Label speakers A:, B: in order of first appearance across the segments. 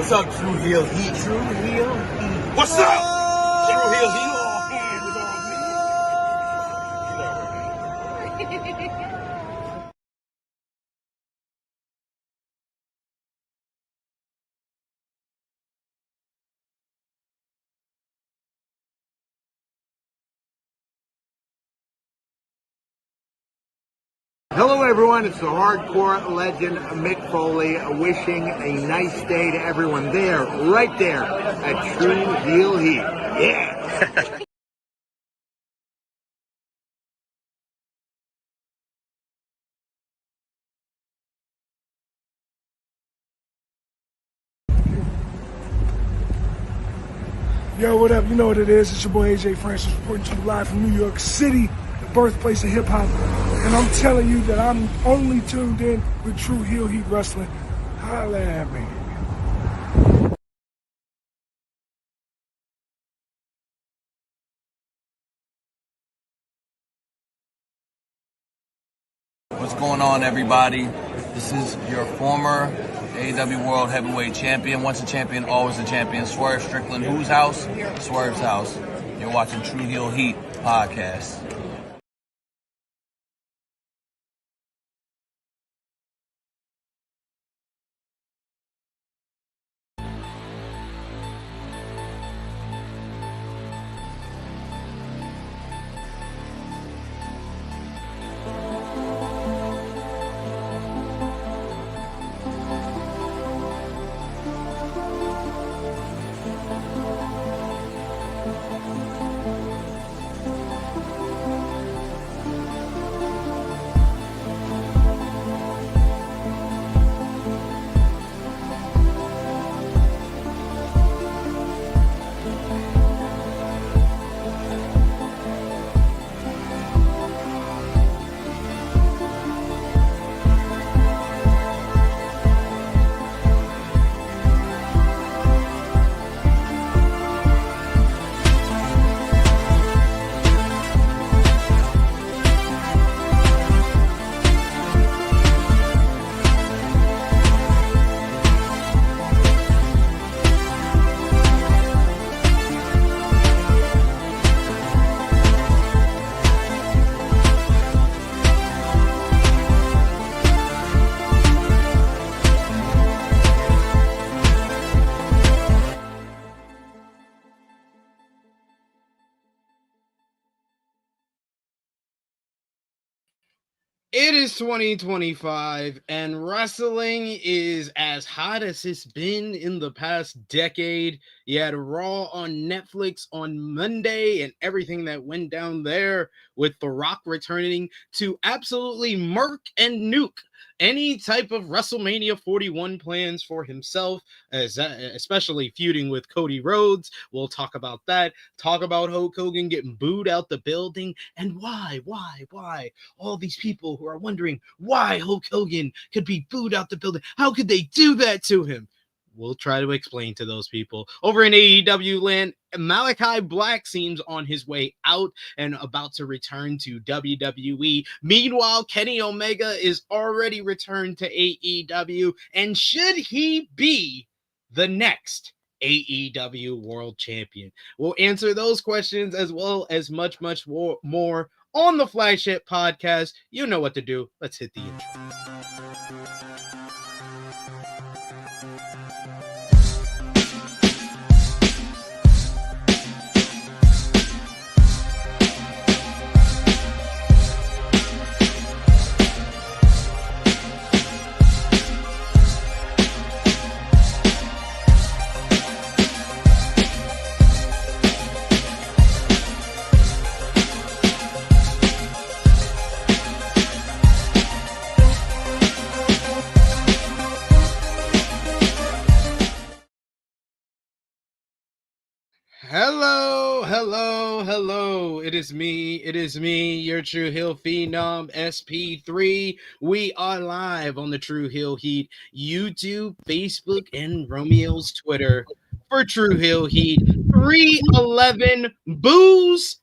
A: What's up, Tru Heel Heat?
B: Tru Heel Heat.
A: What's up? Tru Heel Heat. All hands on me.
B: Hello everyone, it's the hardcore legend Mick Foley wishing a nice day to everyone there, right there at Tru Heel Heat. Yeah!
C: Yo, what up? You know what it is. It's your boy AJ Francis reporting to you live from New York City, the birthplace of hip-hop. And I'm telling you that I'm only tuned in with Tru Heel Heat Wrestling. Holla at me.
D: What's going on, everybody? This is your former AEW World Heavyweight Champion. Once a champion, always a champion. Swerve Strickland. Whose house? Swerve's house. You're watching Tru Heel Heat podcast.
E: It is 2025, and wrestling is as hot as it's been in the past decade. You had Raw on Netflix on Monday and everything that went down there with The Rock returning to absolutely murk and nuke any type of WrestleMania 41 plans for himself, especially feuding with Cody Rhodes. We'll talk about that. Talk about Hulk Hogan getting booed out the building, and why? All these people who are wondering why Hulk Hogan could be booed out the building. How could they do that to him? We'll try to explain to those people. Over in AEW land, Malachi Black seems on his way out and about to return to WWE. Meanwhile, Kenny Omega is already returned to AEW. And should he be the next AEW World Champion? We'll answer those questions as well as much more on the Flagship podcast. You know what to do. Let's hit the intro. Hello. It is me, your Tru Heel Phenom, SP3. We are live on the Tru Heel Heat YouTube, Facebook, and Romeo's Twitter for Tru Heel Heat 311 Booze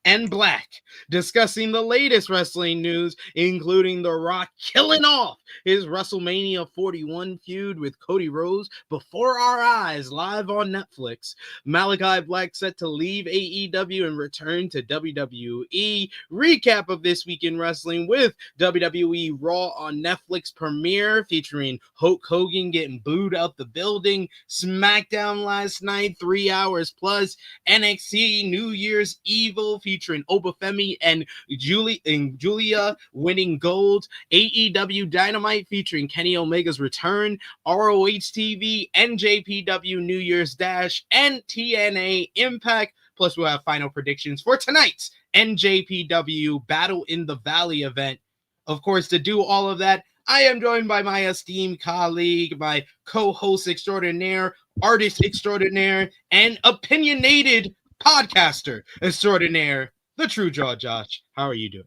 E: and Black, discussing the latest wrestling news, including The Rock killing off his WrestleMania 41 feud with Cody Rhodes before our eyes live on Netflix. Malachi Black set to leave AEW and return to WWE. Recap of this week in wrestling with WWE Raw on Netflix premiere featuring Hulk Hogan getting booed out the building. SmackDown last night, 3 hours plus. NXT New Year's Evil featuring Oba Femi and Giulia winning gold. AEW Dynamite featuring Kenny Omega's return. ROH TV, NJPW New Year's Dash, and TNA Impact. Plus, we'll have final predictions for tonight's NJPW Battle in the Valley event. Of course, to do all of that, I am joined by my esteemed colleague, my co-host extraordinaire, artist extraordinaire, and opinionated podcaster extraordinaire, the True Jaw Josh. How are you doing?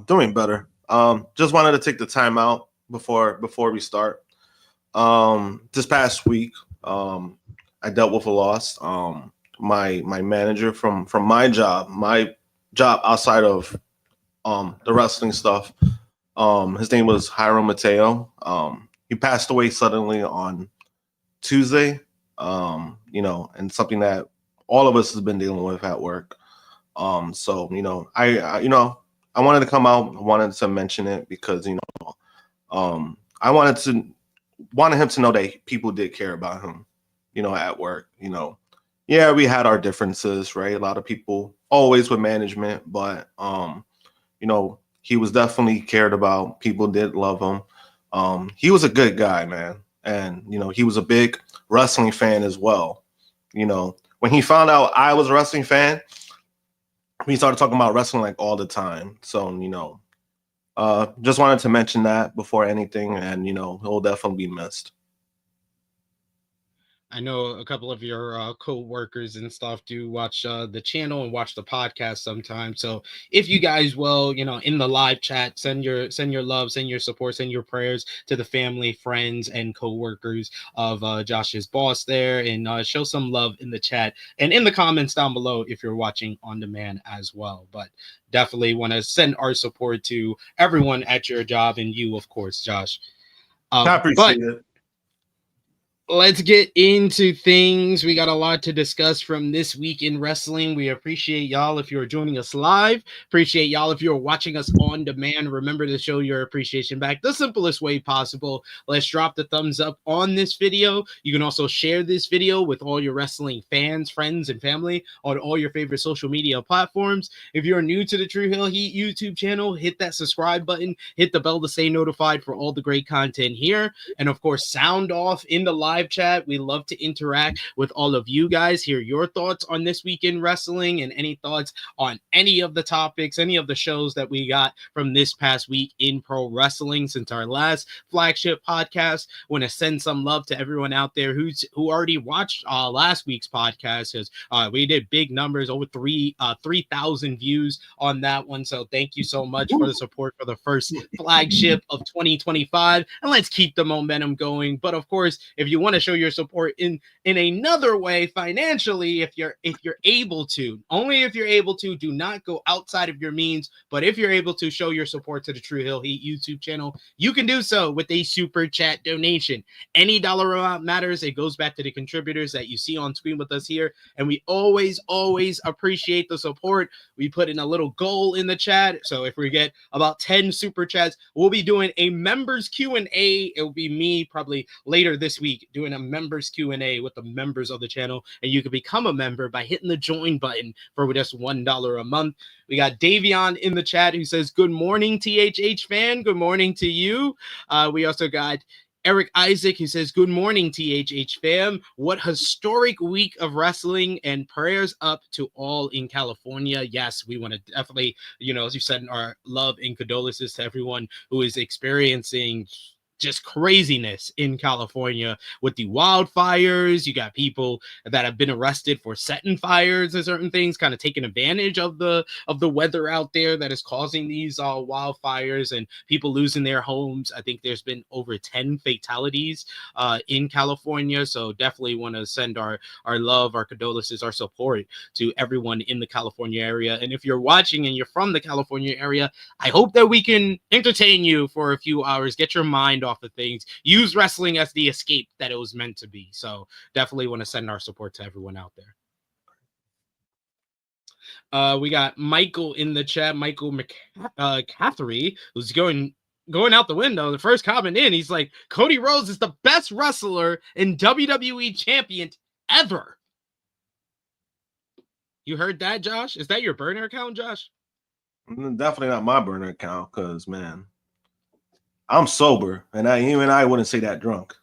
F: Doing better. Just wanted to take the time out before we start. This past week, I dealt with a loss. My manager from my job outside of the wrestling stuff. His name was Hiram Mateo. He passed away suddenly on Tuesday. And something that all of us has been dealing with at work. So I wanted to come out, wanted to mention it because I wanted him to know that people did care about him, at work. Yeah, we had our differences, right? A lot of people always with management, but he was definitely cared about. People did love him. He was a good guy, man. And, he was a big wrestling fan as well. When he found out I was a wrestling fan, we started talking about wrestling like all the time. So, just wanted to mention that before anything. And, he'll definitely be missed.
E: I know a couple of your co-workers and stuff do watch the channel and watch the podcast sometimes. So if you guys will, in the live chat, send your love, send your support, send your prayers to the family, friends, and co-workers of Josh's boss there, and show some love in the chat and in the comments down below if you're watching on demand as well. But definitely want to send our support to everyone at your job and you, of course, Josh.
F: I appreciate it.
E: Let's get into things. We got a lot to discuss from this week in wrestling. We appreciate y'all if you're joining us live. Appreciate y'all if you're watching us on demand. Remember to show your appreciation back the simplest way possible. Let's drop the thumbs up on this video. You can also share this video with all your wrestling fans, friends, and family on all your favorite social media platforms. If you're new to the Tru Heel Heat YouTube channel, hit that subscribe button. Hit the bell to stay notified for all the great content here. And of course, sound off in the live chat. We love to interact with all of you guys, hear your thoughts on this week in wrestling and any thoughts on any of the topics, any of the shows that we got from this past week in pro wrestling since our last flagship podcast. Want to send some love to everyone out there who already watched last week's podcast, because we did big numbers, over 3,000 views on that one. So thank you so much for the support for the first flagship of 2025, and let's keep the momentum going. But of course, if you want to show your support in another way financially, if you're able to, only if you're able to, do not go outside of your means. But if you're able to show your support to the Tru Heel Heat YouTube channel, you can do so with a super chat donation. Any dollar amount matters. It goes back to the contributors that you see on screen with us here, and we always appreciate the support. We put in a little goal in the chat, so if we get about 10 super chats, we'll be doing a members Q&A. It will be me probably later this week doing a members Q&A with the members of the channel, and you can become a member by hitting the join button for just $1 a month. We got Davion in the chat who says, good morning, THH fan. Good morning to you. We also got Eric Isaac who says, good morning, THH fam. What historic week of wrestling, and prayers up to all in California. Yes, we want to definitely, as you said, our love and condolences to everyone who is experiencing just craziness in California with the wildfires. You got people that have been arrested for setting fires and certain things, kind of taking advantage of the weather out there that is causing these wildfires and people losing their homes. I think there's been over 10 fatalities in California. So definitely want to send our love, our condolences, our support to everyone in the California area. And if you're watching and you're from the California area, I hope that we can entertain you for a few hours, get your mind off of things, use wrestling as the escape that it was meant to be. So definitely want to send our support to everyone out there. We got Michael in the chat, Michael Catherine, who's going out the window. The first comment in, he's like, Cody Rhodes is the best wrestler and WWE champion ever. You heard that, Josh? Is that your burner account, Josh?
F: Definitely not my burner account, because, man, I'm sober, and even I wouldn't say that drunk.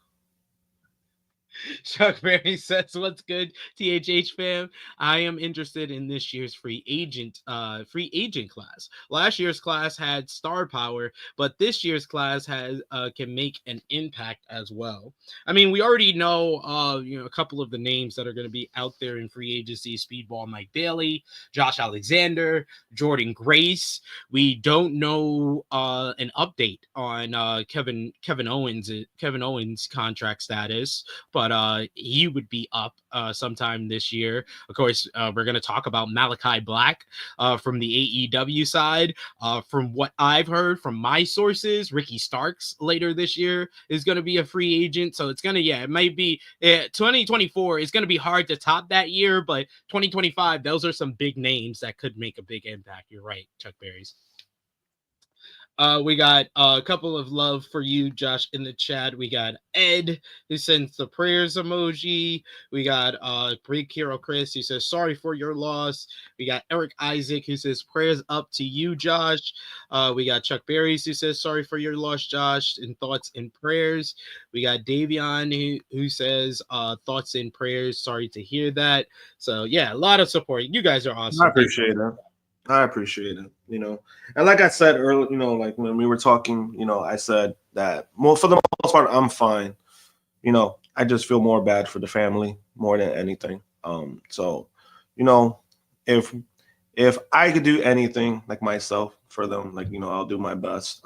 E: Chuck Berry says, what's good, THH fam? I am interested in this year's free agent class. Last year's class had star power, but this year's class has can make an impact as well. I mean, we already know a couple of the names that are going to be out there in free agency: Speedball Mike Bayley, Josh Alexander, Jordan Grace. We don't know an update on Kevin Owens' contract status, but he would be up sometime this year. Of course, we're going to talk about Malachi Black from the AEW side. From what I've heard from my sources, Ricky Starks later this year is going to be a free agent. So it's going to, it might be 2024 is going to be hard to top that year, but 2025, those are some big names that could make a big impact. You're right, Chuck Berries. We got a couple of love for you, Josh, in the chat. We got Ed, who sends the prayers emoji. We got Break Hero Chris, who says, sorry for your loss. We got Eric Isaac, who says, prayers up to you, Josh. We got Chuck Berries, who says, sorry for your loss, Josh, and thoughts and prayers. We got Davion, who says, thoughts and prayers. Sorry to hear that. So, yeah, a lot of support. You guys are awesome.
F: I appreciate it. I appreciate it, and like I said earlier, like when we were talking, I said that for the most part, I'm fine. I just feel more bad for the family more than anything. So, if I could do anything like myself for them, I'll do my best.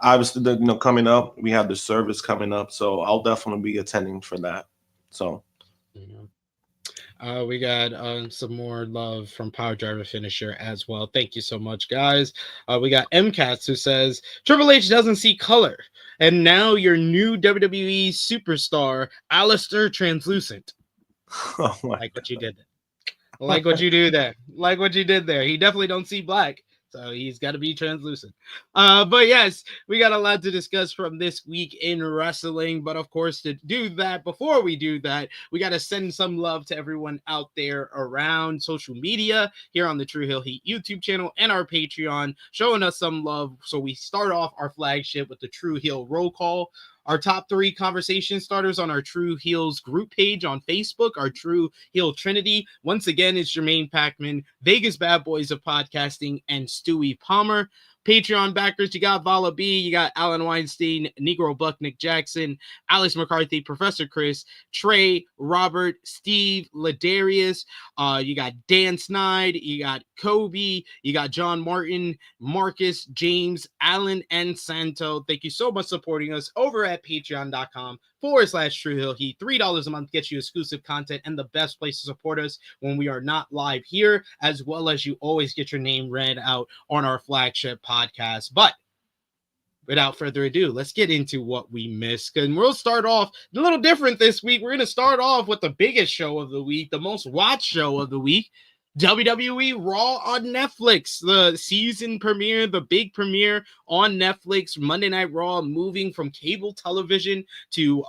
F: Obviously, coming up, we have the service coming up, so I'll definitely be attending for that. So.
E: We got some more love from Power Driver Finisher as well. Thank you so much, guys. We got MCats, who says, Triple H doesn't see color. And now your new WWE superstar, Alistair Translucent.
F: Oh
E: like what you did there. Like what you do there. Like what you did there. He definitely don't see black. So he's got to be translucent. But yes, we got a lot to discuss from this week in wrestling. But of course, to do that, before we do that, we got to send some love to everyone out there around social media here on the Tru Heel Heat YouTube channel and our Patreon, showing us some love. So we start off our flagship with the Tru Heel roll call. Our top 3 conversation starters on our Tru Heels group page on Facebook, our Tru Heel Trinity. Once again, it's Jermaine Packman, Vegas Bad Boys of Podcasting, and Stewie Palmer. Patreon backers, you got Vala B, you got Alan Weinstein, Negro Buck, Nick Jackson, Alex McCarthy, Professor Chris, Trey, Robert, Steve, Ladarius, you got Dan Snide, you got Kobe, you got John Martin, Marcus, James, Alan, and Santo. Thank you so much for supporting us over at patreon.com/Tru Heel Heat. $3 a month gets you exclusive content and the best place to support us when we are not live here, as well as you always get your name read out on our flagship podcast. But without further ado, let's get into what we missed. And we'll start off a little different this week. We're going to start off with the biggest show of the week, the most watched show of the week, WWE Raw on Netflix. The season premiere, the big premiere on Netflix, Monday Night Raw, moving from cable television to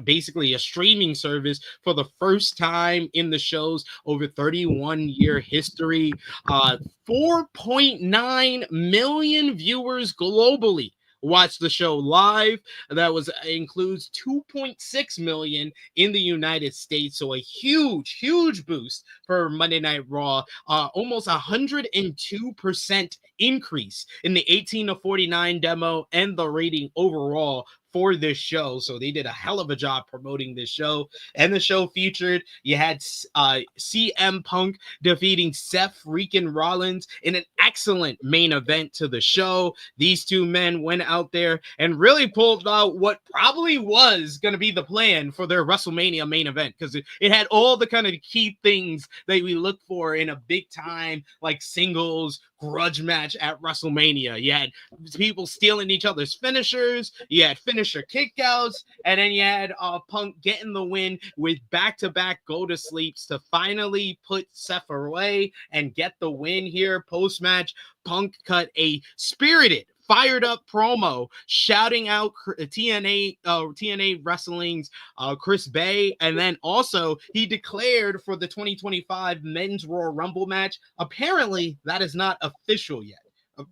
E: basically a streaming service for the first time in the show's over 31-year history. 4.9 million viewers globally watched the show live. That includes 2.6 million in the United States. So a huge boost for Monday Night Raw. Almost 102% increase in the 18 to 49 demo and the rating overall for this show. So they did a hell of a job promoting this show. And the show featured, you had CM Punk defeating Seth freaking Rollins in an excellent main event to the show. These two men went out there and really pulled out what probably was going to be the plan for their WrestleMania main event, because it had all the kind of key things that we look for in a big time like singles grudge match at WrestleMania. You had people stealing each other's finishers, you had finisher kickouts, and then you had Punk getting the win with back-to-back go-to-sleeps to finally put Seth away and get the win here. Post-match, Punk cut a spirited, fired up promo shouting out TNA Wrestling's Chris Bay, and then also he declared for the 2025 Men's Royal Rumble match. Apparently that is not official yet.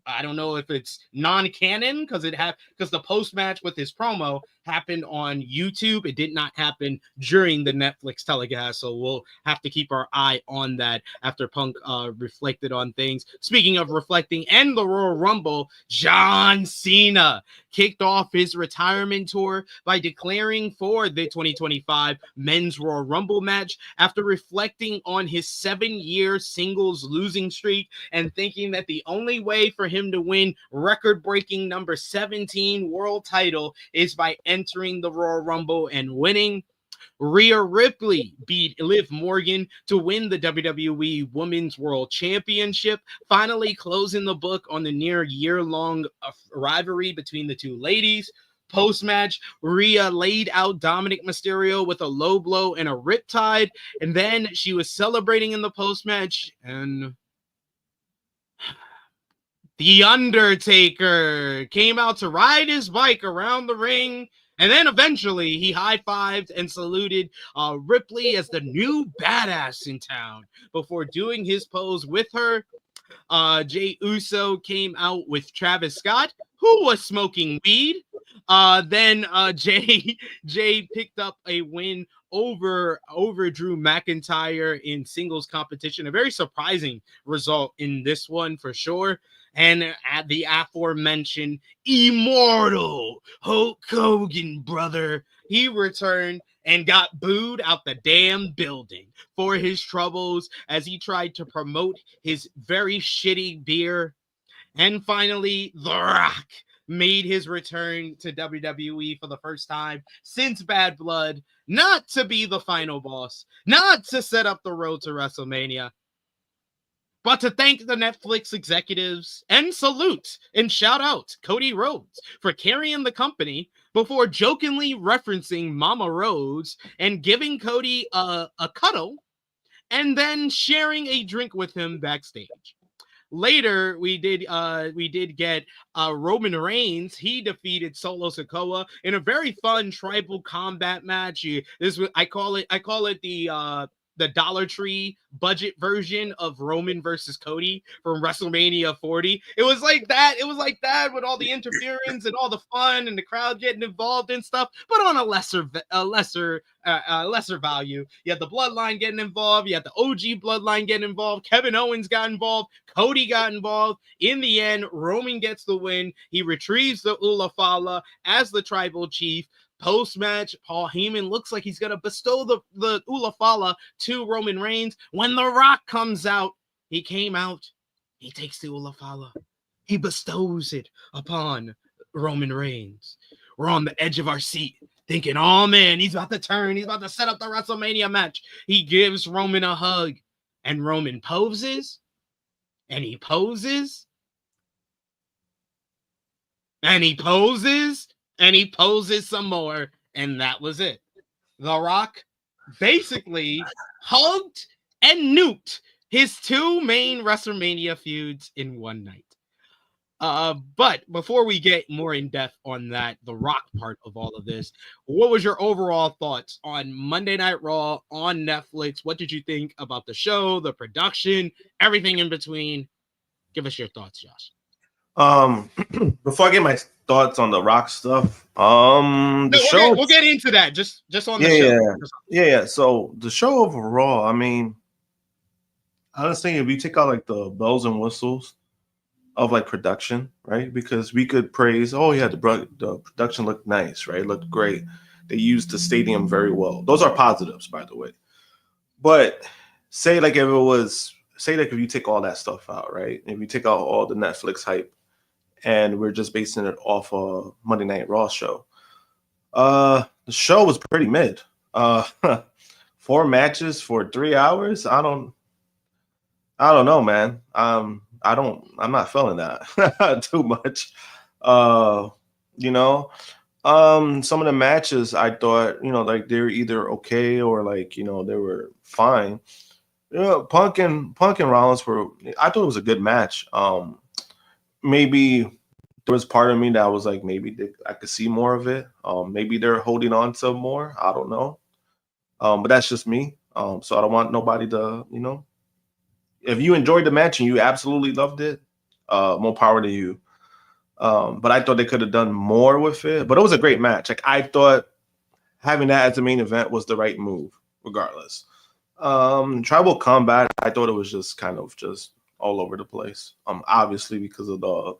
E: I don't know if it's non-canon because the post-match with his promo happened on YouTube. It did not happen during the Netflix telecast, so we'll have to keep our eye on that after Punk reflected on things. Speaking of reflecting and the Royal Rumble, John Cena kicked off his retirement tour by declaring for the 2025 Men's Royal Rumble match after reflecting on his 7-year singles losing streak and thinking that the only way for him to win record-breaking number 17 world title is by entering the Royal Rumble and winning. Rhea Ripley beat Liv Morgan to win the WWE Women's World Championship, finally closing the book on the near year-long rivalry between the two ladies. Post-match, Rhea laid out Dominic Mysterio with a low blow and a riptide, and then she was celebrating in the post-match, and The Undertaker came out to ride his bike around the ring, and then eventually he high-fived and saluted Ripley as the new badass in town before doing his pose with her. Jey Uso came out with Travis Scott, who was smoking weed. Then Jay picked up a win over Drew McIntyre in singles competition. A very surprising result in this one for sure. And at the aforementioned immortal Hulk Hogan, brother, he returned and got booed out the damn building for his troubles as he tried to promote his very shitty beer. And finally, The Rock made his return to WWE for the first time since Bad Blood, not to be the final boss, not to set up the road to WrestleMania, but to thank the Netflix executives and salute and shout out Cody Rhodes for carrying the company before jokingly referencing Mama Rhodes and giving Cody a cuddle and then sharing a drink with him backstage. Later, we did get Roman Reigns. He defeated Solo Sikoa in a very fun tribal combat match. I call it the Dollar Tree budget version of Roman versus Cody from WrestleMania 40. It was like that. It was like that with all the interference and all the fun and the crowd getting involved and stuff, but on a lesser value. You had the Bloodline getting involved. You had the OG Bloodline getting involved. Kevin Owens got involved. Cody got involved. In the end, Roman gets the win. He retrieves the Ula Fala as the tribal chief. Post-match, Paul Heyman looks like he's going to bestow the Ula Fala to Roman Reigns. When The Rock comes out, he came out, he takes the Ula Fala, he bestows it upon Roman Reigns. We're on the edge of our seat thinking, oh man, he's about to turn, he's about to set up the WrestleMania match. He gives Roman a hug, and Roman poses, and he poses, and he poses, and he poses some more, and that was it. The Rock basically hugged and nuked his two main WrestleMania feuds in one night. But before we get more in depth on that, the Rock part of all of this, what was your overall thoughts on Monday Night Raw on Netflix? What did you think about the show, the production, everything in between? Give us your thoughts, Josh.
F: Before I get thoughts on the Rock stuff.
E: No,
F: The show.
E: we'll get into that. Just on the
F: Yeah,
E: show.
F: yeah. So the show of Raw. I mean, honestly, if you take out like the bells and whistles of like production, right? Because we could praise, oh yeah, the production looked nice, right? Looked great. They used the stadium very well. Those are positives, by the way. But say like if you take all that stuff out, right? If you take out all the Netflix hype and we're just basing it off a Monday Night Raw show, the show was pretty mid. 4 matches for 3 hours. I don't know, man. I'm not feeling that too much. You know, some of the matches I thought, like they were either okay or like, they were fine. Punk and Rollins I thought it was a good match. Maybe there was part of me that was like, maybe I could see more of it. Maybe they're holding on to more. I don't know. But that's just me. So I don't want nobody to, if you enjoyed the match and you absolutely loved it, more power to you. But I thought they could have done more with it. But it was a great match. Like I thought having that as the main event was the right move, regardless. Tribal Combat, I thought it was just kind of just all over the place. Obviously because of the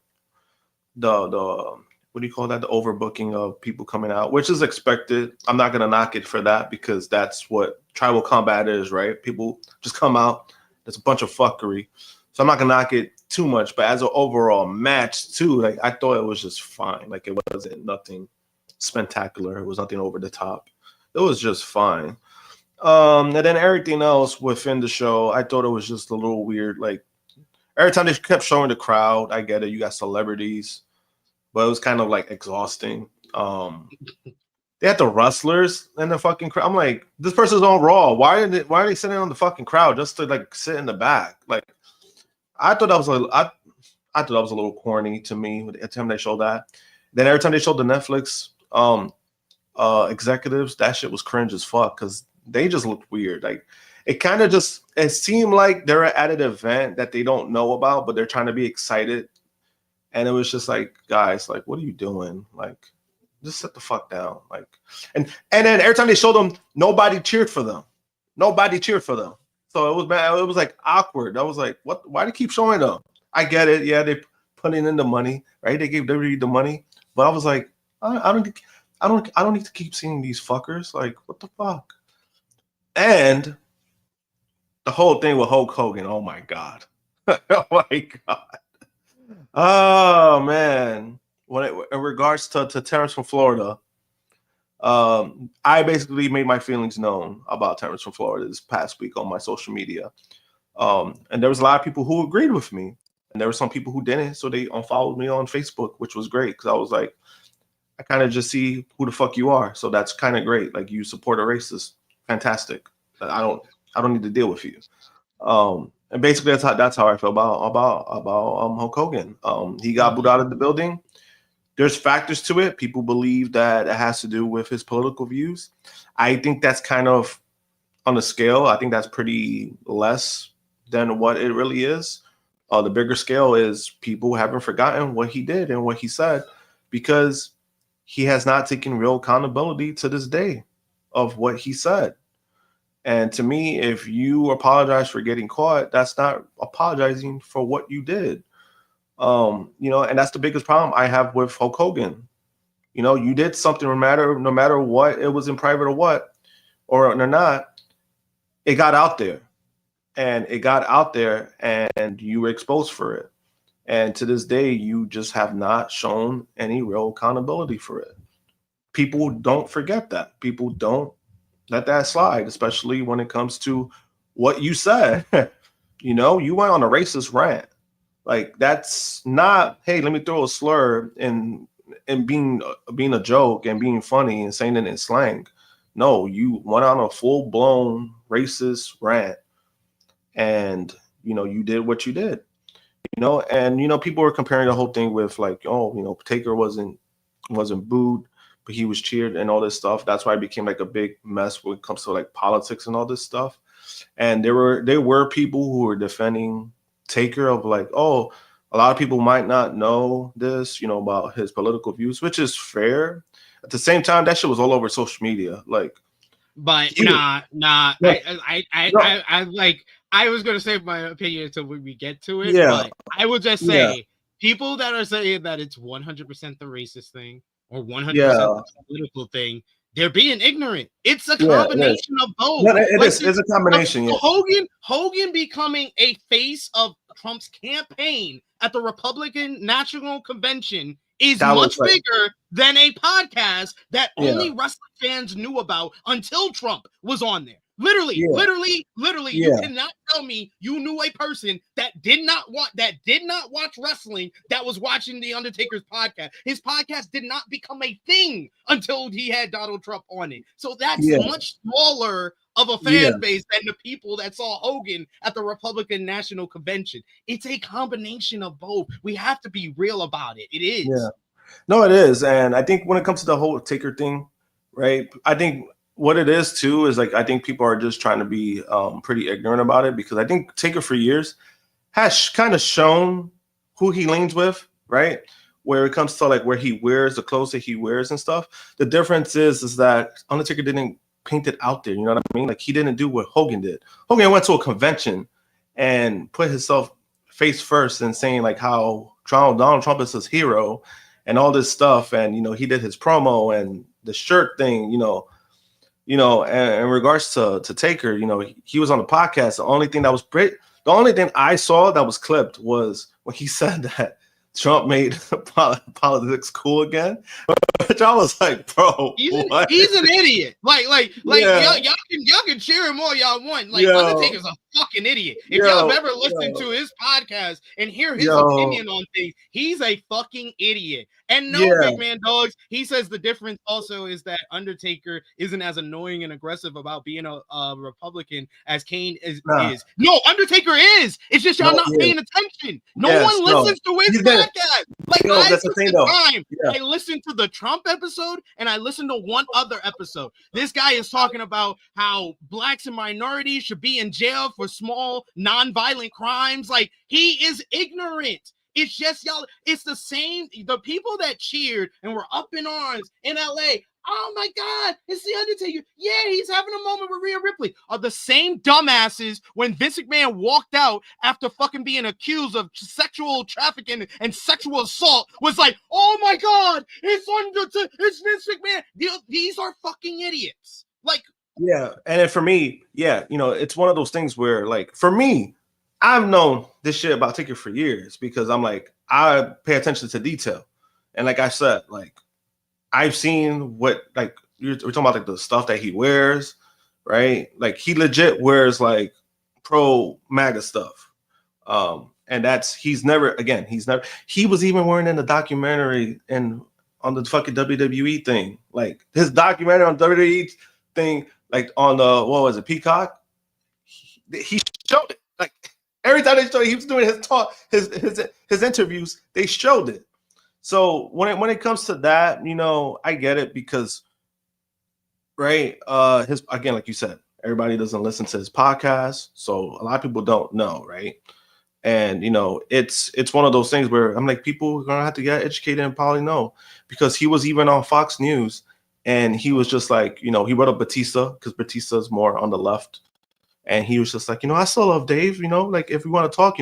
F: what do you call that? The overbooking of people coming out, which is expected. I'm not gonna knock it for that because that's what Tribal Combat is, right? People just come out. There's a bunch of fuckery. So I'm not gonna knock it too much, but as an overall match too, like I thought it was just fine. Like it wasn't nothing spectacular. It was nothing over the top. It was just fine. And then everything else within the show, I thought it was just a little weird. Like every time they kept showing the crowd, I get it. You got celebrities, but it was kind of like exhausting. They had the wrestlers in the fucking crowd. I'm like, this person's on Raw. Why are they sitting on the fucking crowd just to like sit in the back? Like, I thought that was I thought that was a little corny to me every time they showed that. Then every time they showed the Netflix executives, that shit was cringe as fuck because they just looked weird. Like it seemed like they're at an event that they don't know about, but they're trying to be excited. And it was just like, guys, like, what are you doing? Like, just sit the fuck down. Like, and then every time they showed them, nobody cheered for them. Nobody cheered for them. So it was bad. It was like awkward. I was like, what? Why do they keep showing them? I get it. Yeah, they putting in the money, right? They gave WWE the money, but I was like, I don't need to keep seeing these fuckers. Like, what the fuck? And the whole thing with Hulk Hogan. Oh my god. Oh my god. Oh man. In regards to Terrence from Florida, I basically made my feelings known about Terrence from Florida this past week on my social media. And there was a lot of people who agreed with me, and there were some people who didn't, so they unfollowed me on Facebook, which was great because I was like, I kind of just see who the fuck you are, so that's kind of great. Like you support a racist, fantastic. I don't need to deal with you. And basically that's how I feel about Hulk Hogan. He got booed out of the building. There's factors to it. People believe that it has to do with his political views. I think that's kind of on the scale. I think that's pretty less than what it really is. The bigger scale is people haven't forgotten what he did and what he said because he has not taken real accountability to this day of what he said. And to me, if you apologize for getting caught, that's not apologizing for what you did. And that's the biggest problem I have with Hulk Hogan. You did something no matter what, it was in private or not, it got out there. And you were exposed for it. And to this day, you just have not shown any real accountability for it. People don't forget that. People don't let that slide, especially when it comes to what you said. You went on a racist rant. Like that's not, hey, let me throw a slur and being a joke and being funny and saying it in slang. No, you went on a full-blown racist rant and you did what you did. And people were comparing the whole thing with like, Taker wasn't booed, but he was cheered and all this stuff. That's why it became like a big mess when it comes to like politics and all this stuff. And there were people who were defending Taker of like, a lot of people might not know this, you know, about his political views, which is fair. At the same time, that shit was all over social media. Like,
E: But
F: Yeah.
E: nah.
F: No.
E: I like. I was gonna say my opinion until we get to it.
F: Yeah.
E: But I will just
F: Yeah.
E: say, people that are saying that it's 100% the racist thing or 100%
F: Yeah.
E: the political thing, they're being ignorant. It's a
F: Yeah, it is.
E: combination of both.
F: No, it
E: Like,
F: is. It's a combination. Yeah.
E: Hogan becoming a face of Trump's campaign at the Republican National Convention is
F: That
E: much
F: was like-
E: bigger than a podcast that
F: Yeah.
E: only wrestling fans knew about until Trump was on there. Literally,
F: Yeah.
E: literally, you
F: Yeah.
E: cannot tell me you knew a person that did not watch wrestling that was watching the Undertaker's podcast. His podcast did not become a thing until he had Donald Trump on it. So that's
F: Yeah.
E: much smaller of a fan base than the people that saw Hogan at the Republican National Convention. It's a combination of both. We have to be real about it. It is.
F: Yeah. No, it is. And I think when it comes to the whole Taker thing, right? I think what it is too is like I think people are just trying to be pretty ignorant about it, because I think Taker for years has kind of shown who he leans with, right? Where it comes to like where he wears the clothes that he wears and stuff. The difference is that Undertaker didn't paint it out there. You know what I mean? Like he didn't do what Hogan did. Hogan went to a convention and put himself face first and saying like how Donald Trump is his hero and all this stuff. And, you know, he did his promo and the shirt thing, and in regards to Taker, you know, he was on the podcast. The only thing that was the only thing I saw that was clipped was when he said that Trump made politics cool again. Which I was like, bro,
E: he's an idiot. Like
F: Yeah.
E: y'all can cheer him all y'all want. Like
F: Yo.
E: Undertaker's a fucking idiot. If
F: Yo.
E: y'all have ever listened to his podcast and hear his
F: Yo.
E: opinion on things, he's a fucking idiot. And no,
F: Yeah.
E: big man dogs. He says the difference also is that Undertaker isn't as annoying and aggressive about being a Republican as Kane is. No, Undertaker is. It's just y'all not paying attention. No one listens to his podcast. Like
F: No,
E: I
F: that's the thing, though.
E: I listened to the Trump episode and I listened to one other episode. This guy is talking about how blacks and minorities should be in jail for small non-violent crimes. Like he is ignorant. It's just y'all. It's the same. The people that cheered and were up in arms in LA. Oh my God, it's the Undertaker. Yeah, he's having a moment with Rhea Ripley. Are the same dumbasses when Vince McMahon walked out after fucking being accused of sexual trafficking and sexual assault was like, oh my God, it's Vince McMahon. These are fucking idiots. Like,
F: yeah. And then for me, it's one of those things where, like, for me, I've known this shit about Taker for years because I'm like, I pay attention to detail. And like I said, like, I've seen what, like, we're talking about like the stuff that he wears, right? Like he legit wears like pro MAGA stuff. And he was even wearing in the documentary and on the fucking WWE thing. Like his documentary on WWE thing, like on the, what was it, Peacock? He showed it. Like every time they showed, he was doing his talk, his interviews, they showed it. So when it comes to that, I get it because, right? Again, like you said, everybody doesn't listen to his podcast, so a lot of people don't know, right? And it's one of those things where I'm like, people are gonna have to get educated and probably know, because he was even on Fox News and he was just like, he brought up Batista because Batista's more on the left, and he was just like, I still love Dave, like if we want to talk,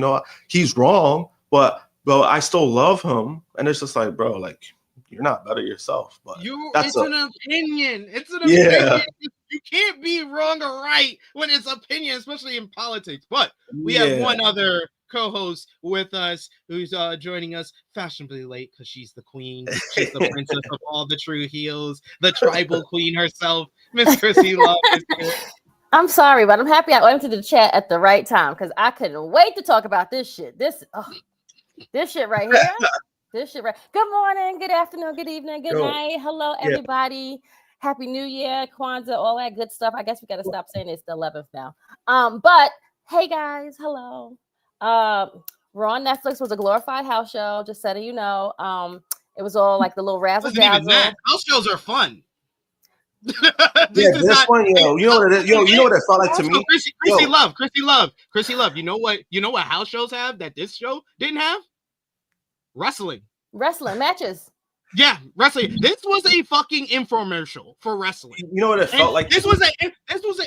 F: he's wrong, but I still love him. And it's just like, bro, like you're not better yourself. But
E: it's an opinion. It's an opinion. You can't be wrong or right when it's opinion, especially in politics. But we have one other co-host with us who's joining us fashionably late because she's the queen. She's the princess of all the true heels, the tribal queen herself, Miss Krssi Love is here.
G: I'm sorry, but I'm happy I went to the chat at the right time because I couldn't wait to talk about this shit. This shit right here. This shit right. Good morning, good afternoon, good evening, good night. Hello, everybody. Happy New Year, Kwanzaa, all that good stuff. I guess we gotta stop saying it's the 11th now. But hey guys, hello. Raw on Netflix was a glorified house show. Just so you know, it was all like the little razzle dazzle.
E: House shows are fun.
F: This one, you know what it is? You know what it felt like to me?
E: Krssi Love. You know what house shows have that this show didn't have? Wrestling
G: matches.
E: Yeah, wrestling. This was a fucking infomercial for wrestling.
F: You know what it felt like?
E: This was an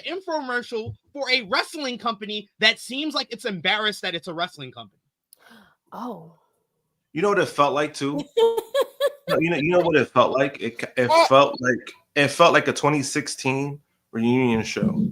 E: infomercial for a wrestling company that seems like it's embarrassed that it's a wrestling company.
G: Oh.
F: You know what it felt like too? you know what it felt like? It felt like a 2016 reunion show.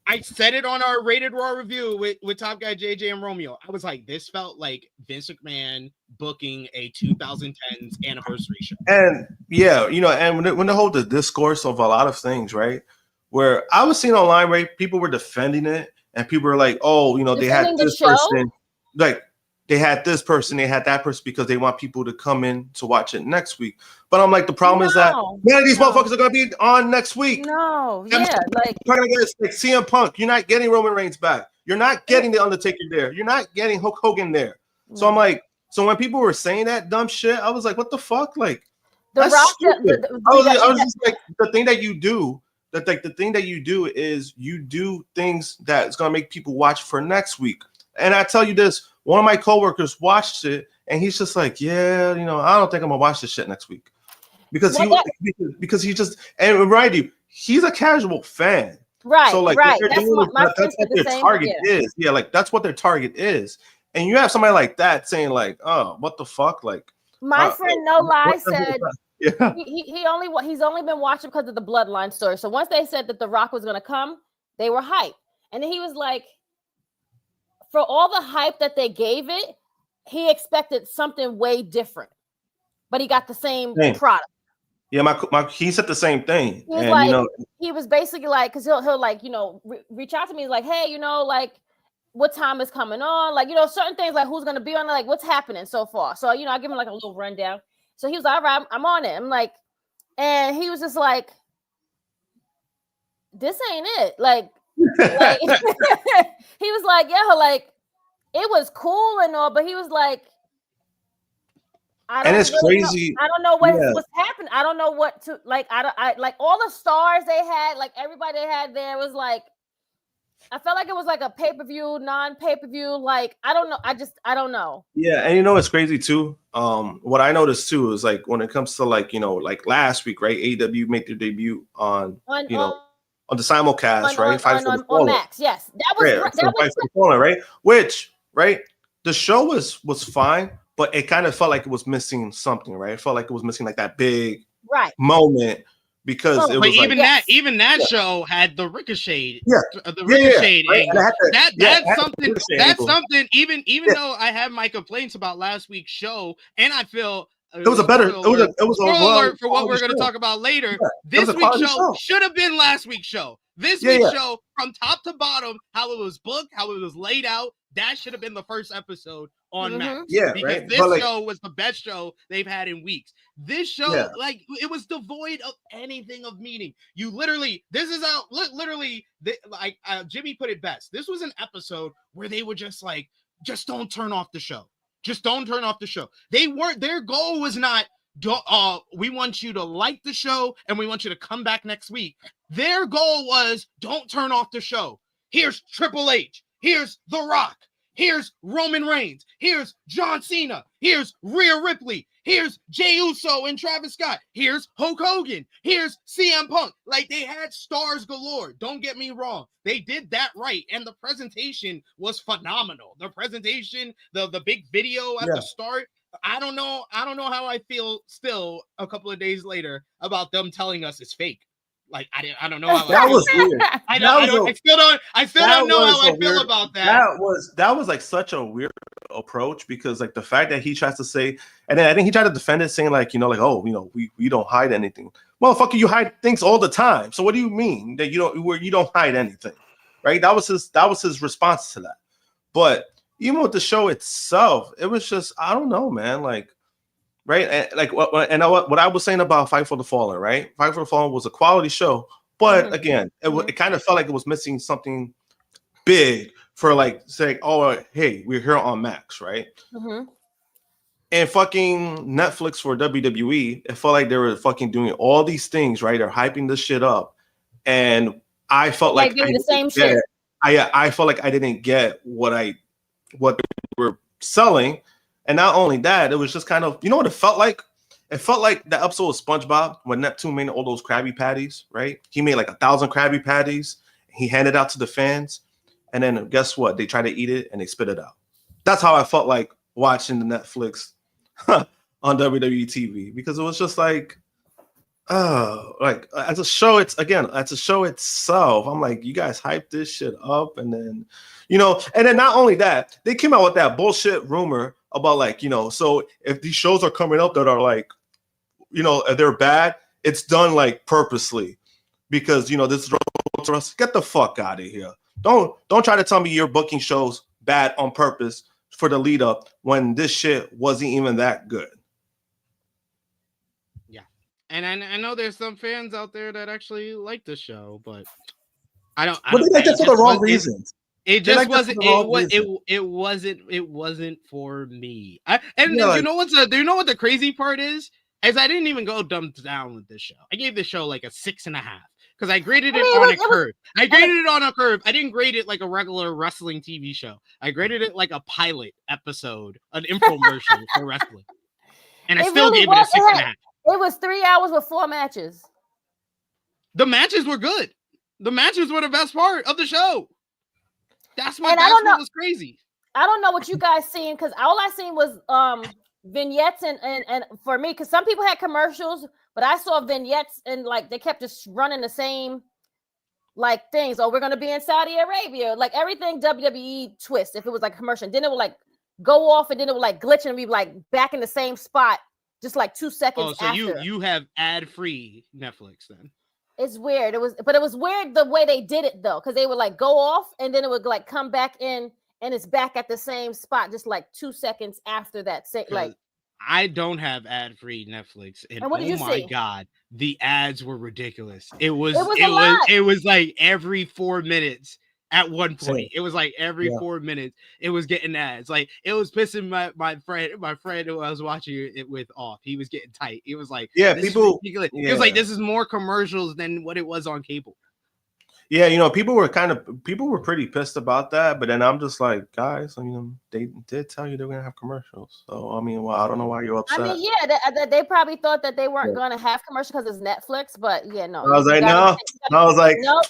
E: I said it on our Rated Raw review with Top Guy JJ and Romeo. I was like, this felt like Vince McMahon booking a 2010s anniversary show.
F: And yeah, and when the whole discourse of a lot of things, right? Where I was seeing online, right? People were defending it, and people were like, "Oh, they had this person, like they had this person, they had that person because they want people to come in to watch it next week." But I'm like, the problem is that none of these motherfuckers are gonna be on next week.
G: No, yeah, like
F: CM Punk, you're not getting Roman Reigns back. You're not getting the Undertaker there. You're not getting Hulk Hogan there. So I'm like, so when people were saying that dumb shit, I was like, what the fuck? Like,
G: I
F: was just like, the thing that you do. That like the thing that you do is you do things that's gonna make people watch for next week. And I tell you this, one of my coworkers watched it and he's just like, yeah, I don't think I'm gonna watch this shit next week. Because he just and remind you, he's a casual fan.
G: Right.
F: So like that's what their target is. Yeah, like that's what their target is. And you have somebody like that saying, like, oh, what the fuck? Like
G: my friend No Lie said
F: yeah.
G: He's only been watching because of the Bloodline story. So once they said that The Rock was gonna come, they were hyped. And then he was like, for all the hype that they gave it, he expected something way different. But he got the same product.
F: Yeah, he said the same thing.
G: He was like, he was basically like, because he'll like, reach out to me like, hey, like, what time is coming on? Like, certain things like who's gonna be on it, like what's happening so far. So, I give him like a little rundown. So he was like, all right, I'm on it. I'm like, and he was just like, this ain't it. Like he was like, yeah, like it was cool and all, but he was like, I don't know what's happening. I don't know what to like. I like all the stars they had, like everybody they had there was like, I felt like it was like a pay-per-view, non-pay-per-view. Like, I don't know. I don't know.
F: Yeah. And it's crazy too. What I noticed too is like, when it comes to like, like last week, right? AEW made their debut on the simulcast, right?
G: On Max. Yes. That was
F: right? Which, right? The show was fine, but it kind of felt like it was missing something, right? It felt like it was missing like that big moment. Because it was
E: even that show had the Ricochet,
F: angle.
E: That's something. Even though I have my complaints about last week's show, and I feel
F: it was a
E: alert for what we're going to talk about later. This week's show should have been last week's show. This week's show, from top to bottom, how it was booked, how it was laid out, that should have been the first episode on Max.
F: Yeah,
E: because this show was the best show they've had in weeks. This show, like, it was devoid of anything of meaning. You literally, Jimmy put it best. This was an episode where they were just like, just don't turn off the show. Just don't turn off the show. Their goal was not, we want you to like the show and we want you to come back next week. Their goal was, don't turn off the show. Here's Triple H. Here's The Rock. Here's Roman Reigns. Here's John Cena. Here's Rhea Ripley. Here's Jey Uso and Travis Scott. Here's Hulk Hogan. Here's CM Punk. Like, they had stars galore. Don't get me wrong. They did that right. And the presentation was phenomenal. The presentation, the big video at the start. I don't know how I feel still a couple of days later about them telling us it's fake. Like, I don't know how
F: that was weird.
E: I still don't know how I feel about that.
F: That was like such a weird approach, because like the fact that he tries to say, and then I think he tried to defend it, saying like, we don't hide anything. Motherfucker, you hide things all the time. So what do you mean that you don't hide anything? Right? That was his response to that. But even with the show itself, it was just, I don't know, man. Like, right, and like what I was saying about Fight for the Fallen, right? Fight for the Fallen was a quality show, but again, it kind of felt like it was missing something big for like saying, "Oh, hey, we're here on Max," right? And fucking Netflix for WWE, it felt like they were fucking doing all these things, right? They're hyping this shit up, and I felt like
G: doing the same shit.
F: I felt like I didn't get what they were selling. And not only that, it was just kind of, you know what it felt like? It felt like the episode of SpongeBob when Neptune made all those Krabby Patties, right? He made like 1,000 Krabby Patties. He handed out to the fans. And then guess what? They try to eat it and they spit it out. That's how I felt like watching the Netflix on WWE TV, because it was just like, like as a show itself, I'm like, you guys hype this shit up, and then, and then not only that, they came out with that bullshit rumor about like, so if these shows are coming up that are like, they're bad, it's done like purposely because this is to us. Get the fuck out of here. Don't try to tell me you're booking shows bad on purpose for the lead up when this shit wasn't even that good.
E: And I know there's some fans out there that actually like the show, but I don't.
F: But they like it for the wrong reasons.
E: It just wasn't. It wasn't for me. You know what the crazy part is I didn't even go dumb down with this show. I gave this show like a 6.5 because I graded it on a curve. I graded it on a curve. I didn't grade it like a regular wrestling TV show. I graded it like a pilot episode, an infomercial for wrestling, and I still gave it a 6.5.
G: It was 3 hours with 4 matches.
E: The matches were good. The matches were the best part of the show. That's what was crazy.
G: I don't know what you guys seen, because all I seen was vignettes and for me, because some people had commercials, but I saw vignettes and like they kept just running the same like things. Oh, we're gonna be in Saudi Arabia, like everything WWE twist. If it was like a commercial, then it would like go off and then it would like glitch and be like back in the same spot. Just like 2 seconds.
E: Oh, so you have ad-free Netflix then?
G: It's weird. It was weird the way they did it though, because they would like go off and then it would like come back in and it's back at the same spot, just like 2 seconds after that. Like,
E: I don't have ad-free Netflix, and
G: what did you see?
E: God, the ads were ridiculous. It was like every 4 minutes. At one point, it was like every 4 minutes, it was getting ads. Like it was pissing my friend who I was watching it with off. He was getting tight. He was like,
F: people.
E: It was like, this is more commercials than what it was on cable.
F: Yeah, people were pretty pissed about that. But then I'm just like, guys, they did tell you they're gonna have commercials. So I don't know why you're upset.
G: I mean, yeah, they probably thought that they weren't gonna have commercials because it's Netflix. But yeah, no.
F: I was like, no. I was like, nope.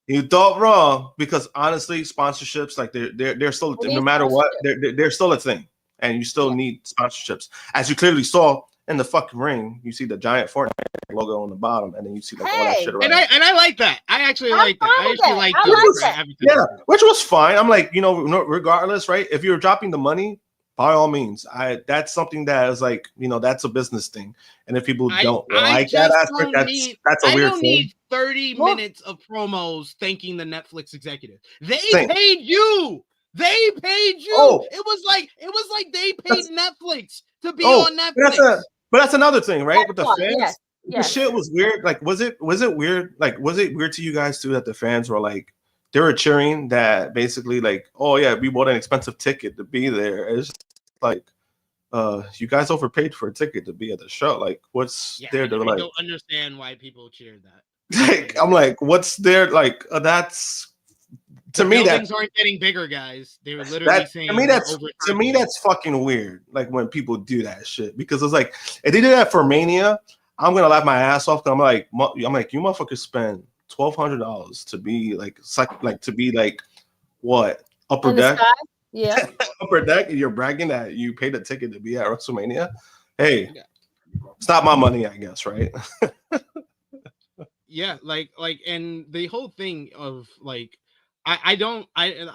F: You thought wrong, because honestly, sponsorships, like they're still, no matter what, they're still a thing, and you still need sponsorships. As you clearly saw in the fucking ring, you see the giant Fortnite logo on the bottom, and then you see like all that shit around.
E: And I like that. I actually like that. I actually like
G: that.
F: Yeah, which was fine. I'm like, regardless, right? If you're dropping the money, by all means, that's something that is like, that's a business thing. And if people don't like that aspect, that's a weird thing. I don't need
E: 30 minutes of promos thanking the Netflix executive. They paid you. Oh. It was like they paid Netflix to be on Netflix.
F: But that's another thing, right? With the fans, the shit was weird. Like, was it weird? Like, was it weird to you guys too that the fans were like, they were cheering that basically like, oh yeah, we bought an expensive ticket to be there. It's just like, you guys overpaid for a ticket to be at the show. Like, what's there to like? I
E: don't understand why people cheered that.
F: Like, I'm like, what's there? Like, that's to me that
E: buildings aren't getting bigger, guys. They were literally saying
F: to me that's fucking weird. Like when people do that shit, because it's like if they did that for Mania, I'm gonna laugh my ass off. I'm like, you motherfuckers spend $1,200 to be like what, upper deck?
G: Yeah.
F: Upper deck, and you're bragging that you paid a ticket to be at WrestleMania. Hey, it's not my money, I guess, right?
E: Yeah, and the whole thing of like, I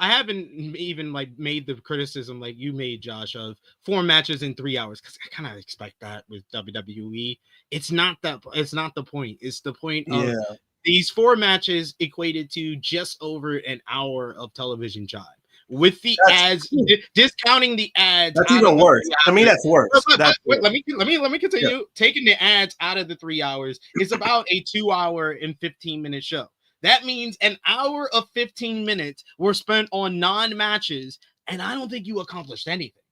E: haven't even like made the criticism like you made, Josh, of 4 matches in 3 hours, because I kind of expect that with WWE. It's not the point. It's the point of these 4 matches equated to just over an hour of television time. With the ads, discounting the ads,
F: that's even worse. To me, that's worse.
E: Let me continue. Yeah. Taking the ads out of the 3 hours is about a 2 hour and 15-minute show. That means an hour of 15 minutes were spent on non-matches, and I don't think you accomplished anything.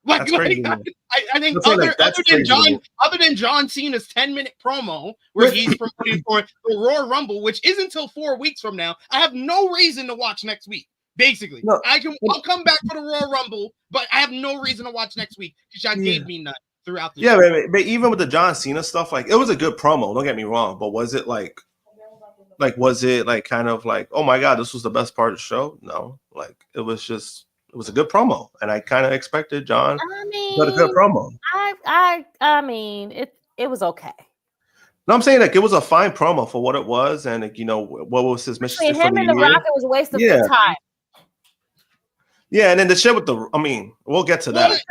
E: I think other than John Cena's 10-minute promo where he's promoting for the Royal Rumble, which isn't until 4 weeks from now, I have no reason to watch next week. Basically,
F: No.
E: I'll come back for the Royal Rumble, but I have no reason to watch next week because y'all gave me none throughout the show.
F: But even with the John Cena stuff, like it was a good promo. Don't get me wrong, but was it like was it like kind of like, oh my god, this was the best part of the show? No, like it was a good promo, and I kind of expected John got a good promo.
G: I mean, it was okay.
F: No, I'm saying like it was a fine promo for what it was, and like, what was his mission?
G: Between him and The Rock, it was a waste of time.
F: Yeah, and then the shit with we'll get to that.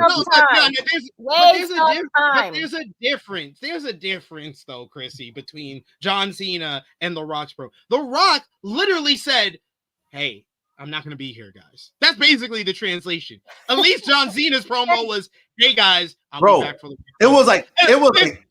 E: There's a difference. There's a difference, though, Krssi, between John Cena and The Rock's pro. The Rock literally said, "Hey, I'm not going to be here, guys." That's basically the translation. At least John Cena's promo was, "Hey, guys, I'll be back for the."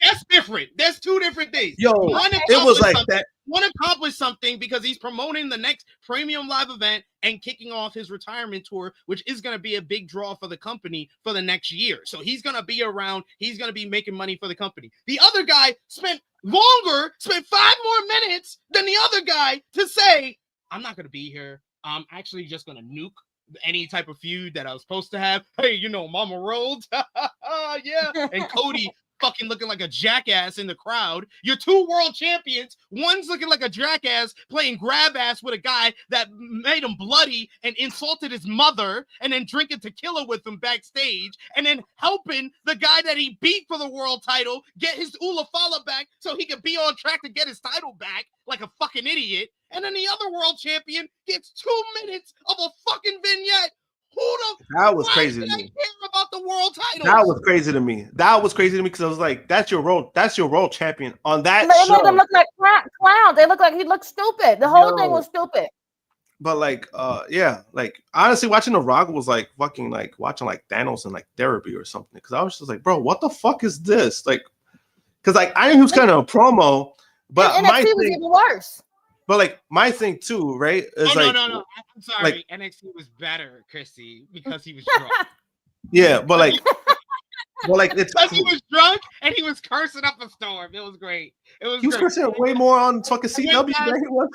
E: That's different. There's two different things.
F: It was like that.
E: One accomplished something because he's promoting the next premium live event and kicking off his retirement tour, which is going to be a big draw for the company for the next year. So he's going to be around. He's going to be making money for the company. The other guy spent 5 more minutes than the other guy to say, "I'm not going to be here. I'm actually just going to nuke any type of feud that I was supposed to have. Hey, Mama Rhodes." Yeah. And Cody fucking looking like a jackass in the crowd. You're 2 world champions. One's looking like a jackass playing grab ass with a guy that made him bloody and insulted his mother, and then drinking tequila with him backstage, and then helping the guy that he beat for the world title get his Ulafala back so he could be on track to get his title back like a fucking idiot. And then the other world champion gets 2 minutes of a fucking vignette.
F: That was crazy to me.
E: Care about the world title.
F: That was crazy to me because I was like, that's your world champion on that show.
G: They made them look like clowns. They look like he looked stupid. The whole thing was stupid.
F: But like, like honestly, watching The Rock was like fucking like watching like Thanos in like therapy or something. Because I was just like, bro, what the fuck is this? Like, because like I knew he was kind of a promo, but
G: NXT was even worse.
F: But like my thing too, right? Is
E: no. I'm sorry. Like, NXT was better, Krssi, because he was drunk.
F: Yeah, but like, it's
E: because he was drunk and he was cursing up a storm. It was great. He was
F: cursing way more on fucking CW than he was.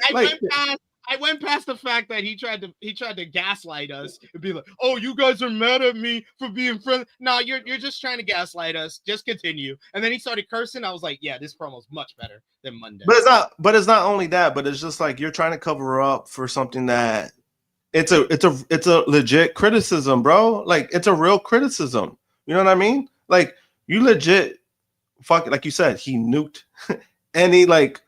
E: I went past the fact that he tried to gaslight us and be like, "Oh, you guys are mad at me for being friends." No, you're just trying to gaslight us. Just continue. And then he started cursing. I was like, "Yeah, this promo's much better than Monday."
F: But it's not only that. But it's just like you're trying to cover up for something that it's a legit criticism, bro. Like it's a real criticism. You know what I mean? Like you legit, like you said, he nuked, and he like.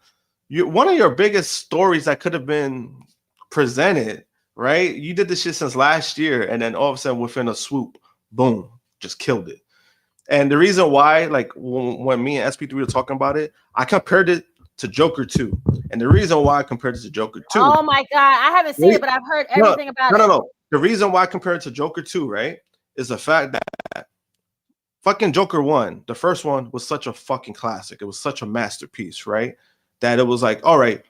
F: One of your biggest stories that could have been presented, right? You did this shit since last year, and then all of a sudden, within a swoop, boom, just killed it. And the reason why, like when me and SP3 were talking about it, I compared it to Joker 2. And the reason why I compared it to Joker 2.
G: Oh my God, I haven't seen it, but I've heard everything about it.
F: No. The reason why I compared it to Joker 2, right, is the fact that fucking Joker 1, the first one was such a fucking classic. It was such a masterpiece, right? That it was like, all right,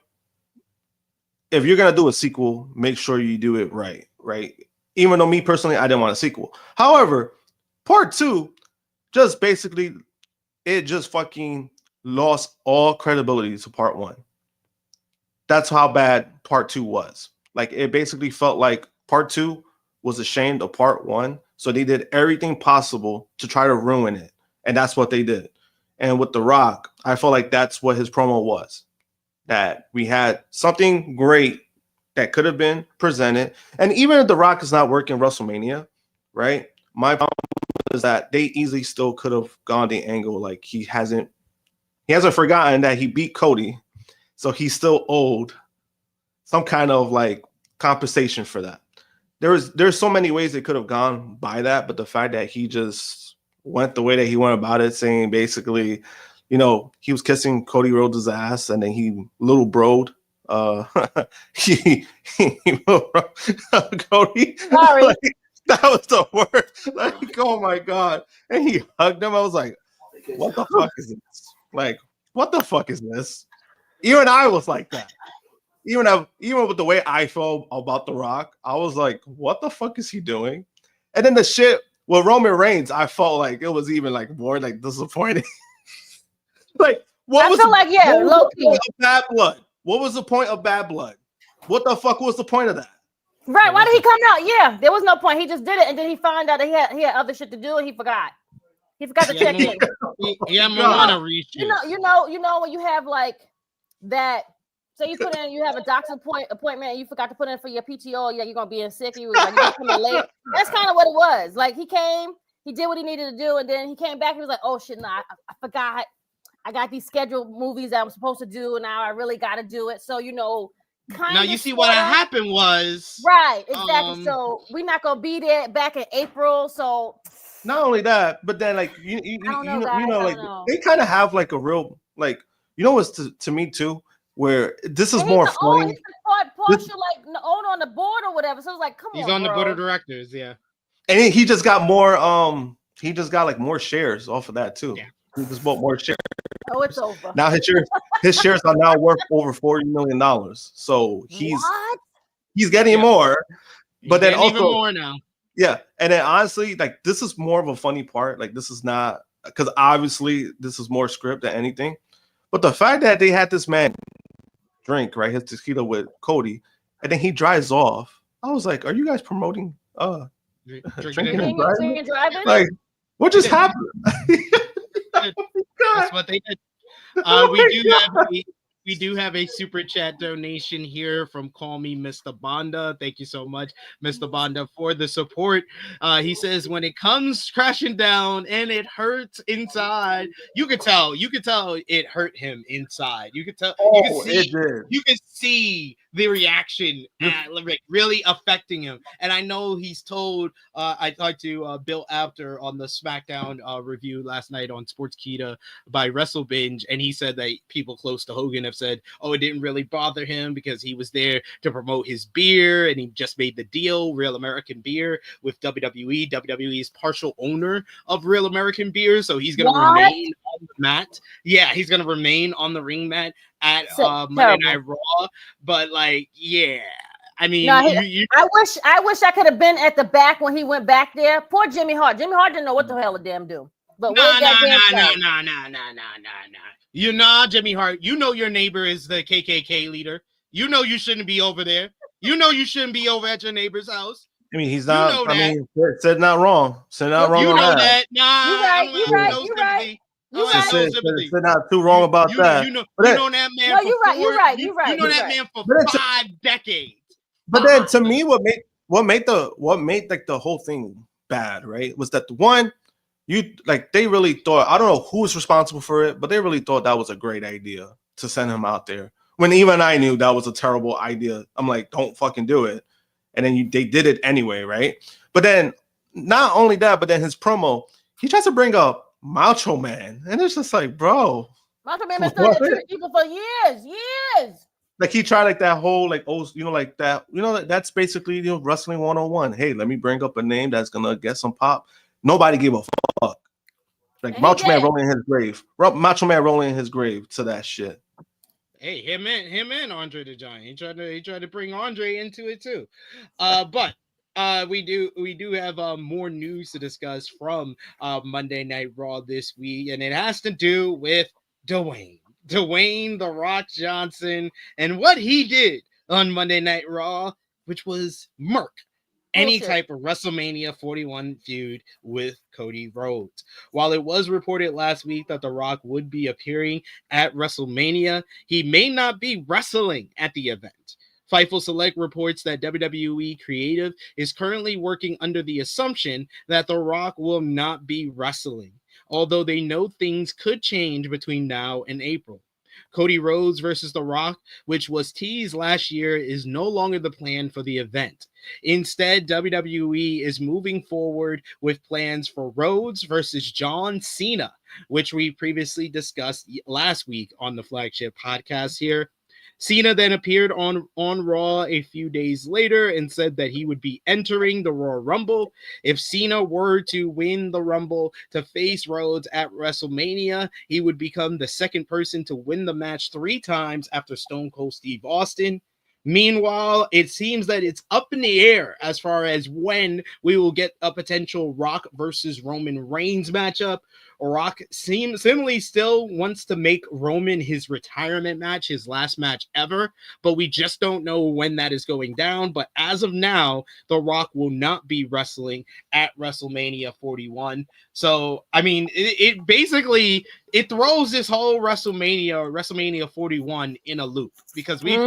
F: if you're gonna do a sequel, make sure you do it right? Even though me personally, I didn't want a sequel. However, part 2 just basically it just fucking lost all credibility to part 1. That's how bad part 2 was. Like it basically felt like part 2 was ashamed of part 1, so they did everything possible to try to ruin it, and that's what they did. And with The Rock, I felt like that's what his promo was. That we had something great that could have been presented. And even if The Rock is not working WrestleMania, right? My problem is that they easily still could have gone the angle. Like he hasn't forgotten that he beat Cody. So he's still owed some kind of like compensation for that. There's so many ways they could have gone by that, but the fact that he just went the way that he went about it, saying basically, he was kissing Cody Rhodes' ass, and then he little broed. Cody.
G: Sorry.
F: Like, that was the worst. Like, oh my God. And he hugged him. I was like, what the fuck is this? Like, what the fuck is this? Even I was like that. Even with the way I felt about The Rock, I was like, what the fuck is he doing? And then the shit with Roman Reigns, I felt like it was even like more like disappointing. Like, what was Bad Blood? What was the point of Bad Blood? What the fuck was the point of that?
G: Right? Why did he come out? Yeah, there was no point. He just did it, and then he found out that he had other shit to do, and he forgot. He forgot to check in.
E: Yeah, Moana reshoot.
G: You know when you have like that. Say you put in, you have a doctor's appointment, and you forgot to put in for your PTO. Yeah, you're gonna be in sick. You just come in late. That's kind of what it was. Like he came, he did what he needed to do, and then he came back. He was like, "Oh shit, I forgot. I got these scheduled movies that I'm supposed to do, and now I really got to do it." So
E: now you see what happened was
G: right, exactly. So we're not gonna be there back in April. So
F: not only that, but then like you know, they kind of have like a real like what's to me too. Where this is more funny.
G: He's partial, like own on the board or whatever. So it's like, come on,
E: he's on the board of directors, yeah.
F: And he just got more. He just got like more shares off of that too. Yeah. He just bought more shares.
G: Oh, it's over.
F: Now his shares are now worth over $40 million. So he's getting more. But then also
E: even more now.
F: Yeah, and then honestly, like this is more of a funny part. Like this is not because obviously this is more script than anything. But the fact that they had this man drink his tequila with Cody, and then he drives off. I was like, "Are you guys promoting drinking and driving? Like, what just happened?"
E: That's what they did. We do have a super chat donation here from Call Me Mr. Bonda. Thank you so much, Mr. Bonda, for the support. He says, when it comes crashing down and it hurts inside, you could tell it hurt him inside. You could tell. You could see the reaction like really affecting him. And I know he's told. I talked to Bill Apter on the SmackDown review last night on Sportskeeda by WrestleBinge, and he said that people close to Hogan have said, "Oh, it didn't really bother him because he was there to promote his beer, and he just made the deal, Real American Beer, with WWE. WWE is partial owner of Real American Beer, so he's going to remain on the mat. Yeah, he's going to remain on the ring mat at Monday Night Raw. But like, yeah." I mean,
G: I wish I could have been at the back when he went back there. Poor Jimmy Hart. Jimmy Hart didn't know what the hell to damn do. But
E: nah. You know, Jimmy Hart, you know your neighbor is the KKK leader. You know you shouldn't be over there. You know you shouldn't be over at your neighbor's house.
F: I mean, he's not. You know said not wrong. Said not wrong.
E: You
F: on
E: know
F: that.
E: Nah,
G: you're right.
F: Said not too wrong about that.
E: You know that man.
G: No, you're right.
E: You know that man for 5 decades.
F: But then, to me, what made like the whole thing bad, right? Was that the one. They really thought, I don't know who was responsible for it, but they really thought that was a great idea to send him out there. When even I knew that was a terrible idea. I'm like, don't fucking do it. And then they did it anyway, right? But then not only that, but then his promo, he tries to bring up Macho Man. And it's just like, bro.
G: Macho Man has done that to people for years.
F: Like he tried like that whole like that, that's basically wrestling 101. Hey, let me bring up a name that's gonna get some pop. Nobody gave a fuck. Like Macho Man rolling in his grave. Macho Man rolling in his grave to that shit.
E: Hey, him and Andre the Giant. He tried to bring Andre into it too. But we do have more news to discuss from Monday Night Raw this week, and it has to do with Dwayne The Rock Johnson and what he did on Monday Night Raw, which was murk any type of WrestleMania 41 feud with Cody Rhodes. While it was reported last week that The Rock would be appearing at WrestleMania, he may not be wrestling at the event. Fightful Select reports that WWE Creative is currently working under the assumption that The Rock will not be wrestling, although they know things could change between now and April. Cody Rhodes versus The Rock, which was teased last year, is no longer the plan for the event. Instead, WWE is moving forward with plans for Rhodes versus John Cena, which we previously discussed last week on the flagship podcast here. Cena then appeared on Raw a few days later and said that he would be entering the Royal Rumble. If Cena were to win the Rumble to face Rhodes at WrestleMania, he would become the second person to win the match 3 times after Stone Cold Steve Austin. Meanwhile, it seems that it's up in the air as far as when we will get a potential Rock versus Roman Reigns matchup. Rock seemingly still wants to make Roman his retirement match, his last match ever, but we just don't know when that is going down. But as of now, The Rock will not be wrestling at WrestleMania 41. So, I mean, it basically it throws this whole WrestleMania 41 in a loop, because we've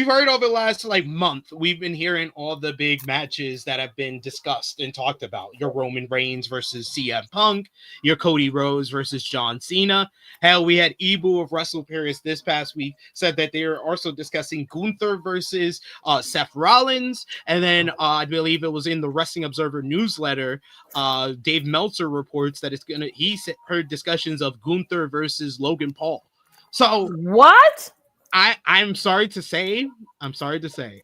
E: heard over the last month, we've been hearing all the big matches that have been discussed and talked about. Your Roman Reigns versus CM Punk, your Cody Rhodes versus John Cena. Hell, we had Ibu of Wrestle Paris this past week said that they are also discussing Gunther versus Seth Rollins. And then I believe it was in the Wrestling Observer newsletter, Dave Meltzer reports that he heard discussions of Gunther versus Logan Paul. So
G: what?
E: I'm sorry to say,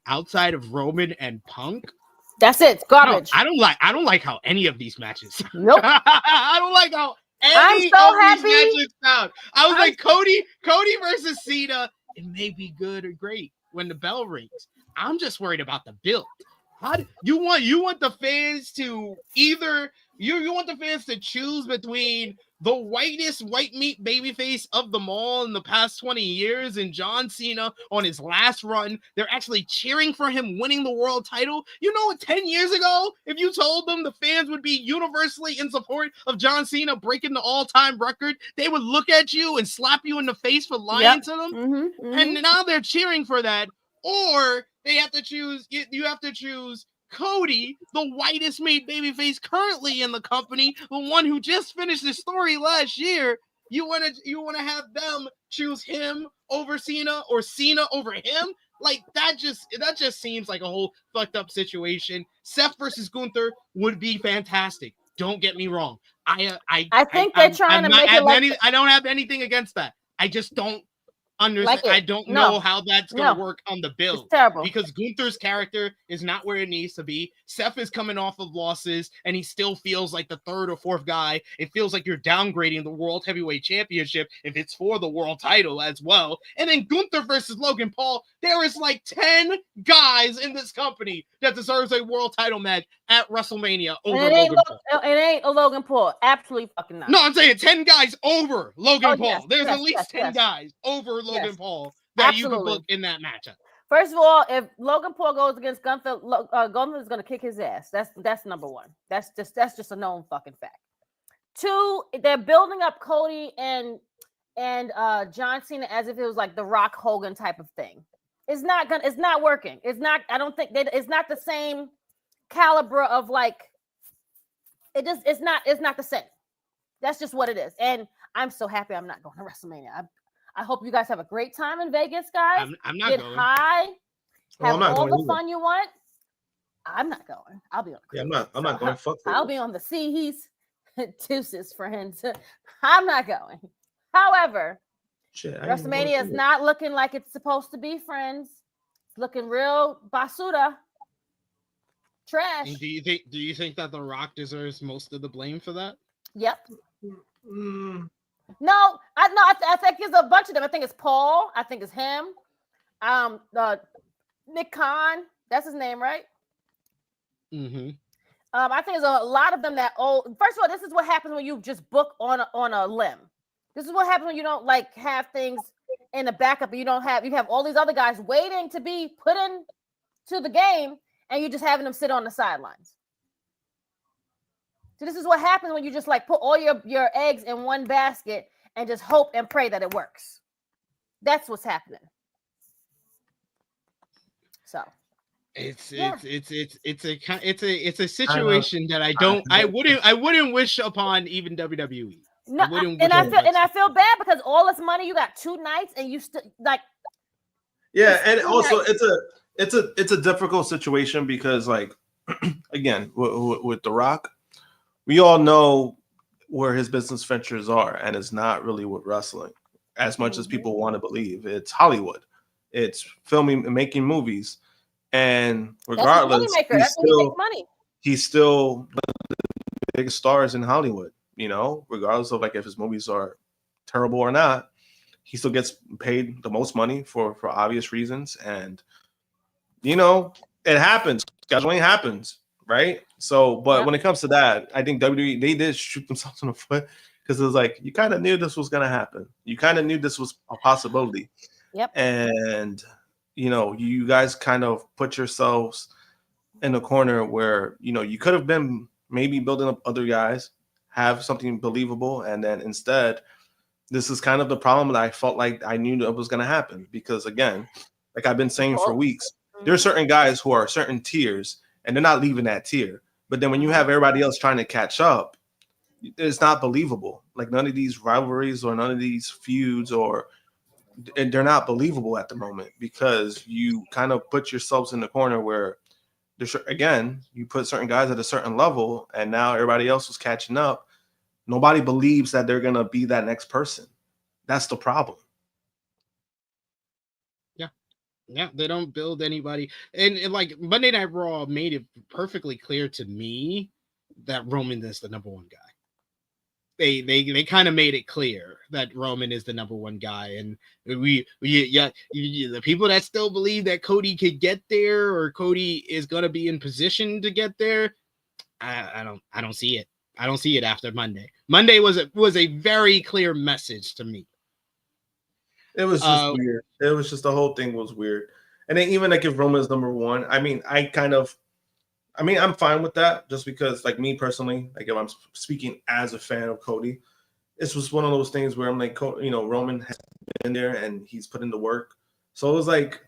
E: outside of Roman and Punk,
G: that's it. Garbage.
E: No, I don't like how any of these matches.
G: Nope.
E: I don't like how any of these matches sound. I was like, Cody versus Cena, it may be good or great when the bell rings. I'm just worried about the build. How do, you want the fans to either you want the fans to choose between the whitest white meat babyface of them all in the past 20 years and John Cena on his last run. They're actually cheering for him winning the world title. You know what, 10 years ago, if you told them the fans would be universally in support of John Cena breaking the all-time record, they would look at you and slap you in the face for lying to them. And now they're cheering for that. Or they have to choose, you have to choose Cody, the whitest made babyface currently in the company, the one who just finished his story last year. You want to have them choose him over Cena or Cena over him? Like that just seems like a whole fucked up situation. Seth versus Gunther would be fantastic. Don't get me wrong. I think they're trying to make it I don't have anything against that. I just don't understand. I don't know how that's gonna work on the build.
G: It's terrible
E: because Gunther's character is not where it needs to be. Seth is coming off of losses and he still feels like the third or fourth guy. It feels like you're downgrading the World Heavyweight Championship if it's for the world title as well. And then Gunther versus Logan Paul, there is like 10 guys in this company that deserves a world title match at WrestleMania over Logan Paul.
G: It ain't a Logan Paul. Absolutely fucking not.
E: No, I'm saying 10 guys over Logan Paul. Yes, there's at least 10 guys over Logan Paul that you can book in that matchup.
G: First of all, if Logan Paul goes against Gunther, Gunther is going to kick his ass. That's number one. That's just a known fucking fact. Two, they're building up Cody and John Cena as if it was like the Rock Hogan type of thing. It's not working. It's not. I don't think it's not the same caliber of like. It's not the same. That's just what it is. And I'm so happy I'm not going to WrestleMania. I hope you guys have a great time in Vegas, guys.
E: I'm not
G: Get
E: going.
G: high. Have all the
F: either.
G: fun you want. I'm not going. I'll be on the cruise.
F: I'm not going. Fuck
G: I'll be on the sea. He's deuces, friends. I'm not going. However, WrestleMania is not looking like it's supposed to be, friends. It's looking real basura. Trash.
E: And do you think that The Rock deserves most of the blame for that?
G: Yep. No, I think it's a bunch of them. I think it's Paul. I think it's him. Nick Khan. That's his name, right?
E: Mm-hmm.
G: I think there's a lot of them that first of all, this is what happens when you just book on a limb. This is what happens when you don't like have things in the backup. You have all these other guys waiting to be put into the game, and you're just having them sit on the sidelines. So this is what happens when you just like put all your eggs in one basket and just hope and pray that it works. That's what's happening. So
E: it's a situation that I wouldn't wish upon even WWE.
G: No, and I feel bad because all this money, you got 2 nights and you still like.
F: Yeah, and also it's a difficult situation because like again with The Rock, we all know where his business ventures are, and it's not really with wrestling as much as people want to believe. It's Hollywood, it's filming and making movies, and regardless, he's still one of the biggest stars in Hollywood. You know, regardless of like if his movies are terrible or not, he still gets paid the most money for obvious reasons. And, you know, it happens. Scheduling happens, right? So, but when it comes to that, I think WWE, they did shoot themselves in the foot because it was like, you kind of knew this was going to happen. You kind of knew this was a possibility.
G: Yep.
F: And, you know, you guys kind of put yourselves in a corner where, you know, you could have been maybe building up other guys, have something believable. And then instead, this is kind of the problem that I felt like I knew that was going to happen. Because again, like I've been saying for weeks, there are certain guys who are certain tiers and they're not leaving that tier. But then when you have everybody else trying to catch up, it's not believable. Like none of these rivalries or none of these feuds and they're not believable at the moment because you kind of put yourselves in the corner where again, you put certain guys at a certain level and now everybody else is catching up. Nobody believes that they're going to be that next person. That's the problem.
E: Yeah, they don't build anybody. And like Monday Night Raw made it perfectly clear to me that Roman is the number one guy. They kind of made it clear that Roman is the number one guy. And the people that still believe that Cody could get there or Cody is going to be in position to get there, I don't see it. I don't see it after Monday. Monday was a very clear message to me.
F: It was just weird. It was just the whole thing was weird. And then even like if Roman's number one, I mean, I'm fine with that just because like me personally, like if I'm speaking as a fan of Cody, this was one of those things where I'm like, you know, Roman has been there and he's put in the work. So it was like,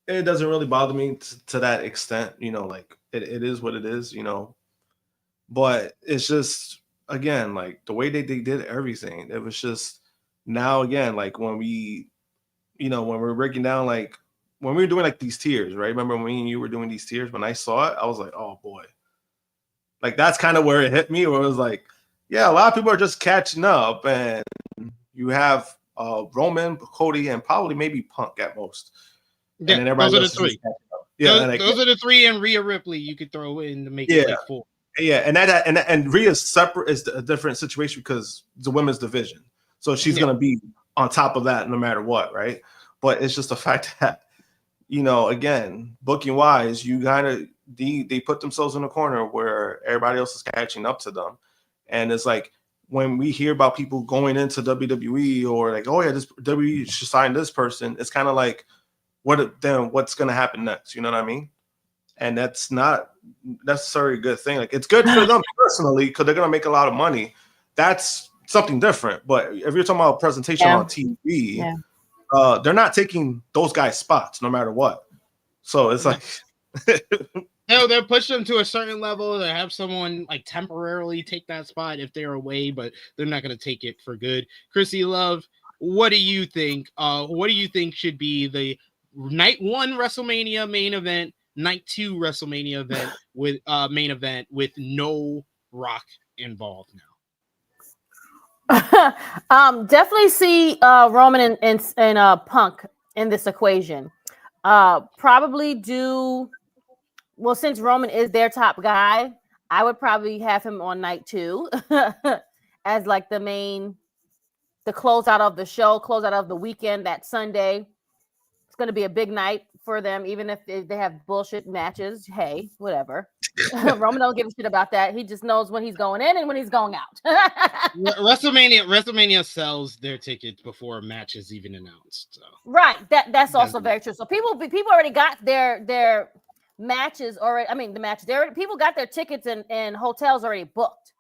F: it doesn't really bother me to that extent, you know, like it is what it is, you know, but it's just, again, like the way they did everything, it was just now again, like when we, you know, when we're breaking down, like when we were doing like these tiers, right? Remember when me and you were doing these tiers? When I saw it, I was like, oh boy. Like that's kind of where it hit me, where it was like, yeah, a lot of people are just catching up, and you have Roman, Cody, and probably maybe Punk at most.
E: Yeah,
F: and then everybody
E: those are the three.
F: Yeah,
E: those are the three, and Rhea Ripley you could throw in to make it like four.
F: Yeah, and Rhea's separate is a different situation because it's a women's division. So she's going to be on top of that no matter what, right? But it's just the fact that, you know, again, booking wise, you kind of they put themselves in a corner where everybody else is catching up to them. And it's like when we hear about people going into WWE or like, oh yeah, this WWE should sign this person, it's kind of like, what's going to happen next? You know what I mean? And that's not necessarily a good thing. Like it's good for them personally because they're going to make a lot of money. That's something different. But if you're talking about presentation on TV, they're not taking those guys' spots no matter what. So it's like
E: no, they'll push them to a certain level. They have someone like temporarily take that spot if they're away, but they're not going to take it for good. Krssi Love, what do you think? What do you think should be the night one WrestleMania main event, night two WrestleMania event with main event with no Rock involved now?
G: Definitely see Roman and Punk in this equation. Probably do well since Roman is their top guy. I would probably have him on night two as like the closeout of the show, closeout of the weekend. That Sunday, it's going to be a big night for them, even if they have bullshit matches. Hey, whatever. Roman don't give a shit about that. He just knows when he's going in and when he's going out.
E: WrestleMania sells their tickets before a match is even announced. So.
G: Right. That's also very true. So people already got their matches already. I mean, the matches. People got their tickets and hotels already booked.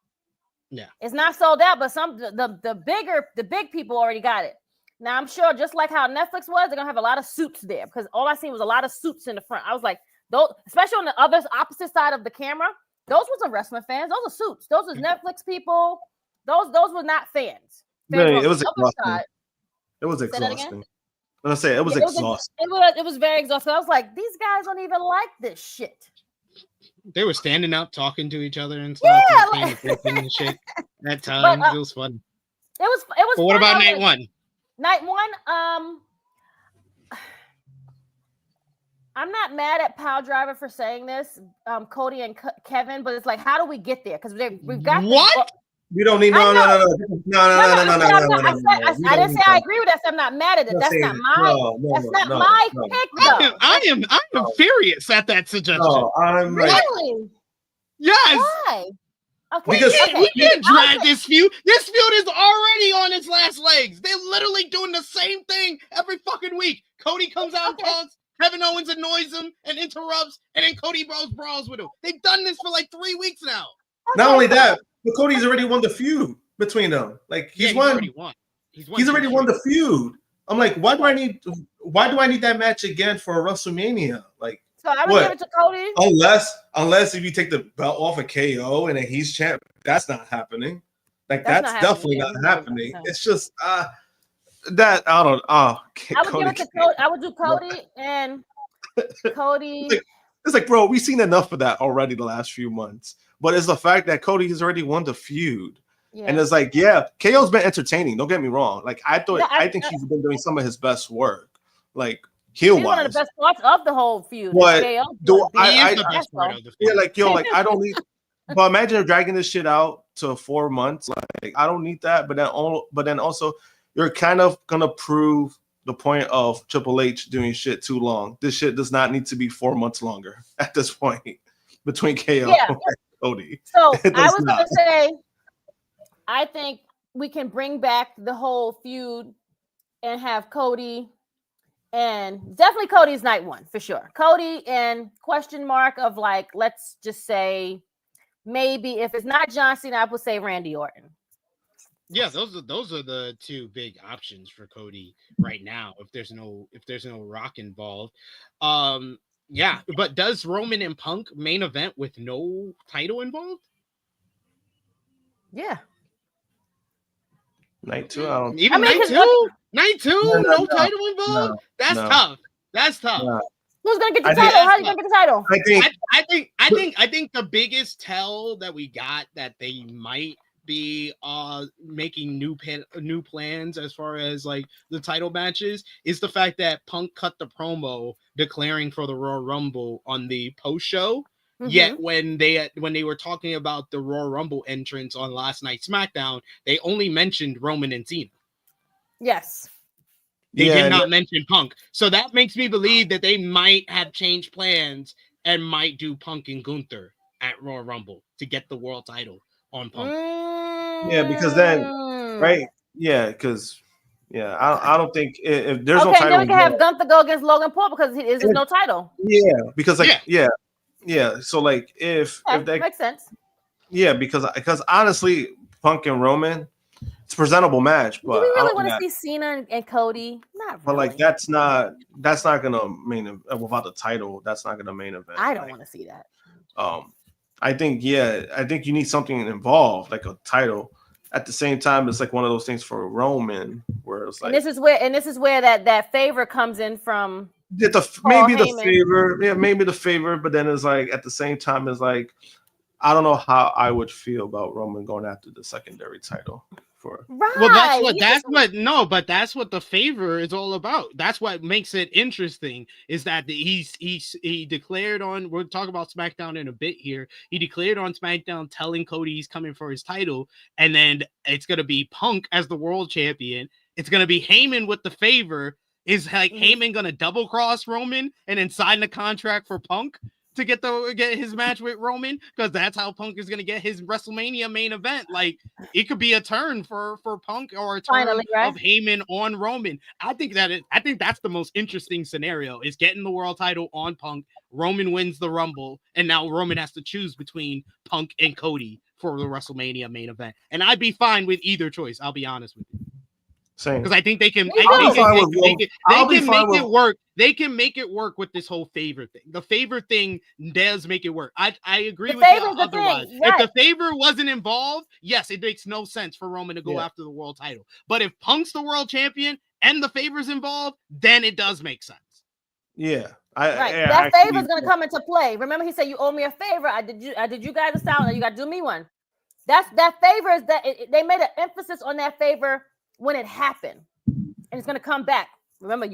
E: Yeah.
G: It's not sold out, but the big people already got it. Now I'm sure, just like how Netflix was, they're gonna have a lot of suits there because all I seen was a lot of suits in the front. I was like, those, especially on the opposite side of the camera, those wasn't wrestling fans. Those are suits. Those was Netflix people. Those were not fans.
F: It was exhausting. It was exhausting. Let's say it was exhausting.
G: It was very exhausting. I was like, these guys don't even like this shit.
E: They were standing up, talking to each other and stuff.
G: Yeah,
E: and shit. At times, it was fun.
G: It was.
E: But what about night one?
G: Night one, I'm not mad at Pile Driver for saying this, Cody and Kevin, but it's like, how do we get there? Because we've got
E: what?
F: We don't need no.
G: I didn't say I agree with that. So I'm not mad at it. That's not my pick, though.
E: I am furious at that suggestion.
F: No, I'm like,
G: Really?
E: Yes.
G: Why? Okay.
F: Because
E: We can't drag this feud. This feud is already on its last legs. They're literally doing the same thing every fucking week. Cody comes out and talks. Kevin Owens annoys him and interrupts, and then Cody brawls with him. They've done this for like 3 weeks now.
F: not only that, but Cody's already won the feud between them. Like he's already won the feud. I'm like, why do I need that match again for a WrestleMania? Like,
G: so I would give it to Cody.
F: Unless if you take the belt off of KO and then he's champ, that's not happening. Like that's definitely not happening. No. It's just that I don't. I would
G: give it to Cody. I would do Cody and Cody.
F: It's like, bro, we've seen enough of that already the last few months. But it's the fact that Cody has already won the feud. Yeah. And it's like, yeah, KO's been entertaining. Don't get me wrong. Like I think he's been doing some of his best work. Like heel wise.
G: One of the best parts of the whole feud.
F: But
E: I
F: don't need. But imagine dragging this shit out to 4 months. Like I don't need that. But then also, you're kind of gonna prove the point of Triple H doing shit too long. This shit does not need to be 4 months longer at this point between KO and Cody.
G: So I was gonna say, I think we can bring back the whole feud and have Cody, and definitely Cody's night one for sure. Cody and question mark of like, let's just say maybe if it's not John Cena, I would say Randy Orton.
E: Yeah, those are the two big options for Cody right now. If there's no Rock involved, yeah. But does Roman and Punk main event with no title involved?
G: Yeah.
F: Night 2.
E: Night two, no title involved. That's tough. That's tough.
G: Who's gonna get the title? How are you gonna get the title?
E: I think the biggest tell that we got that they might be making new plans as far as like the title matches is the fact that Punk cut the promo declaring for the Royal Rumble on the post show. Mm-hmm. Yet when they were talking about the Royal Rumble entrance on last night's SmackDown, they only mentioned Roman and Cena.
G: Yes.
E: They did not mention Punk. So that makes me believe that they might have changed plans and might do Punk and Gunther at Royal Rumble to get the world title on Punk.
F: Yeah, because then, right? Yeah, because I don't think if there's no title.
G: Then we can have Gunther go against Logan Paul because there's no title.
F: Yeah, because so like if that
G: makes sense.
F: Yeah, because honestly, Punk and Roman, it's a presentable match, but
G: do we really want to see Cena and Cody? Not really.
F: But like that's not gonna main without the title. That's not gonna main event.
G: I don't want to see that.
F: I think you need something involved, like a title. At the same time, it's like one of those things for Roman, where it's like
G: this is where that favor comes in from.
F: Maybe the favor, but then it's like at the same time, it's like I don't know how I would feel about Roman going after the secondary title.
G: Right.
E: Well, that's what the favor is all about. That's what makes it interesting is that he declared on. We'll talk about SmackDown in a bit here. He declared on SmackDown telling Cody he's coming for his title, and then it's gonna be Punk as the world champion. It's gonna be Heyman with the favor. Is like Heyman gonna double cross Roman and then sign the contract for Punk to get his match with Roman? Because that's how Punk is gonna get his WrestleMania main event. Like it could be a turn for Punk or a turn of Heyman on Roman. I think that's the most interesting scenario is getting the world title on Punk. Roman wins the Rumble, and now Roman has to choose between Punk and Cody for the WrestleMania main event. And I'd be fine with either choice. I'll be honest with you. Because I think they can make it work. They can make it work with this whole favor thing. The favor thing does make it work. I agree with you otherwise. If the favor wasn't involved, yes, it makes no sense for Roman to go after the world title. But if Punk's the world champion and the favor's involved, then it does make sense.
F: Yeah.
G: That favor is going to come into play. Remember, he said, "You owe me a favor. I did you guys a style. You got to do me one." That favor is that they made an emphasis on that favor when it happened, and it's going to come back. Remember,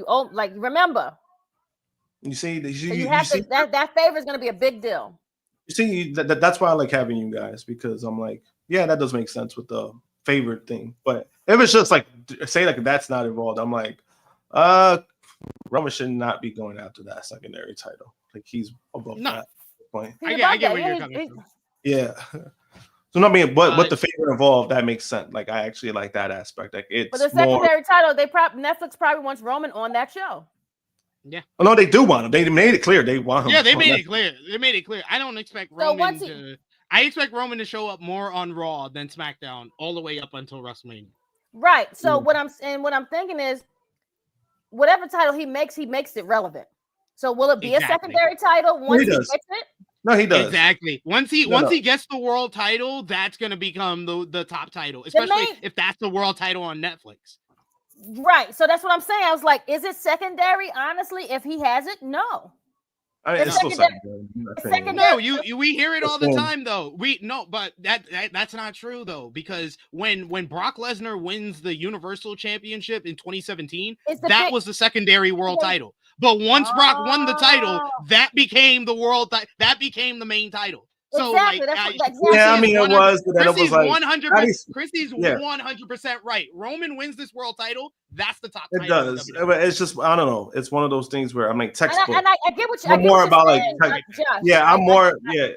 G: remember.
F: You see,
G: that favor is going to be a big deal.
F: You see, that's why I like having you guys, because I'm like, yeah, that does make sense with the favorite thing. But if it's just like say like that's not involved, I'm like, Roman should not be going after that secondary title. Like he's above that point.
E: I get where you're coming from.
F: Yeah. So not being but the favorite involved, that makes sense. Like I actually like that aspect. Like it's
G: but the secondary title, Netflix probably wants Roman on that show.
E: Yeah.
F: Oh no, they do want him. They made it clear they want him.
E: Yeah, they made it clear. They made it clear. I don't expect Roman to. I expect Roman to show up more on Raw than SmackDown, all the way up until WrestleMania.
G: Right. So what I'm thinking is, whatever title he makes it relevant. So will it be a secondary title once he gets it?
F: No, he does.
E: Exactly. Once he gets the world title, that's gonna become the top title, especially if that's the world title on Netflix.
G: Right. So that's what I'm saying. I was like, is it secondary? Honestly, if he has it, no.
F: I mean, it's still secondary.
E: No, we hear it all the time though. But that's not true though, because when Brock Lesnar wins the Universal Championship in 2017, that was the secondary world title. But once Brock won the title, that became the world. That became the main title. So
G: exactly.
F: Yeah, I mean it was, but then it was like
E: 100%. Krssy's 100% right. Roman wins this world title. That's the top.
F: It does. It's just I don't know. It's one of those things where I'm like textbook.
G: And I get what you.
F: I'm more about
G: saying,
F: like
G: Josh.
F: yeah. I'm more yeah.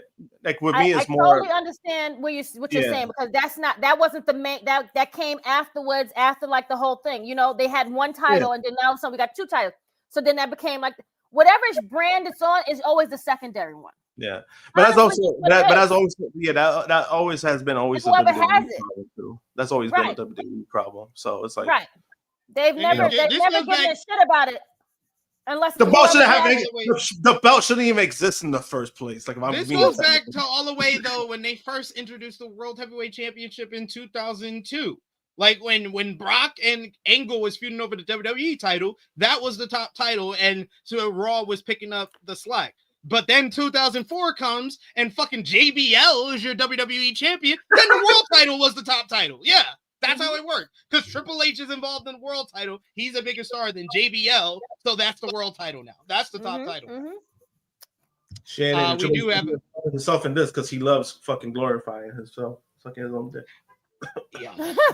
F: Like with me, it's more.
G: I totally understand what you're saying, because that wasn't the main that came afterwards after like the whole thing. You know, they had one title and then now we got two titles. So then that became like whatever brand it's on is always the secondary one.
F: Yeah, but that's also that always has been always
G: whoever
F: a WWE
G: has it.
F: problem too. That's always been a WWE problem. So it's like
G: they've never given a shit about it unless
F: the belt the belt shouldn't even exist in the first place. Like
E: this goes back to all the way though when they first introduced the World Heavyweight Championship in 2002. Like when Brock and Angle was feuding over the WWE title, that was the top title, and so Raw was picking up the slack. But then 2004 comes and fucking JBL is your WWE champion. Then the world title was the top title. Yeah, that's how it worked. Because Triple H is involved in the world title. He's a bigger star than JBL. So that's the world title now. That's the top title.
F: Shannon,
E: we do have
F: himself in this because he loves fucking glorifying himself. Sucking his own dick.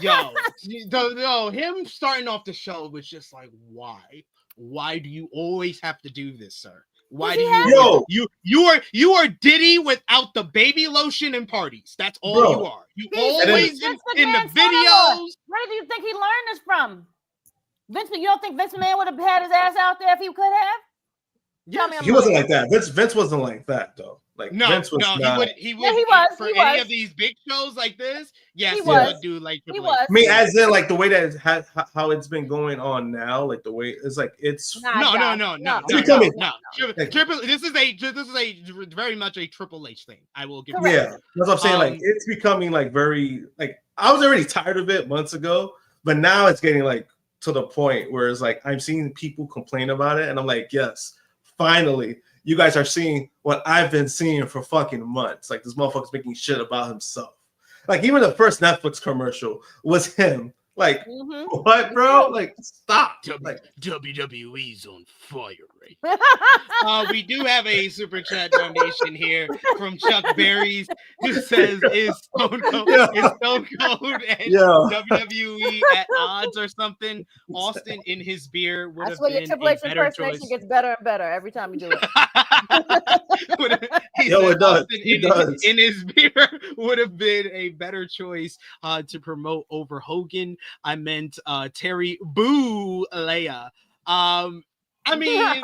E: Yo, him starting off the show was just like, why? Why do you always have to do this, sir? Why do you are Diddy without the baby lotion and parties? That's all you are. You always in the videos.
G: Where do you think he learned this from? Vince, you don't think Vince McMahon would have had his ass out there if he could have?
F: Yes. He wasn't like that. Vince wasn't like that though. Like Vince was not.
E: He was for any of these big shows like this. Yes, he would do like Triple H.
F: I mean, as in like the way that how it's been going on now, like the way it's like it's
E: no. Triple. This is a very much a Triple H thing. I will give.
F: Yeah, that's what I'm saying. Like it's becoming like very like I was already tired of it months ago, but now it's getting like to the point where it's like I'm seeing people complain about it, and I'm like, yes, finally. You guys are seeing what I've been seeing for fucking months. Like this motherfucker's making shit about himself. Like even the first Netflix commercial was him. Like what, bro? Like stop. Like
E: WWE's on fire right. We do have a super chat donation here from Chuck Berries who says is Stone Cold and WWE at odds or something. Austin in his beer would have been a better choice.
G: Gets better and better every time you do it.
F: It does.
E: In his beer would have been a better choice to promote over Hogan. I meant Terry Boo Leia. I mean,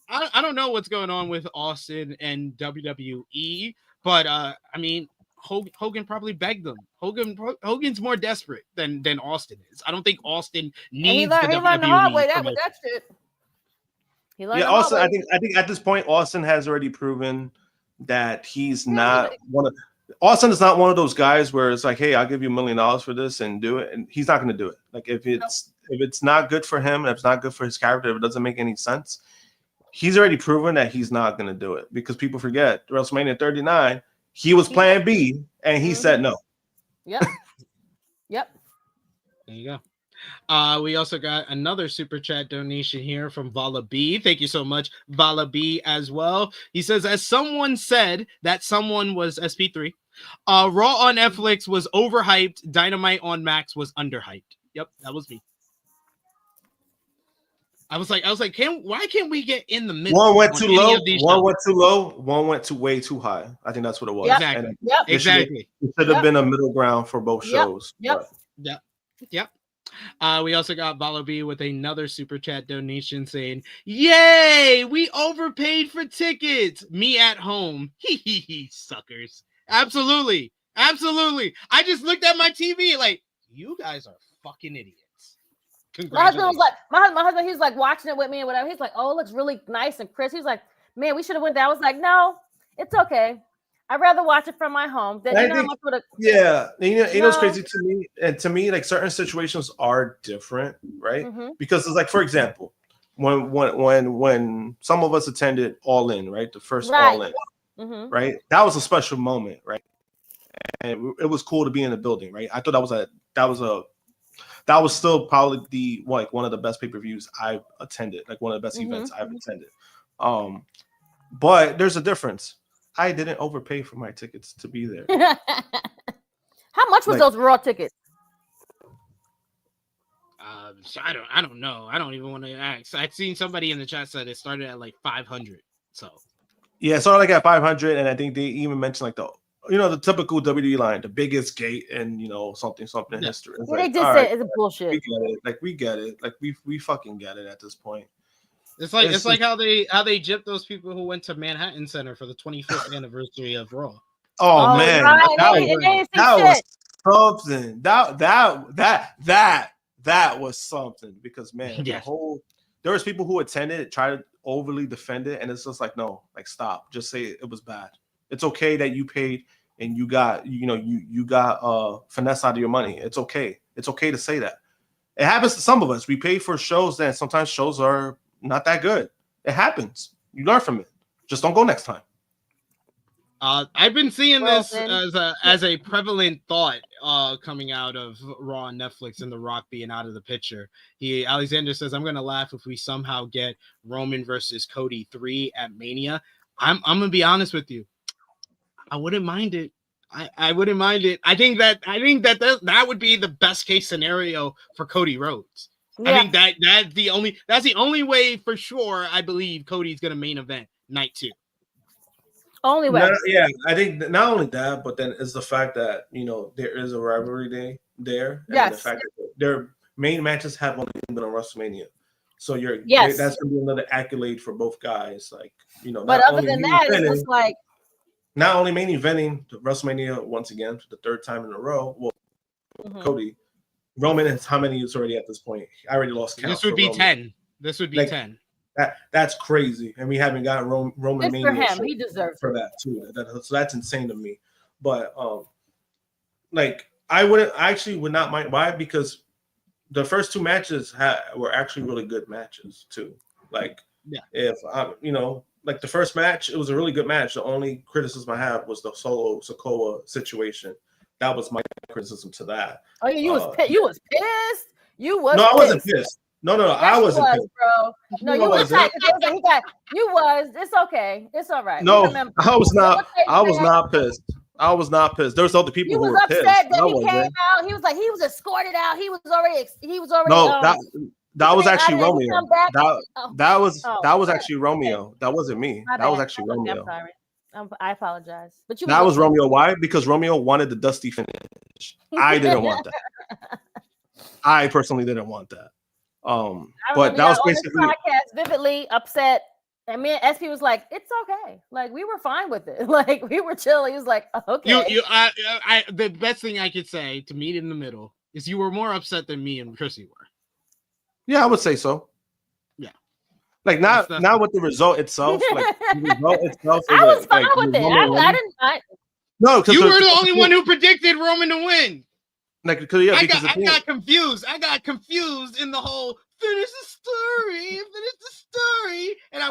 E: I don't know what's going on with Austin and WWE, but I mean, Hogan probably begged them. Hogan's more desperate than Austin is. I don't think Austin needs the WWE.
G: He learned the hard way with that shit.
F: Austin. I think at this point, Austin has already proven that he's not one of. Austin is not one of those guys where it's like, hey, I'll give you $1 million for this and do it, and he's not going to do it. Like if it's not good for him, if it's not good for his character, if it doesn't make any sense, he's already proven that he's not going to do it because people forget WrestleMania 39, he was Plan B and he said no.
G: Yep.
E: There you go. We also got another super chat donation here from Vala B. Thank you so much, Vala B, as well. He says, as someone said, that someone was SP3. Raw on Netflix was overhyped. Dynamite on Max was underhyped. Yep, that was me. I was like, why can't we get in the middle?
F: One went
E: on
F: too
E: any
F: low,
E: of these
F: one
E: shows?
F: went too low, one went too way too high. I think that's what it was.
G: Yep.
E: Exactly.
F: And
G: Yep.
E: Exactly.
F: It should have been a middle ground for both shows.
G: Yep.
F: but-
E: Yep. We also got Valo B with another super chat donation saying, yay, we overpaid for tickets. Me at home. Hee suckers. Absolutely. Absolutely. I just looked at my TV like, you guys are fucking idiots.
G: My husband was like, my husband, he was like watching it with me and whatever. He's like, oh, it looks really nice and crisp. He's like, man, we should have went there. I was like, no, it's okay. I'd rather watch it from my home than you know how much would have.
F: Yeah, you know what's crazy to me, and to me, like certain situations are different, right?
G: Mm-hmm.
F: Because it's like, for example, when some of us attended All In, right, the first All In,
G: Mm-hmm.
F: right, that was a special moment, right, and it was cool to be in the building, right. I thought that was still probably one of the best pay-per-views I've attended, like one of the best events I've attended. But there's a difference. I didn't overpay for my tickets to be there.
G: How much was those Raw tickets?
E: I don't know. I don't even want to ask. I'd seen somebody in the chat said it started at like 500. So
F: yeah, it started like at 500, and I think they even mentioned like the typical WWE line, the biggest gate and something in history. It's
G: they just said it's a bullshit.
F: We get it. Like we get it. Like we fucking get it at this point.
E: It's like how they gypped those people who went to Manhattan Center for the 25th anniversary of Raw.
F: Oh man,
G: right.
F: that was something. That was something because man, there was people who attended, tried to overly defend it, and it's just like no, like stop. Just say it was bad. It's okay that you paid and you got you got finesse out of your money. It's okay. It's okay to say that. It happens to some of us. We pay for shows that sometimes shows are not that good. It happens. You learn from it. Just don't go next time.
E: I've been seeing this as a prevalent thought coming out of Raw on Netflix and The Rock being out of the picture. Alexander says, I'm gonna laugh if we somehow get Roman versus Cody 3 at Mania. I'm gonna be honest with you. I wouldn't mind it. I wouldn't mind it. I think that would be the best case scenario for Cody Rhodes. Yeah. I think that's the only way for sure. I believe Cody's gonna main event night 2.
G: Only way.
F: I think not only that, but then it's the fact that there is a rivalry day there.
G: Yes.
F: And the fact that their main matches have only been on WrestleMania, so that's gonna be another accolade for both guys. Like
G: but other than that, it's just like
F: not only main eventing WrestleMania once again for the 3rd time in a row. Well, Cody. Roman is how many is already at this point? I already lost count.
E: This would be 10. This would be 10.
F: That's crazy, and we haven't got Roman Mania
G: for him. He deserves
F: for that too. So that's insane to me. But I would not mind. Why? Because the first 2 matches were actually really good matches too. If like the first match, it was a really good match. The only criticism I have was the Solo Sikoa situation. That was my criticism to that.
G: Oh, you was pissed. You was pissed. You was.
F: No,
G: pissed.
F: I wasn't pissed. No,
G: yes,
F: I wasn't pissed,
G: bro. No, you was not. You was. It's okay. It's all right.
F: No, I was not. I was not pissed. I was not pissed. There was other people who were pissed.
G: That he came out. He was like he was escorted out. He was already.
F: No, that was actually Romeo. That was actually Romeo. That wasn't me. That was actually Romeo.
G: I'm sorry. I apologize. But
F: that was Romeo. Why? Because Romeo wanted the dusty finish. I didn't want that. I personally didn't want that. But that was basically
G: podcast vividly upset. And me and SP was like, "It's okay. Like we were fine with it. Like we were chill." He was like, "Okay."
E: The best thing I could say to meet in the middle is you were more upset than me and Krssi were.
F: Yeah, I would say so.
E: Yeah.
F: Like not with the result itself. Like the result itself.
G: I was fine with it. I didn't.
F: No, because
E: you were the only one who predicted Roman to win.
F: Like,
E: I got confused. I got confused in the whole finish the story, and I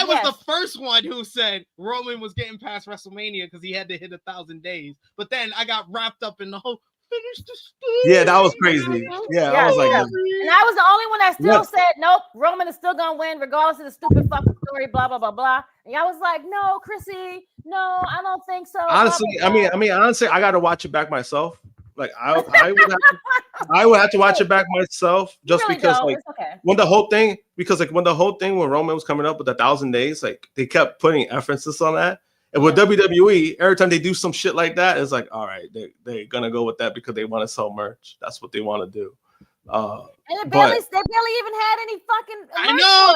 E: was the first one who said Roman was getting past WrestleMania because he had to hit 1,000 days. But then I got wrapped up in the whole finish the story.
F: Yeah, that was crazy. Yeah, I was like,
G: and I was the only one that still said, nope, Roman is still gonna win regardless of the stupid fucking story, blah blah blah blah. And I was like, no, Krssi, no, I don't think so.
F: honestly,
G: blah, blah, blah.
F: I mean, honestly, I got to watch it back myself. Like I would have to watch it back myself just
G: really
F: because
G: don't.
F: like
G: It's okay.
F: when the whole thing when Roman was coming up with 1,000 days, like they kept putting emphasis on that. And with WWE, every time they do some shit like that, it's like, all right, they're gonna go with that because they want to sell merch. That's what they want to do.
G: And they barely even had any fucking.
E: I know.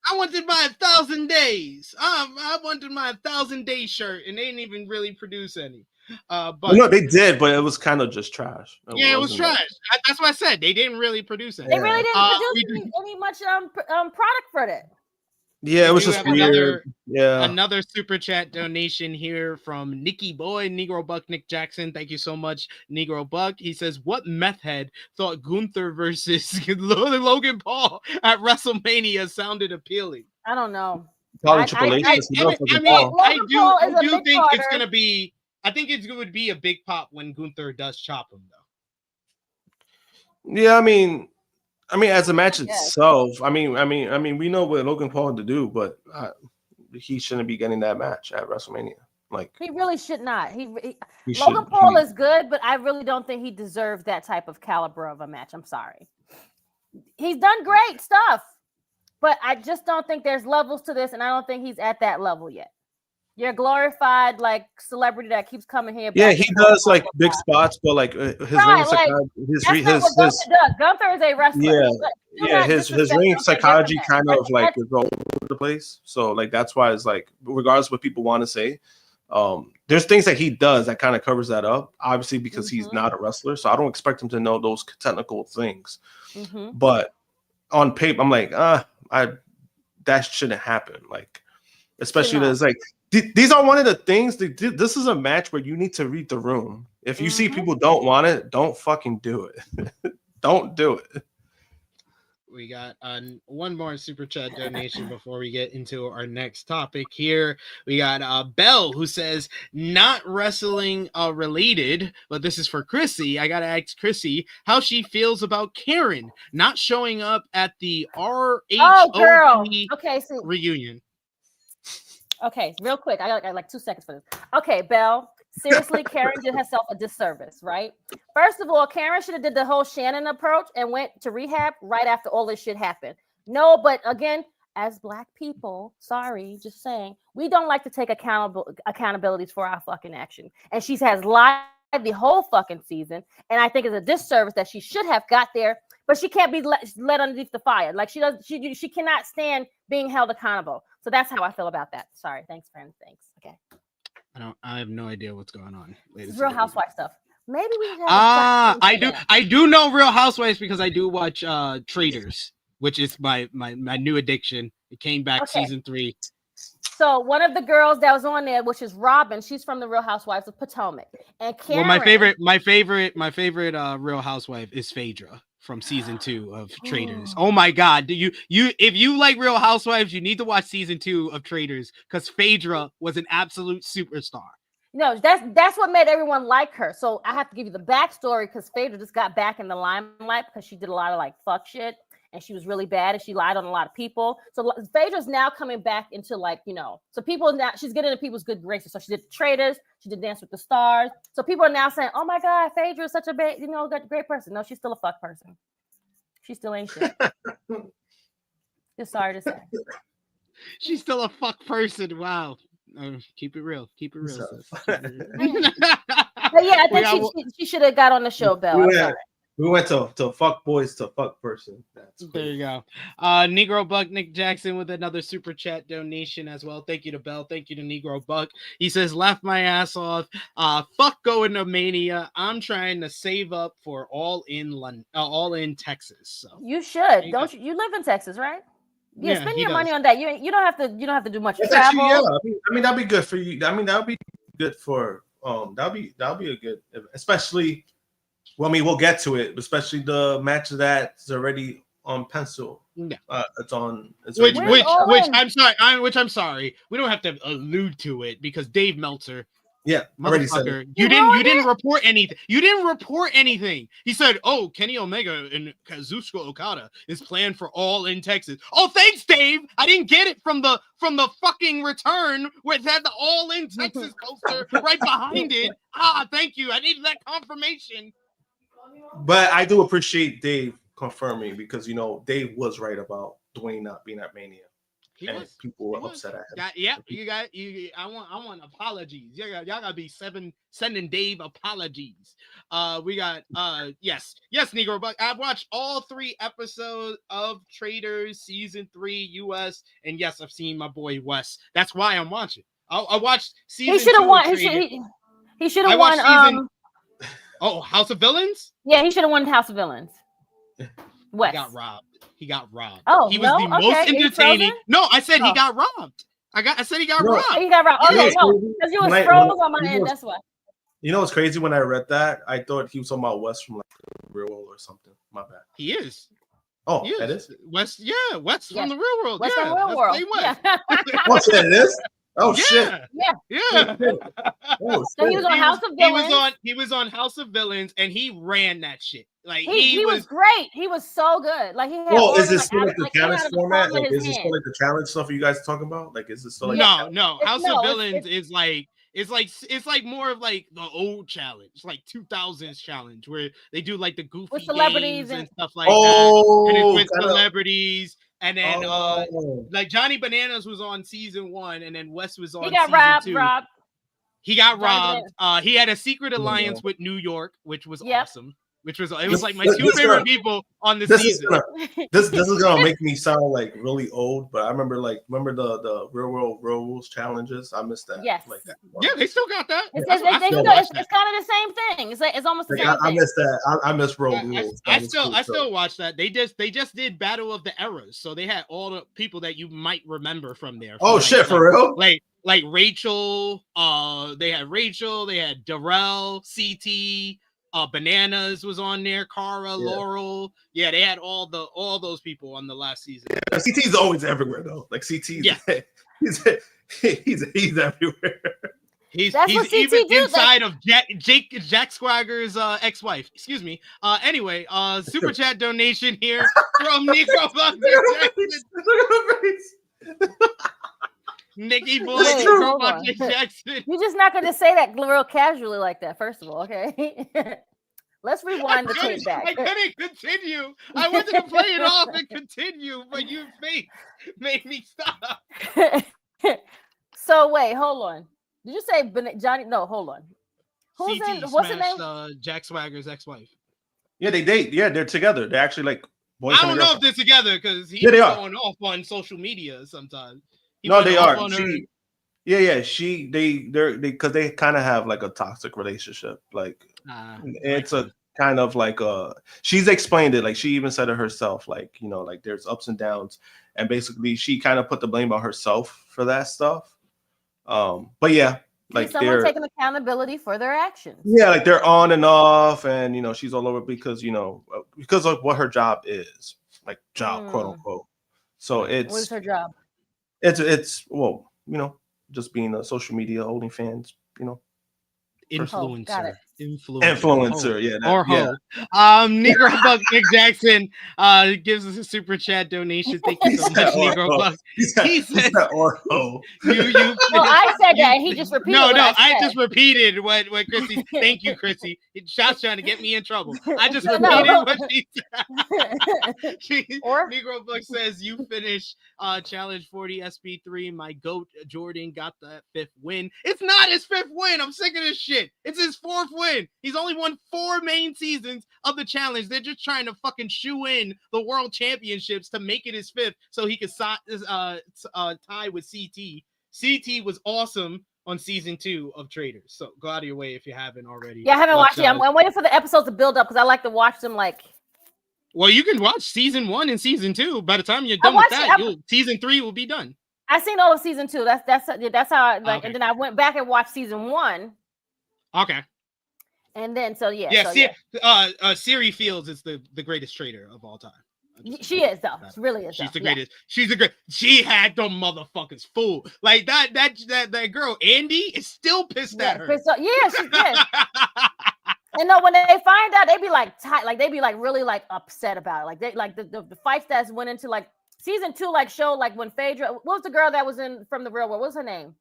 E: I wanted my 1,000 days. I wanted my 1,000-day shirt, and they didn't even really produce any. But
F: no, they did, but it was kind of just trash.
E: It was trash. That's what I said. They didn't really produce it.
G: They really didn't produce any much product for it.
F: Yeah, it was just weird.
E: Another super chat donation here from Nicky Boy, Negro Buck Nick Jackson. Thank you so much, Negro Buck. He says, what meth head thought Gunther versus Logan Paul at WrestleMania sounded appealing?
G: I don't know.
F: I do
E: think it's gonna be. I think it would be a big pop when Gunther does chop him, though.
F: Yeah, I mean, as a match itself, I mean, we know what Logan Paul had to do, but he shouldn't be getting that match at WrestleMania. Like,
G: he really should not. Logan Paul is good, but I really don't think he deserves that type of caliber of a match. I'm sorry. He's done great stuff, but I just don't think there's levels to this, and I don't think he's at that level yet. You're a glorified like celebrity that keeps coming here.
F: Yeah, he does like big spots, but like his ring psychology,
G: Gunther is a wrestler.
F: Yeah, his ring psychology kind of like is all over the place. So like that's why it's like regardless of what people want to say, there's things that he does that kind of covers that up. Obviously, because he's not a wrestler, so I don't expect him to know those technical things. But on paper, I'm like, that shouldn't happen. Like, especially there's like. These are one of the things. This is a match where you need to read the room. If you see people don't want it, don't fucking do it. Don't do it.
E: We got one more super chat donation before we get into our next topic here. We got Belle who says, not wrestling related, but this is for Krssi. I gotta ask Krssi how she feels about Karen not showing up at the ROH reunion.
G: Okay, real quick. I got like 2 seconds for this. Okay, Belle. Seriously, Karen did herself a disservice, right? First of all, Karen should have did the whole Shannon approach and went to rehab right after all this shit happened. No, but again, as Black people, sorry, just saying, we don't like to take accountabilities for our fucking action. And she has lied the whole fucking season, and I think it's a disservice that she should have got there, but she can't be let underneath the fire. Like she cannot stand being held accountable. So that's how I feel about that. Sorry. Thanks, friends. Thanks. Okay.
E: I have no idea what's going on.
G: It's Real Housewife stuff. Maybe we have
E: I do know Real Housewives because I do watch Traders, which is my new addiction. It came back season 3.
G: So one of the girls that was on there, which is Robin, she's from the Real Housewives of Potomac. And Karen,
E: my favorite Real Housewife is Phaedra from season 2 of Traders. Oh my God. If you like Real Housewives, you need to watch season 2 of Traders because Phaedra was an absolute superstar.
G: No, that's what made everyone like her. So I have to give you the backstory because Phaedra just got back in the limelight because she did a lot of like fuck shit and she was really bad and she lied on a lot of people. So Phaedra's now coming back into like, so people now she's getting into people's good graces. So she did Traders, she did Dance with the Stars. So people are now saying, "Oh my God, Phaedra is such a great person." No, she's still a fuck person. She still ain't shit. Just sorry to say.
E: She's still a fuck person. Wow. Keep it real. Keep it real.
G: But yeah, I think she should have got on the show, Belle.
F: We went to fuck boys to fuck person.
E: There you go. Negro Buck Nick Jackson with another super chat donation as well. Thank you to Belle. Thank you to Negro Buck. He says, laugh my ass off. Fuck going to Mania. I'm trying to save up for all in Texas. So
G: you should. You live in Texas, right? Yeah, spend your money on that. You don't have to do much travel.
F: Actually, I mean, that'd be good for you. I mean, that'd be good for that'll be a good, especially. Well, I mean, we'll get to it, especially the match that's already on pencil.
E: Yeah,
F: it's on.
E: Which I'm sorry. We don't have to allude to it because Dave Meltzer
F: Yeah, already said
E: Motherfucker,
F: it.
E: you didn't report anything. You didn't report anything. He said, "Oh, Kenny Omega and Kazuchika Okada is planned for All in Texas." Oh, thanks, Dave. I didn't get it from the fucking return where it had the All in Texas poster right behind it. Thank you. I needed that confirmation.
F: But I do appreciate Dave confirming because Dave was right about Dwayne not being at Mania. People were upset at him.
E: I want apologies. Y'all gotta be sending Dave apologies. We got yes, Negro, but I've watched all 3 episodes of Traders season 3 US, and yes, I've seen my boy Wes. That's why I'm watching. I watched season.
G: He should have won. He should have won.
E: House of Villains.
G: Yeah, he should have won House of Villains. Wes
E: He got robbed.
G: Oh,
E: he was the most entertaining. No, I said he got robbed. I said he got robbed.
G: He got robbed. Okay, no, because you was froze on my end. That's why.
F: You know what's crazy? When I read that, I thought he was talking about Wes from like Real World or something. My bad.
E: He is.
F: Oh, that is
E: Wes. Yeah, Wes from the Real World.
G: Wes from Real World.
E: Yeah.
F: What's that? It is. Oh shit!
G: Yeah.
F: Oh,
G: so he was on House of Villains.
E: He was on House of Villains, and he ran that shit. Like
G: he was great. He was so good. Like he had.
F: Is this still like the challenge format? Like, is this still like the challenge stuff you guys talking about? Like, is this still like
E: no? House of Villains is like. It's like more of like the old challenge, like 2000s challenge, where they do like the goofy
G: with celebrities
E: and stuff like that, and it's with celebrities. And then like Johnny Bananas was on season 1, and then Wes was on season 2. He got robbed. He had a secret alliance with New York, which was awesome. It was like my 2 favorite people on the season.
F: This is gonna make me sound like really old, but I remember the Real World Rules challenges. I missed that.
G: Yes.
F: Like that.
E: Yeah, they still got that.
G: It's kind of the same thing. It's almost the same thing.
F: I missed that. I missed Road Rules.
E: I still watch that. They just did Battle of the Eras, so they had all the people that you might remember from there.
F: Oh shit, for real?
E: Like Rachel. They had Rachel. They had Darrell, CT. Bananas was on there, Cara, Laurel. Yeah, they had all those people on the last season.
F: Yeah, CT's always everywhere though. Like CT, he's everywhere.
E: He's even inside of Jack Swagger's ex-wife. Excuse me. Anyway, super chat donation here from Nico Nikki Boy, Jackson.
G: You're just not going to say that real casually like that, first of all, okay? Let's rewind the tape back.
E: I couldn't continue. I wanted to play it off and continue, but your face made me stop.
G: So wait, hold on. Did you say Johnny? No, hold on. Who's in? What's the name?
E: Jack Swagger's ex-wife.
F: Yeah, they date. Yeah, they're together. They're actually like boyfriend.
E: I don't know if they're together because he's going off on social media sometimes.
F: No, they are. They're because they kind of have like a toxic relationship. Like it's a kind of like she's explained it. Like she even said it herself. Like like there's ups and downs, and basically she kind of put the blame on herself for that stuff. But yeah, like
G: someone taking accountability for their actions.
F: Yeah, like they're on and off, and she's all over because of what her job is, like job, quote unquote. So
G: what is her job?
F: It's well, just being a social media OnlyFans,
E: influencer.
F: Influencer, yeah.
E: Negro Buck Nick Jackson gives us a super chat donation. Thank you so much, Negro Buck. He said,
F: "Oh,
G: I said that. He just repeated.
E: I just repeated what Krssi. Thank you, Krssi. Shot's trying to get me in trouble. I just repeated what she said. Negro Buck says, "You finish challenge 40 SP3. My goat Jordan got that 5th win. It's not his 5th win. I'm sick of this shit. It's his 4th win. He's only won 4 main seasons of the challenge. They're just trying to fucking shoe in the world championships to make it his 5th so he could tie with CT. CT was awesome on season 2 of Traders. So go out of your way if you haven't already.
G: Yeah, I haven't watched it. I'm waiting for the episodes to build up because I like to watch them like.
E: Well, you can watch season 1 and season 2. By the time you're done with that, season 3 will be done.
G: I seen all of season 2. That's how I like. Okay. And then I went back and watched season 1.
E: Okay.
G: And then Siri Fields is the greatest trader of all time. She is though. She really is.
E: She's
G: though.
E: the greatest. She's the great. She had them motherfuckers fooled. Like that girl Andy is still pissed at her.
G: Yeah, she's dead. And no, when they find out, they be like tight, like they be like really like upset about it. Like they like the fights that went into like season 2, like show like when Phaedra, what was the girl that was in from the real world? What's her name?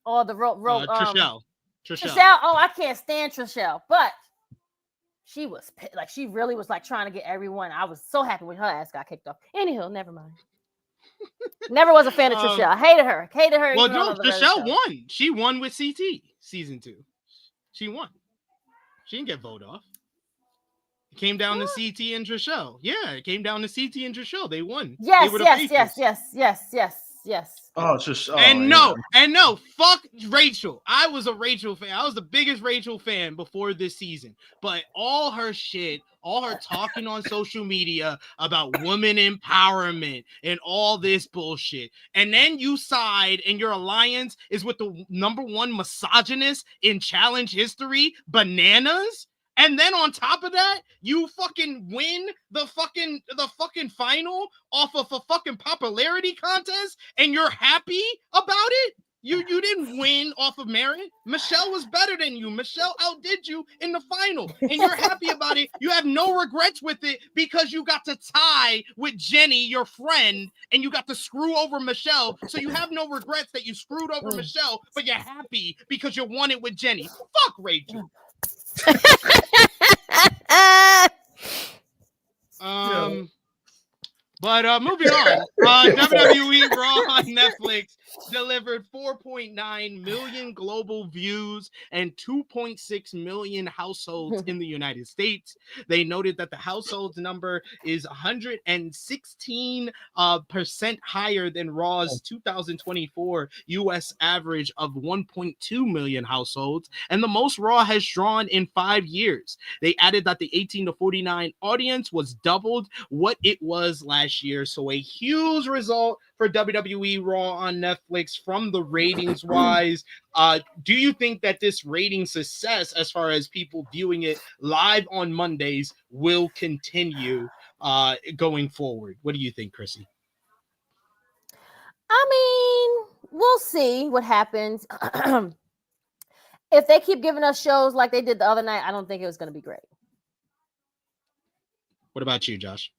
G: Oh, the
E: Trishelle.
G: Oh, I can't stand Trishelle, but she was like she really was like trying to get everyone. I was so happy when her ass got kicked off. Anywho, never mind. Never was a fan of Trishelle. I hated her.
E: Well, no, Trishelle won. She won with CT season 2. She won. She didn't get voted off. It came down to CT and Trishelle. Yeah, it came down to CT and Trishelle. They won.
G: Yes.
F: Oh, just
E: no, fuck Rachel. I was a Rachel fan. I was the biggest Rachel fan before this season. But all her shit, all her talking on social media about women empowerment and all this bullshit. And then you side and your alliance is with the #1 misogynist in challenge history, Bananas. And then on top of that, you fucking win the fucking final off of a fucking popularity contest, and you're happy about it? You didn't win off of merit. Michelle was better than you. Michelle outdid you in the final, and you're happy about it. You have no regrets with it because you got to tie with Jenny, your friend, and you got to screw over Michelle. So you have no regrets that you screwed over Michelle, but you're happy because you won it with Jenny. Fuck Rachel. But moving on, WWE Raw on Netflix delivered 4.9 million global views and 2.6 million households in the United States. They noted that the households number is 116% higher than Raw's 2024 U.S. average of 1.2 million households, and the most Raw has drawn in 5 years. They added that the 18 to 49 audience was doubled what it was last year, so a huge result for WWE Raw on Netflix from the ratings wise. Do you think that this rating success, as far as people viewing it live on Mondays, will continue going forward? What do you think, Krssi?
G: I mean, we'll see what happens. If they keep giving us shows like they did the other night, I don't think it was going to be great.
E: What about you, Josh?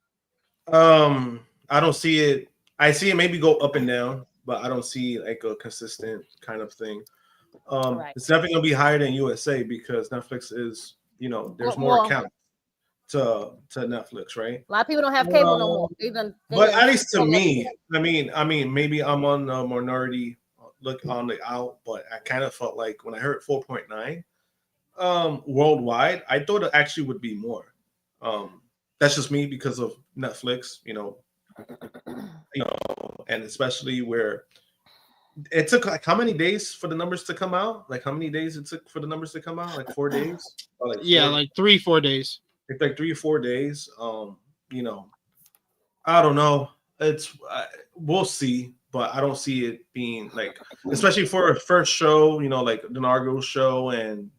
F: I don't see it. I see it maybe go up and down, but I don't see like a consistent kind of thing. Right. It's definitely gonna be higher than USA because Netflix is, there's more accounts to Netflix, right?
G: A lot of people don't have cable no more.
F: But at least to me, I mean, maybe I'm on the minority look on the out, but I kind of felt like when I heard 4.9 worldwide, I thought it actually would be more. That's just me because of Netflix, and especially where it took like how many days for the numbers to come out? Like how many days it took for the numbers to come out? Like 4 days? Or like
E: like 3-4 days.
F: It's like 3 or 4 days. I don't know. We'll see, but I don't see it being like, especially for a first show, like the inaugural show, and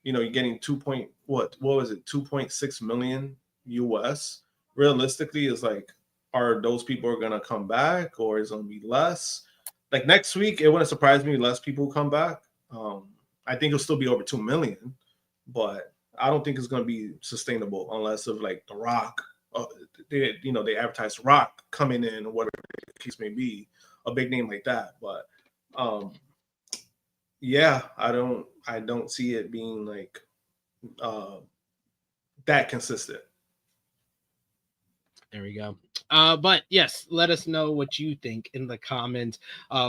F: you're getting 2.6 million US. Realistically, is like, are those people are gonna come back, or is it gonna be less? Like next week, it wouldn't surprise me less people come back. I think it'll still be over 2 million, but I don't think it's gonna be sustainable unless of like The Rock. They advertise Rock coming in or whatever the case may be, a big name like that. But yeah, I don't see it being like that consistent.
E: There we go. But yes, let us know what you think in the comments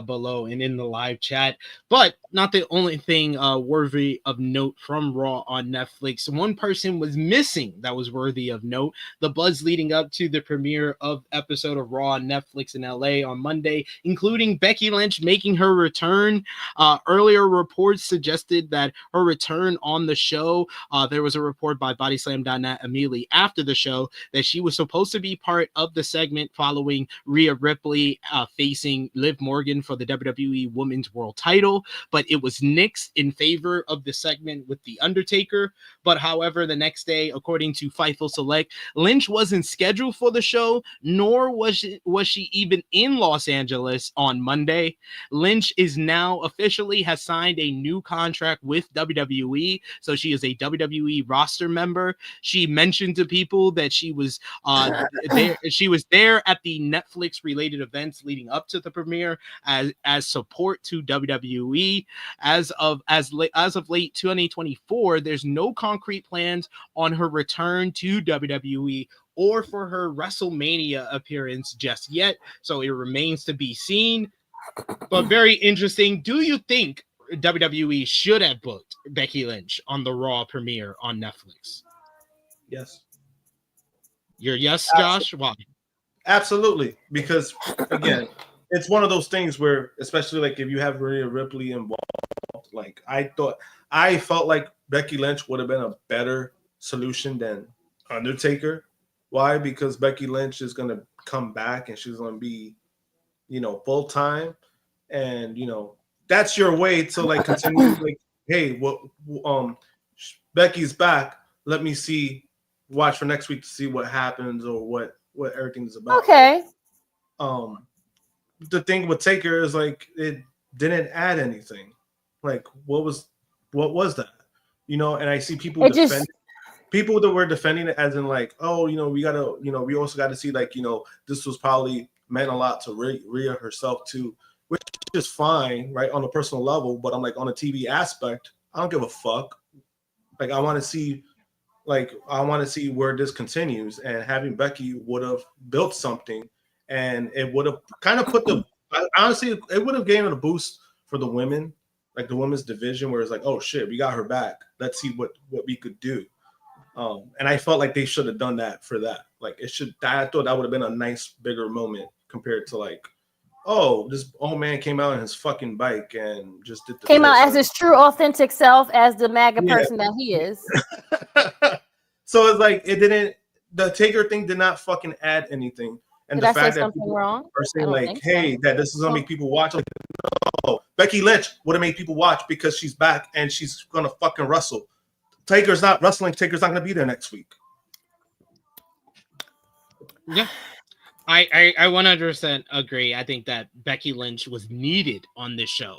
E: below and in the live chat. But not the only thing worthy of note from Raw on Netflix. One person was missing that was worthy of note. The buzz leading up to the premiere of episode of Raw on Netflix in LA on Monday, including Becky Lynch making her return. Earlier reports suggested that her return on the show, there was a report by BodySlam.net immediately after the show that she was supposed to be part of the segment following Rhea Ripley facing Liv Morgan for the WWE Women's World Title, but it was nixed in favor of the segment with The Undertaker. But however, the next day, according to Fightful Select, Lynch wasn't scheduled for the show, nor was she even in Los Angeles on Monday. Lynch is now officially has signed a new contract with WWE, so she is a WWE roster member. She mentioned to people that she was there. She was there at the Netflix related events leading up to the premiere as support to WWE. As of late 2024, there's no concrete plans on her return to WWE or for her WrestleMania appearance just yet, so it remains to be seen. But very interesting. Do you think WWE should have booked Becky Lynch on the Raw premiere on Netflix?
F: Yes.
E: Your yes, Josh? Why?
F: Absolutely. Because again, it's one of those things where, especially like if you have Rhea Ripley involved, like I felt like Becky Lynch would have been a better solution than Undertaker. Why? Because Becky Lynch is going to come back and she's going to be, full time, and that's your way to like continue. Like, hey, Becky's back. Let me watch for next week to see what happens or what everything's about.
G: Okay.
F: The thing with Taker is like it didn't add anything. Like what was that? And I see people defend. People that were defending it as in like, oh, we also got to see like, this was probably meant a lot to Rhea herself too, which is fine, right, on a personal level. But I'm like, on a TV aspect, I don't give a fuck. Like, I want to see where this continues, and having Becky would have built something, and it would have kind of honestly, it would have given a boost for the women, like the women's division, where it's like, oh shit, we got her back. Let's see what we could do. And I felt like they should have done that for that. Like I thought that would have been a nice bigger moment compared to like, oh, this old man came out on his fucking bike and just did
G: came out as his true authentic self, as the MAGA person that he is.
F: So it's like the Taker thing did not fucking add anything. And
G: Did
F: the
G: I
F: fact
G: say
F: that
G: something
F: people
G: wrong?
F: are saying like,
G: so.
F: hey, that this is gonna make people watch. Like, no, Becky Lynch would have made people watch because she's back and she's gonna fucking wrestle. Taker's not wrestling. Taker's not going to be there next week.
E: Yeah, I 100% agree. I think that Becky Lynch was needed on this show.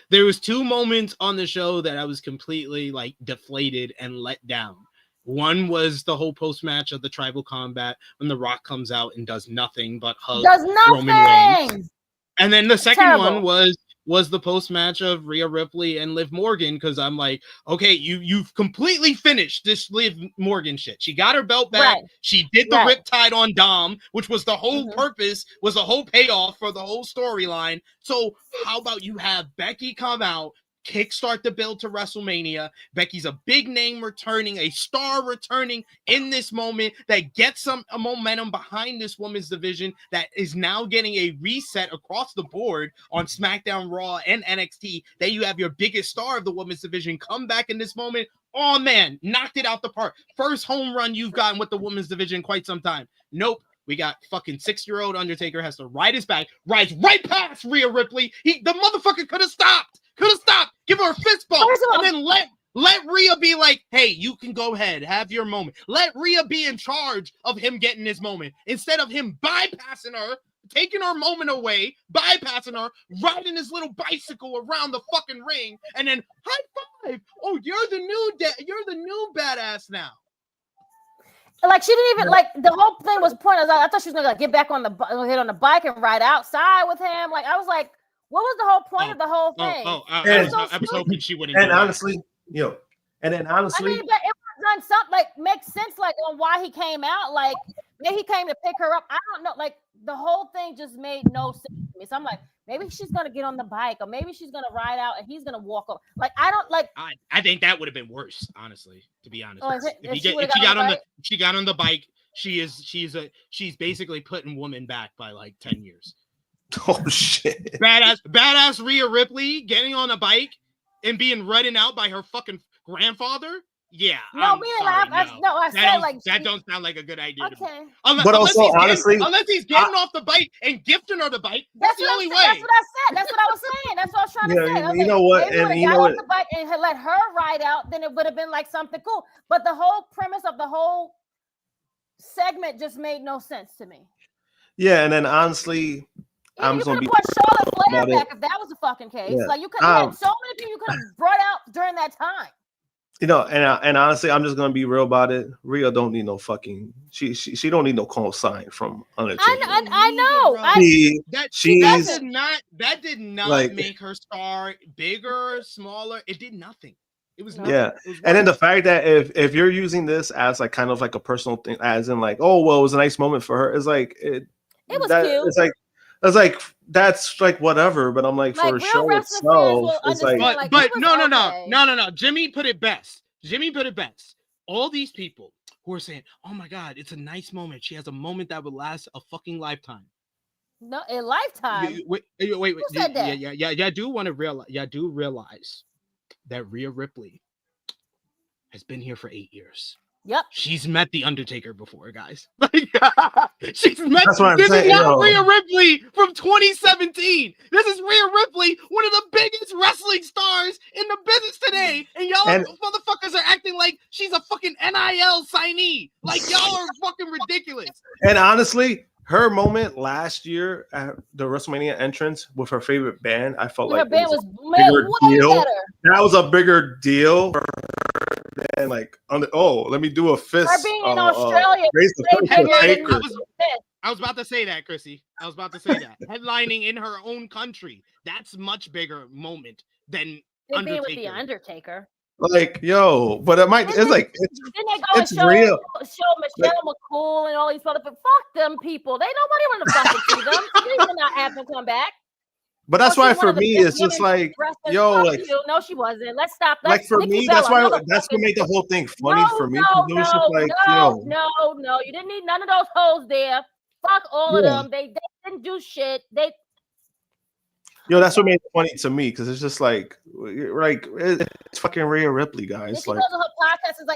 E: There was 2 moments on the show that I was completely like deflated and let down. One was the whole post match of the tribal combat when The Rock comes out and does nothing but hug Roman Reigns. And then the second one was the post match of Rhea Ripley and Liv Morgan, because I'm like, okay, you've completely finished this Liv Morgan shit. She got her belt back. Right. She did the riptide on Dom, which was the whole purpose, was the whole payoff for the whole storyline. So how about you have Becky come out, kickstart the build to WrestleMania. Becky's a big name returning, a star returning in this moment that gets some momentum behind this women's division that is now getting a reset across the board on SmackDown, Raw, and NXT. That you have your biggest star of the women's division come back in this moment. Oh man, knocked it out the park. First home run you've gotten with the women's division in quite some time. Nope. We got fucking 6-year-old Undertaker has to ride his back, rides right past Rhea Ripley. The motherfucker could have stopped. Give her a fist bump. And then let Rhea be like, hey, you can go ahead. Have your moment. Let Rhea be in charge of him getting his moment. Instead of him bypassing her, taking her moment away, bypassing her, riding his little bicycle around the fucking ring, and then high five. Oh, you're the new badass now.
G: Like she didn't even like the whole thing was pointless. I thought she was gonna like, get back on the bike and ride outside with him. Like I was like, what was the whole point of the whole thing?
E: I was hoping she wouldn't.
F: And honestly, I mean, but it
G: was done something like makes sense, like on why he came out. Like maybe he came to pick her up. I don't know. Like the whole thing just made no sense to me. So I'm like, maybe she's gonna get on the bike, or maybe she's gonna ride out and he's gonna walk up. Like I don't like.
E: I think that would have been worse, honestly. To be honest,
G: if
E: she got on the bike, she's basically putting woman back by like 10 years.
F: Oh shit!
E: Badass Rhea Ripley getting on a bike and being ridden out by her fucking grandfather. Yeah.
G: No,
E: I'm
G: meaning
E: sorry,
G: I said like
E: that don't sound like a good idea. To me.
G: okay.
F: But also, honestly,
E: unless he's getting off the bike and gifting her the bike, that's the only way.
G: That's what I said. That's what I was saying. That's what I was trying to say. I was
F: you know what?
G: Maybe
F: And
G: when
F: you
G: got
F: know
G: off
F: what?
G: the bike and had let her ride out, then it would have been like something cool. But the whole premise of the whole segment just made no sense to me.
F: Yeah, and then honestly,
G: you could have brought Charlotte Flair back if that was the fucking case.
F: Yeah.
G: Like you had so many people you could have brought out during that time.
F: You know, and honestly, I'm just gonna be real about it. Rhea don't need no fucking. She don't need no co-sign from Undertaker.
G: I know.
E: That did not like, make her star bigger, smaller. It did nothing. It was nothing.
F: Yeah, and then the fact that if you're using this as like kind of like a personal thing, as in like, oh well, it was a nice moment for her. It's like it was cute. That's like whatever, but I'm like for the show itself, it's like,
E: but no. Jimmy put it best. All these people who are saying, "Oh my God, it's a nice moment. She has a moment that would last a fucking lifetime."
G: No, a lifetime.
E: Wait. Who said that? Yeah. I do want to realize. Yeah, I do realize that Rhea Ripley has been here for 8 years.
G: Yep.
E: She's met the Undertaker before, guys. She's met.
F: This is
E: not Rhea Ripley from 2017. This is Rhea Ripley, one of the biggest wrestling stars in the business today. And y'all motherfuckers are acting like she's a fucking NIL signee. Like y'all are fucking ridiculous.
F: And honestly, her moment last year at the WrestleMania entrance with her favorite band, I felt like
G: her band was
F: way
G: better.
F: That was a bigger deal than like, let me do a fist.
G: Her being in Australia.
E: I was about to say that, Krssi. I was about to say that. Headlining in her own country. That's much bigger moment than Undertaker.
G: With the Undertaker.
F: Like, yo, but it might. It's like it's real.
G: Show Michelle McCool and all these motherfuckers. Fuck them people. They nobody want to fucking see them. They will not have them come back.
F: But that's why for me it's just like, yo, like
G: no, she wasn't. Let's stop.
F: Like for me, that's why that's what made the whole thing funny for me.
G: No, you didn't need none of those hoes there. Fuck all of them. They didn't do shit.
F: That's what made it funny to me because it's just like it's fucking Rhea Ripley, guys. Like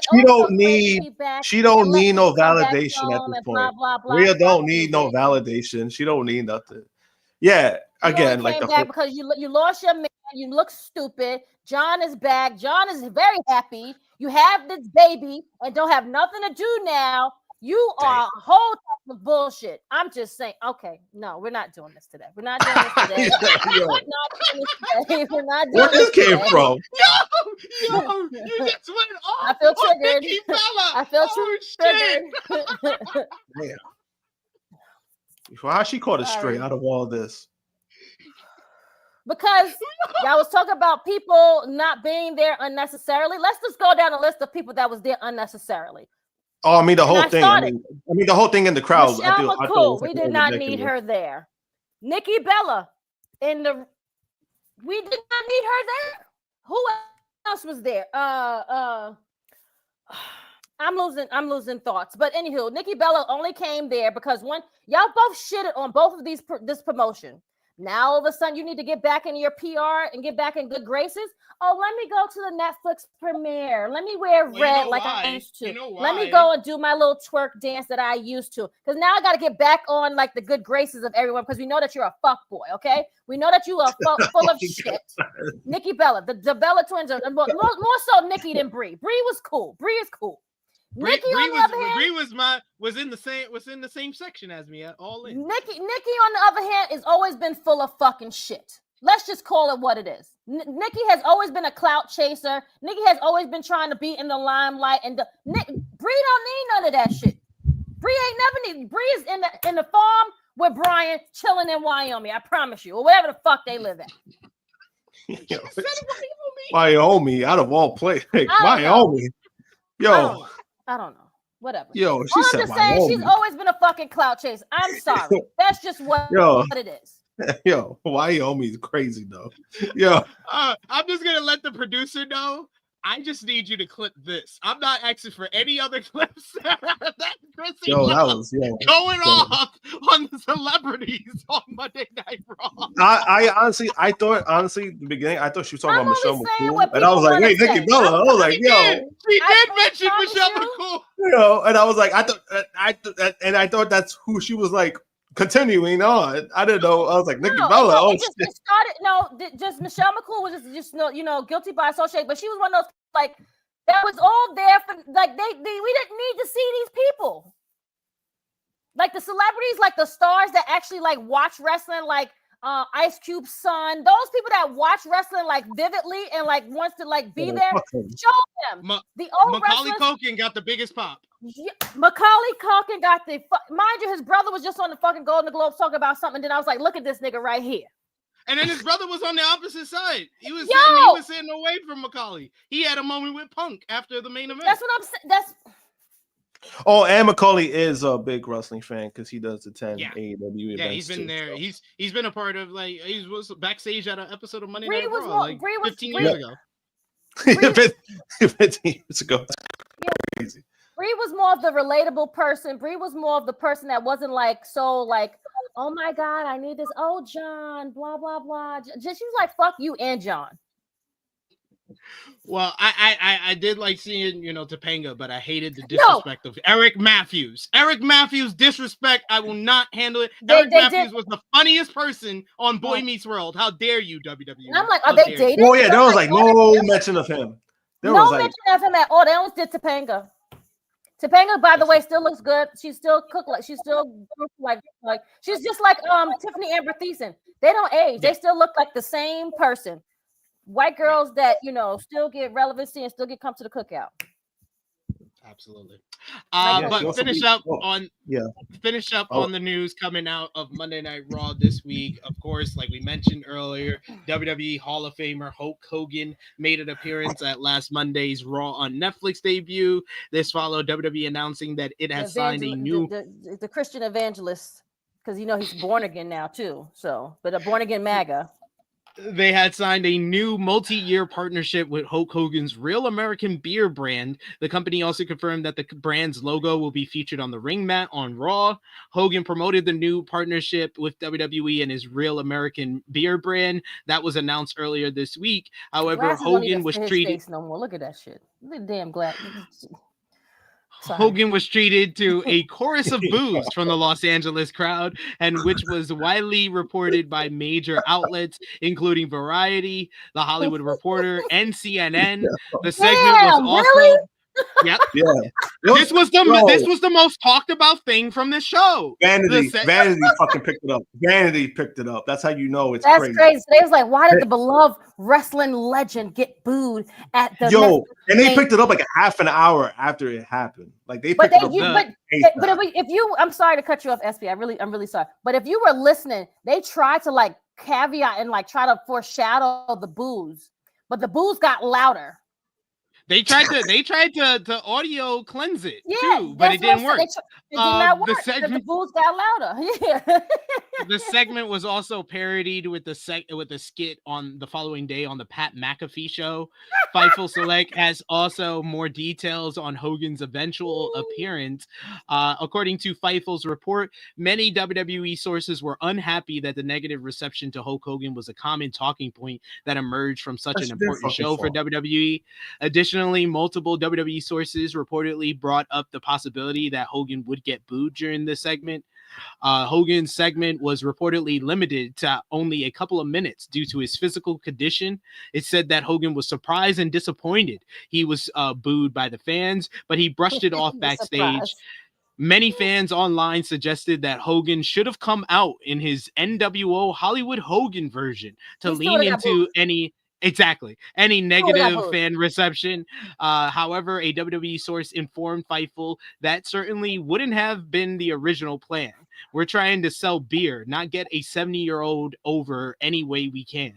F: she don't need no validation at this point. Rhea don't need no validation. She don't need nothing. Yeah, again, like
G: back because you lost your man. You look stupid. John is back. John is very happy. You have this baby and don't have nothing to do now. You are a whole type of bullshit. I'm just saying, okay, no, we're not doing this today. We're not doing this today. We're not doing
F: Where this came from?
E: Yo, you just went off.
G: I feel triggered. I feel triggered.
F: Damn. How she caught it straight out of all this?
G: Because y'all was talking about people not being there unnecessarily. Let's just go down a list of people that was there unnecessarily.
F: Oh, I mean the whole thing. I mean the whole thing in the crowd.
G: Michelle McCool, we did not need her there. Nikki Bella we did not need her there. Who else was there? I'm losing thoughts. But anywho, Nikki Bella only came there because y'all both shitted on both of this promotion. Now all of a sudden you need to get back into your PR and get back in good graces. Oh, let me go to the Netflix premiere. Let me wear red like I used to. Let me go and do my little twerk dance that I used to. Because now I got to get back on like the good graces of everyone because we know that you're a fuck boy, okay? We know that you are full of shit. Nikki Bella, the Bella twins are more so Nikki than Brie. Brie was cool. Brie is cool.
E: Brie was in the same section as me. All in.
G: Nikki, on the other hand, has always been full of fucking shit. Let's just call it what it is. Nikki has always been a clout chaser. Nikki has always been trying to be in the limelight, and Brie don't need none of that shit. Brie ain't never need. Brie is in the farm with Brian, chilling in Wyoming. I promise you, or whatever the fuck they live at.
F: Yo, Wyoming, out of all places, Wyoming. Yo.
G: I don't know. Whatever.
F: Yo,
G: I'm just saying she's always been a fucking clout chaser. I'm sorry. That's just what it is.
F: Yo, Wyoming's crazy though. Yo,
E: I'm just gonna let the producer know I just need you to clip this. I'm not asking for any other clips. That Krssi
F: Yo, that was
E: going off on the celebrities on Monday Night Raw.
F: I honestly, in the beginning, I thought she was talking
G: I'm
F: about Michelle
G: only saying
F: McCool,
G: what
F: and I was
G: people
F: like, wait,
G: wanna
F: Nikki
G: say.
F: Bella. I was like, yo,
E: She did
G: I
E: mention
G: promise
E: Michelle
G: you.
E: McCool.
F: you know, and I was like, I thought that's who she was like continuing on. I didn't know. I was like, Nikki Bella.
G: No,
F: Oh,
G: it just started. Just Michelle McCool was just guilty by association, but she was one of those like that was all there for like we didn't need to see these people. Like the celebrities, like the stars that actually like watch wrestling, like Ice Cube's son, those people that watch wrestling like vividly and like wants to like be there, show them the old
E: Macaulay
G: wrestlers.
E: Culkin got the biggest pop.
G: Yeah, Macaulay Culkin got mind you, his brother was just on the fucking Golden Globes talking about something. And then I was like, look at this nigga right here.
E: And then his brother was on the opposite side. He was sitting away from Macaulay. He had a moment with Punk after the main event.
G: That's what I'm saying.
F: Oh, and Macaulay is a big wrestling fan because he does attend AEW events.
E: Yeah, he's been
F: too,
E: there.
F: So.
E: He's been a part of like he was backstage at an episode of Monday
G: Bree
E: Night
G: was
E: Raw
G: more-
E: like
G: Bree was-
E: 15
G: Bree-
E: years ago.
F: 15 years ago. Crazy.
G: Bree was more of the relatable person. Bree was more of the person that wasn't like so like, oh my God, I need this. Oh, John, blah blah blah. Just she was like, fuck you and John.
E: Well, I did like seeing Topanga, but I hated the disrespect of Eric Matthews. Eric Matthews disrespect. I will not handle it. Eric Matthews was the funniest person on Boy Meets World. How dare you, WWE?
G: And I'm like, are they dating?
F: Oh yeah, there was like no mention of him. There
G: no
F: was like
G: mention of him at all. They almost did Topanga. Topanga, by the way, still looks good. She still cook like she's still like she's just like Tiffany Amber Thiessen. They don't age. They still look like the same person. White girls that still get relevancy and still get come to the cookout.
E: Absolutely. But finish up on
F: the
E: news coming out of Monday Night Raw this week. Of course, like we mentioned earlier, WWE Hall of Famer Hulk Hogan made an appearance at last Monday's Raw on Netflix debut. This followed WWE announcing that it has signed a new
G: the Christian evangelist, because he's born again now too. So, but a born again MAGA.
E: They had signed a new multi-year partnership with Hulk Hogan's Real American Beer brand. The company also confirmed that the brand's logo will be featured on the ring mat on Raw. Hogan promoted the new partnership with WWE and his Real American Beer brand. That was announced earlier this week. However, Hogan was treated...
G: No more. Look at that shit. Look at damn glad.
E: Hogan was treated to a chorus of boos from the Los Angeles crowd, and which was widely reported by major outlets, including Variety, The Hollywood Reporter, and CNN. The segment was also...
G: Really?
E: Yep.
F: Yeah.
E: This was the most talked about thing from this show.
F: Vanity fucking picked it up. Vanity picked it up. That's how you know it's
G: That's
F: crazy.
G: crazy. They was like, why did the beloved wrestling legend get booed at the
F: and they picked it up like a half an hour after it happened. Like they picked it up.
G: But if you, I'm sorry to cut you off, SB. I'm really sorry. But if you were listening, they tried to like caveat and like try to foreshadow the boos, but the boos got louder.
E: They tried to audio cleanse it too, but it didn't work.
G: It did not work. The boos got louder. Yeah.
E: The segment was also parodied with the skit on the following day on the Pat McAfee show. Fightful Select has also more details on Hogan's eventual appearance. According to Fightful's report, many WWE sources were unhappy that the negative reception to Hulk Hogan was a common talking point that emerged from such an important show for WWE. Additionally, multiple WWE sources reportedly brought up the possibility that Hogan would get booed during this segment. Hogan's segment was reportedly limited to only a couple of minutes due to his physical condition. It said that Hogan was surprised and disappointed he was booed by the fans, but he brushed it off backstage. Many fans online suggested that Hogan should have come out in his NWO Hollywood Hogan version to lean into any negative fan reception. However, a WWE source informed Fightful that certainly wouldn't have been the original plan. We're trying to sell beer, not get a 70-year-old over any way we can.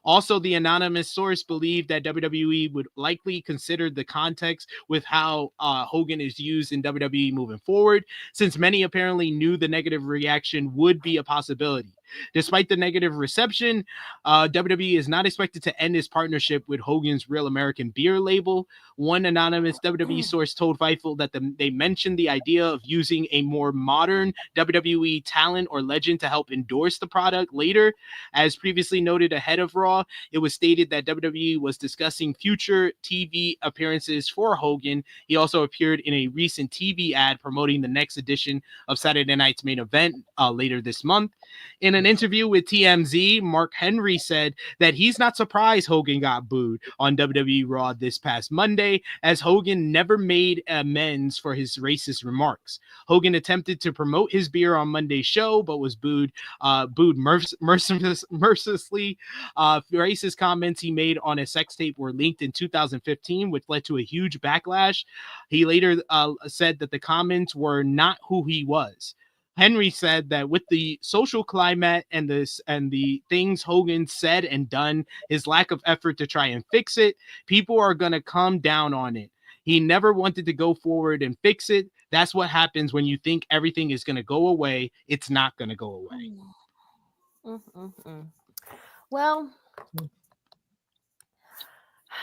E: Also, the anonymous source believed that WWE would likely consider the context with how Hogan is used in WWE moving forward, since many apparently knew the negative reaction would be a possibility. Despite the negative reception, WWE is not expected to end its partnership with Hogan's Real American Beer label. One anonymous WWE source told Fightful that they mentioned the idea of using a more modern WWE talent or legend to help endorse the product later. As previously noted ahead of Raw, it was stated that WWE was discussing future TV appearances for Hogan. He also appeared in a recent TV ad promoting the next edition of Saturday Night's Main Event later this month. In an interview with TMZ, Mark Henry said that he's not surprised Hogan got booed on WWE Raw this past Monday, as Hogan never made amends for his racist remarks. Hogan attempted to promote his beer on Monday's show, but was booed mercilessly. Racist comments he made on a sex tape were leaked in 2015, which led to a huge backlash. He later said that the comments were not who he was. Henry said that with the social climate and the things Hogan said and done, his lack of effort to try and fix it, people are going to come down on it. He never wanted to go forward and fix it. That's what happens when you think everything is going to go away. It's not going to go away.
G: Well,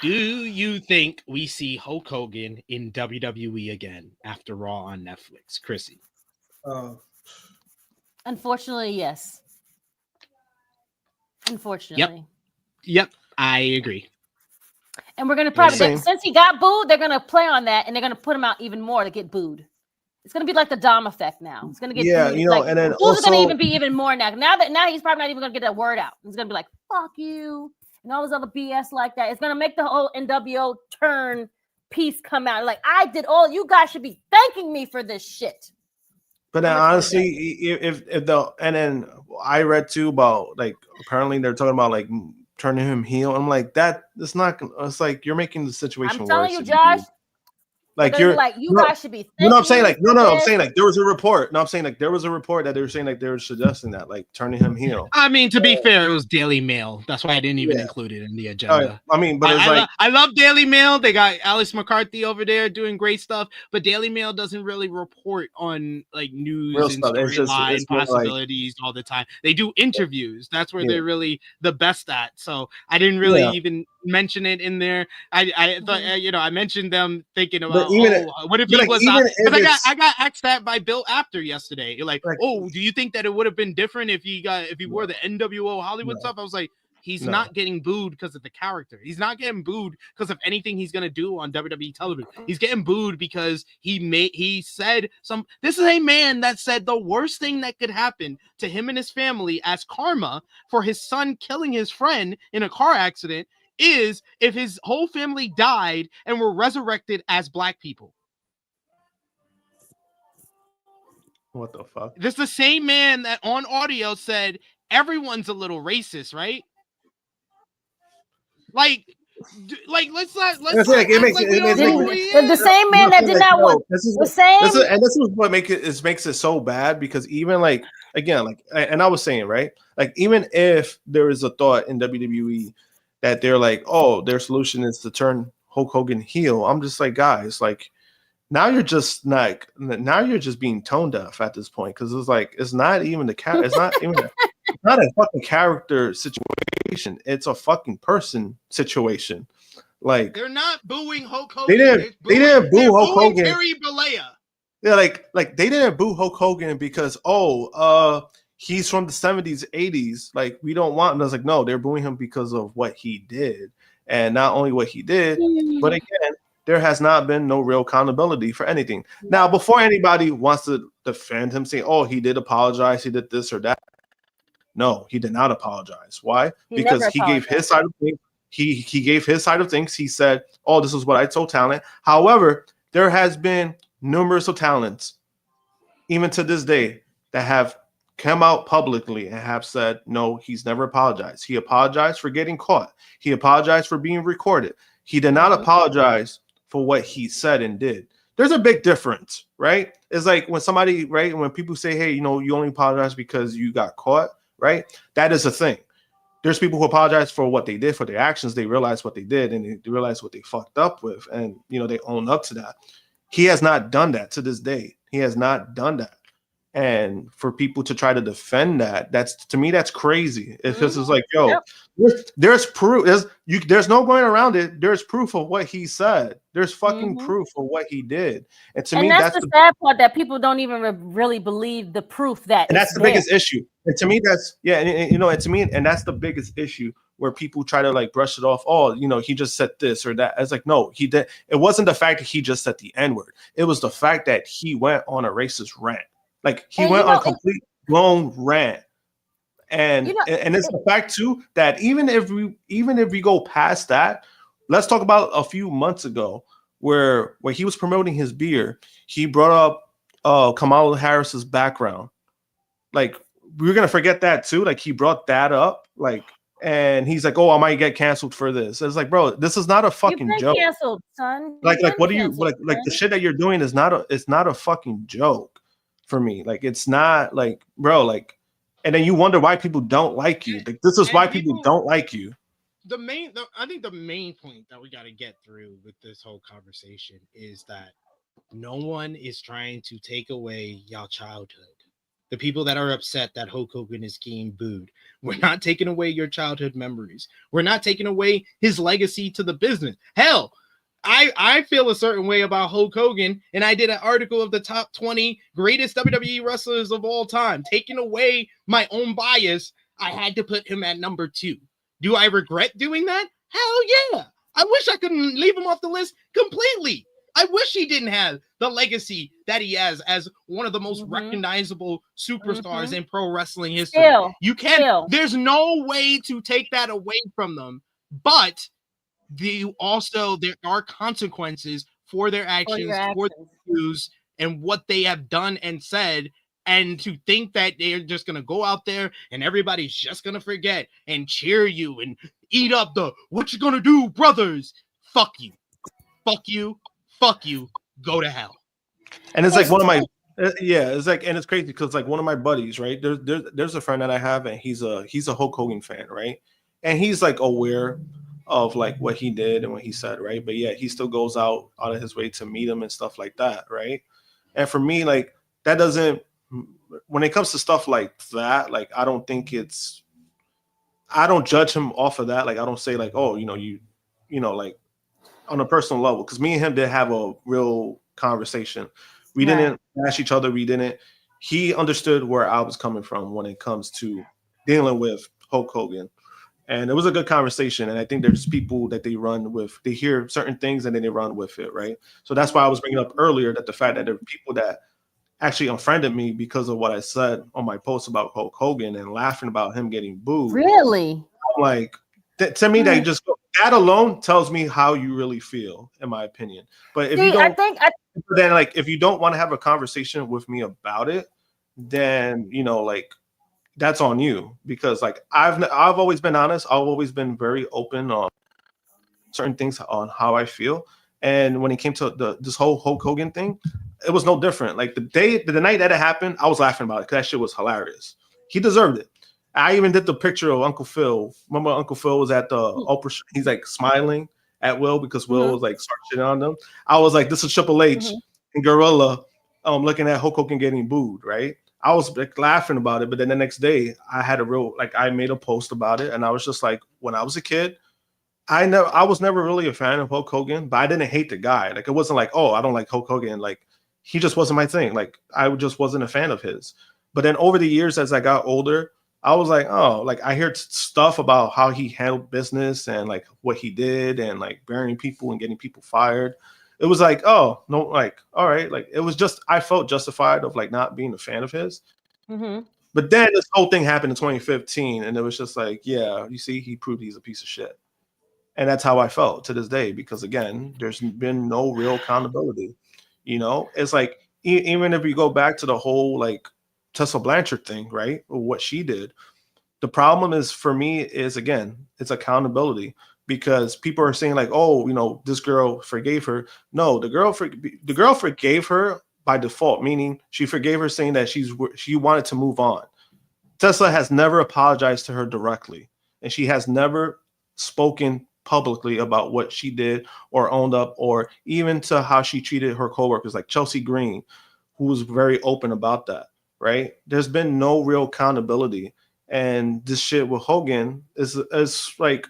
E: do you think we see Hulk Hogan in WWE again after Raw on Netflix, Krssi?
G: Unfortunately, yes. Unfortunately.
E: Yep, I agree.
G: And we're gonna probably, since he got booed, they're gonna play on that, and they're gonna put him out even more to get booed. It's gonna be like the Dom effect now. It's gonna get booed.
F: You know, like, and then
G: also gonna even be even more now. Now he's probably not even gonna get that word out. He's gonna be like, "Fuck you," and all this other BS like that. It's gonna make the whole NWO turn piece come out. Like, I did all. You guys should be thanking me for this shit.
F: But then honestly, if and then I read too about, like, apparently they're talking about like turning him heel. I'm like, it's not. It's like you're making the situation worse.
G: I'm telling you, Josh.
F: Like,
G: you're like, you guys should be.
F: No, I'm saying like no. I'm saying like there was a report. No, I'm saying like there was a report that they were saying like they were suggesting that, like, turning him heel.
E: I mean, to be fair, it was Daily Mail. That's why I didn't even include it in the agenda.
F: I mean, but it's
E: I love Daily Mail. They got Alex McCarthy over there doing great stuff, but Daily Mail doesn't really report on like news
F: real
E: and storyline possibilities all the time. They do interviews. That's where they're really the best at. So I didn't really even mention it in there. I thought, I mentioned them thinking about, what if he was because I got asked that by Bill Apter yesterday. You're like, do you think that it would have been different if he wore the NWO Hollywood stuff? I was like, he's not getting booed because of the character. He's not getting booed because of anything he's gonna do on WWE television. He's getting booed because he said this is a man that said the worst thing that could happen to him and his family as karma for his son killing his friend in a car accident is if his whole family died and were resurrected as black people.
F: What the fuck?
E: This is the same man that on audio said everyone's a little racist, right? Like let's
G: the same man that did not want the same.
F: And this is what makes it so bad, because even like, again, like, and I was saying, right, like, even if there is a thought in WWE that they're like, oh, their solution is to turn Hulk Hogan heel, I'm just like, guys, like, now you're just being tone deaf at this point, because it's like, it's not even it's not even it's not a fucking character situation, it's a fucking person situation. Like,
E: they're not booing Hulk Hogan.
F: They didn't boo Hulk Hogan.
E: Terry Bollea.
F: Yeah, like they didn't boo Hulk Hogan because he's from the 70s, 80s. Like, we don't want him. I was like, no, they're booing him because of what he did. And not only what he did, but again, there has not been no real accountability for anything. Now, before anybody wants to defend him, saying, oh, he did apologize, he did this or that. No, he did not apologize. Why? Because he gave his side of things. He gave his side of things. He said, oh, this is what I told talent. However, there has been numerous of talents, even to this day, that have come out publicly and have said, no, he's never apologized. He apologized for getting caught. He apologized for being recorded. He did not apologize for what he said and did. There's a big difference, right? It's like when somebody, right, when people say, hey, you only apologize because you got caught, right? That is a thing. There's people who apologize for what they did, for their actions. They realize what they did and they realize what they fucked up with, and they own up to that. He has not done that to this day. He has not done that. And for people to try to defend that, that's to me, that's crazy. If this is like, yo,
G: Yep.
F: there's proof. There's no going around it. There's proof of what he said. There's fucking proof of what he did. And to me,
G: that's the sad part, that people don't even really believe the proof that.
F: And that's the biggest issue. And to me, that's and to me, and that's the biggest issue, where people try to like brush it off. Oh, he just said this or that. It's like, no, he did. It wasn't the fact that he just said the N-word. It was the fact that he went on a racist rant. Like he went on a complete blown rant. And and it's the fact too that even if we go past that, let's talk about a few months ago where he was promoting his beer, he brought up Kamala Harris's background. Like, we're gonna forget that too. Like, he brought that up, like, and he's like, "Oh, I might get canceled for this." It's like, bro, this is not a fucking joke.
G: Canceled, son.
F: Like, what do you like? Like, the shit that you're doing is not a fucking joke for me. Like, it's not like, bro, like, and then you wonder why people don't like you. Like, this is why people don't like you.
E: I think the main point that we got to get through with this whole conversation is that no one is trying to take away y'all childhood. The people that are upset that Hulk Hogan is getting booed, we're not taking away your childhood memories. We're not taking away his legacy to the business. Hell, I feel a certain way about Hulk Hogan, and I did an article of the top 20 greatest WWE wrestlers of all time. Taking away my own bias, I had to put him at number 2. Do I regret doing that? Hell yeah. I wish I could leave him off the list completely. I wish he didn't have the legacy that he has as one of the most recognizable superstars in pro wrestling history. There's no way to take that away from them, but there are consequences for their actions, for their views, and what they have done and said. And to think that they're just going to go out there and everybody's just going to forget and cheer you and eat up the "what you going to do, brothers?" Fuck you. Fuck you. Fuck you. Go to hell.
F: And it's like one of my it's like, and it's crazy because like one of my buddies, right? There's a friend that I have, and he's a Hulk Hogan fan, right? And he's like aware of like what he did and what he said, right? But yeah, he still goes out of his way to meet him and stuff like that, right? And for me, like, that doesn't, when it comes to stuff like that, like, I don't judge him off of that. Like, I don't say like, oh, like on a personal level, because me and him did have a real conversation. We didn't bash each other. He understood where I was coming from when it comes to dealing with Hulk Hogan. And it was a good conversation. And I think there's people that they hear certain things and then they run with it, right? So that's why I was bringing up earlier that the fact that there are people that actually unfriended me because of what I said on my post about Hulk Hogan and laughing about him getting booed.
G: Really?
F: I'm like, to me, that alone tells me how you really feel, in my opinion. But if if you don't want to have a conversation with me about it, then like, that's on you, because like I've always been honest. I've always been very open on certain things, on how I feel. And when it came to this whole Hulk Hogan thing, it was no different. Like the night that it happened, I was laughing about it because that shit was hilarious. He deserved it. I even did the picture of Uncle Phil. Remember Uncle Phil was at the Oprah? He's like smiling at Will because Will was like starting on them. I was like, this is Triple H and Gorilla looking at Hulk Hogan getting booed, right? I was like laughing about it, but then the next day I made a post about it, and I was just like, when I was a kid, I was never really a fan of Hulk Hogan, but I didn't hate the guy. Like, it wasn't like, oh, I don't like Hulk Hogan. Like, he just wasn't my thing. Like, I just wasn't a fan of his. But then over the years, as I got older, I was like, oh, like, I heard stuff about how he handled business and like what he did and like burying people and getting people fired. It was like, oh, no, like, all right. Like, it was just, I felt justified of like not being a fan of his. But then this whole thing happened in 2015, and it was just like, yeah, you see, he proved he's a piece of shit. And that's how I felt to this day, because again, there's been no real accountability. It's like, even if you go back to the whole like Tessa Blanchard thing, right? Or what she did. The problem is, for me, is again, it's accountability, because people are saying like, oh, this girl forgave her. No, the girl forgave her by default, meaning she forgave her saying that she wanted to move on. Tessa has never apologized to her directly, and she has never spoken publicly about what she did or owned up, or even to how she treated her coworkers, like Chelsea Green, who was very open about that. right? There's been no real accountability, and this shit with Hogan is like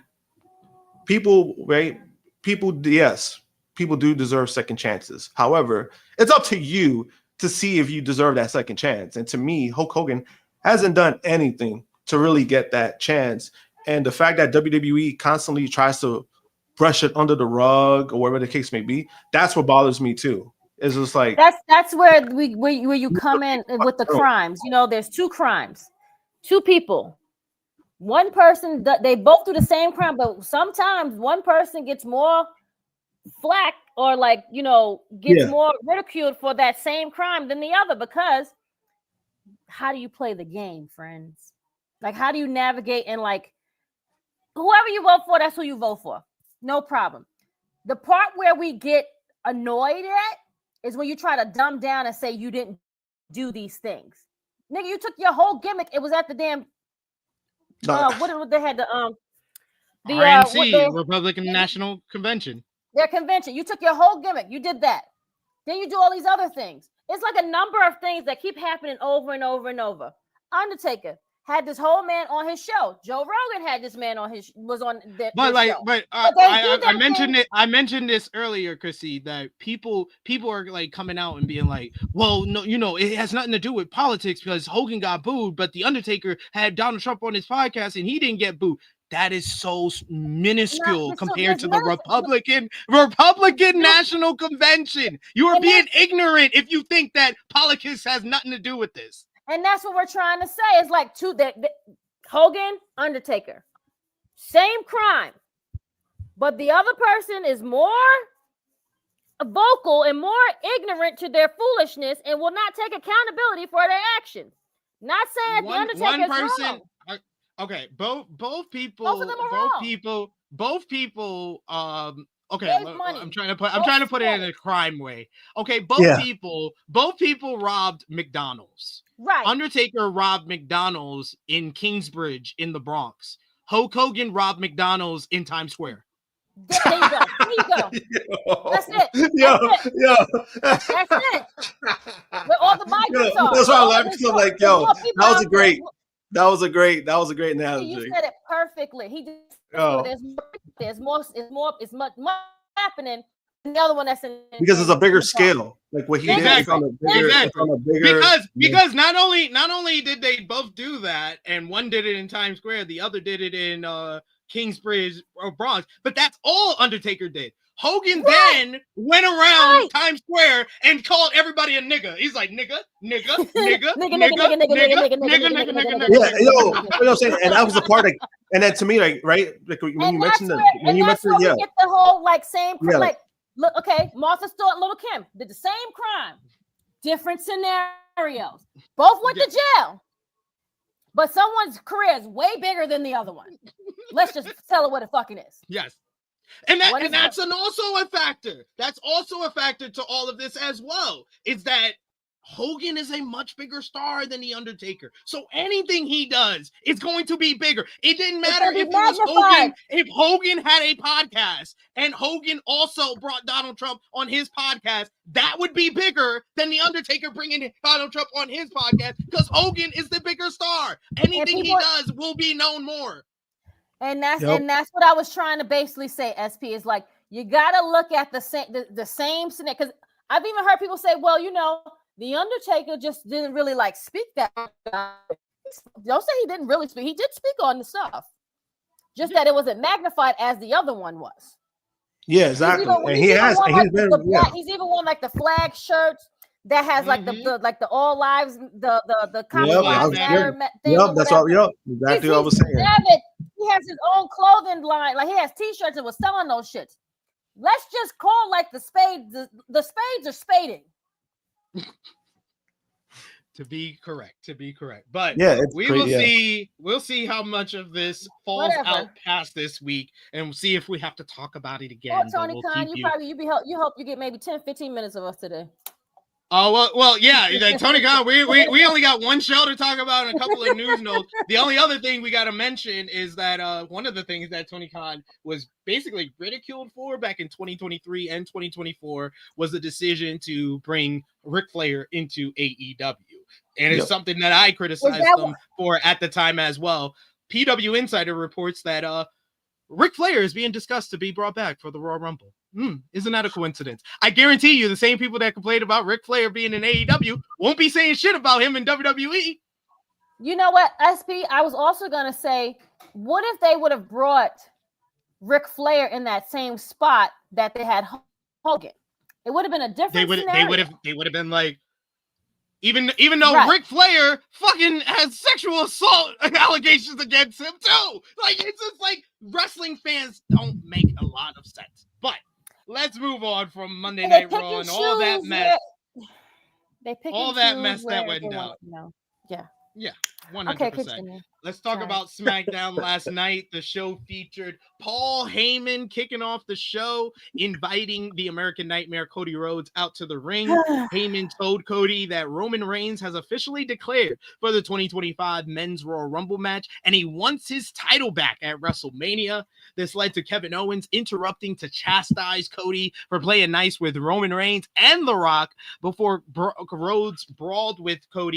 F: people, right? People, yes, people do deserve second chances. However, it's up to you to see if you deserve that second chance. And to me, Hulk Hogan hasn't done anything to really get that chance. And the fact that WWE constantly tries to brush it under the rug or whatever the case may be, that's what bothers me too. It's just like
G: that's where you come in with the crimes. You know, there's two crimes, two people. One person, they both do the same crime, but sometimes one person gets more flack or like, you know, gets more ridiculed for that same crime than the other, because how do you play the game, friends? Like, how do you navigate, and like whoever you vote for, that's who you vote for. No problem. The part where we get annoyed at is when you try to dumb down and say you didn't do these things. Nigga, you took your whole gimmick. It was at the damn what they had the
E: RNC, Republican National Convention.
G: Their convention. You took your whole gimmick. You did that. Then you do all these other things. It's like a number of things that keep happening over and over and over. Undertaker had this whole man on his show. Joe Rogan had this man on his show.
E: I mentioned it. I mentioned this earlier, Krssi, that people are like coming out and being like, well, no, you know, it has nothing to do with politics because Hogan got booed, but the Undertaker had Donald Trump on his podcast and he didn't get booed. That is so minuscule compared to the Republican National Convention. You are being ignorant if you think that politics has nothing to do with this.
G: And that's what we're trying to say. It's like Hogan, Undertaker, same crime, but the other person is more vocal and more ignorant to their foolishness and will not take accountability for their actions. Not saying that the Undertaker is wrong.
E: Okay, both people.
G: Both of them are wrong.
E: Both people. Okay, I'm trying to put it in a crime way. Okay, both people robbed McDonald's.
G: Right.
E: Undertaker robbed McDonald's in Kingsbridge in the Bronx. Hulk Hogan robbed McDonald's in Times Square.
G: There you go. That's it. That's it. Where all the migrants are.
F: That's why I laughed. So like, that was a great analogy.
G: You said it perfectly. He just there's much happening. The other one that's in
F: because it's a bigger scale. Like what he did on a bigger
E: because not only did they both do that, and one did it in Times Square, the other did it in Kingsbridge or Bronx, but that's all Undertaker did. Hogan then went around Times Square and called everybody a nigga. He's like nigga.
F: Yeah, you know what I'm saying? And that was the part of, and then to me, like, right, like when you mentioned that,
G: we get the whole like same like. Look, okay, Martha Stewart, Little Kim did the same crime, different scenarios. Both went to jail, but someone's career is way bigger than the other one. Let's just tell it what it fucking is.
E: Yes, and that's also a factor. That's also a factor to all of this as well. Is that Hogan is a much bigger star than the Undertaker, so anything he does is going to be bigger. It didn't matter if it was Hogan. If Hogan had a podcast and Hogan also brought Donald Trump on his podcast, that would be bigger than the Undertaker bringing Donald Trump on his podcast because Hogan is the bigger star. Anything he does will be known more.
G: And that's what I was trying to basically say. SP is like you gotta look at the same scenario, because I've even heard people say, well, you know, the Undertaker just didn't really like speak that. Don't say he didn't really speak. He did speak on the stuff. Just that it wasn't magnified as the other one was.
F: Yeah, exactly.
G: He's even worn like the flag shirts that has like the all lives, the common lives matter thing.
F: Yep, that's all. Yep, exactly what I was saying.
G: He has his own clothing line. Like he has T-shirts and was selling those shits. Let's just call like the spades. The spades are spading.
E: To be correct, but we'll see how much of this falls out past this week, and we'll see if we have to talk about it again.
G: Oh, Tony Khan, you hope you get maybe 10-15 minutes of us today.
E: Oh well, yeah. Tony Khan, we only got one show to talk about and a couple of news notes. The only other thing we got to mention is that one of the things that Tony Khan was basically ridiculed for back in 2023 and 2024 was the decision to bring Ric Flair into AEW. And it's something that I criticized them for at the time as well. PW Insider reports that Ric Flair is being discussed to be brought back for the Royal Rumble. Isn't that a coincidence? I guarantee you the same people that complained about Ric Flair being in AEW won't be saying shit about him in WWE.
G: You know what, SP? I was also going to say, what if they would have brought Ric Flair in that same spot that they had Hogan? It would have been a different scenario.
E: They would have been like, even though Ric Flair fucking has sexual assault allegations against him too. Like, it's just like wrestling fans don't make a lot of sense. But let's move on from Monday Night Raw and all that mess. All that mess that went down. Yeah, 100%.
G: Okay,
E: let's talk about SmackDown last night. The show featured Paul Heyman kicking off the show, inviting the American Nightmare Cody Rhodes out to the ring. Heyman told Cody that Roman Reigns has officially declared for the 2025 Men's Royal Rumble match, and he wants his title back at WrestleMania. This led to Kevin Owens interrupting to chastise Cody for playing nice with Roman Reigns and The Rock before Rhodes brawled with KO,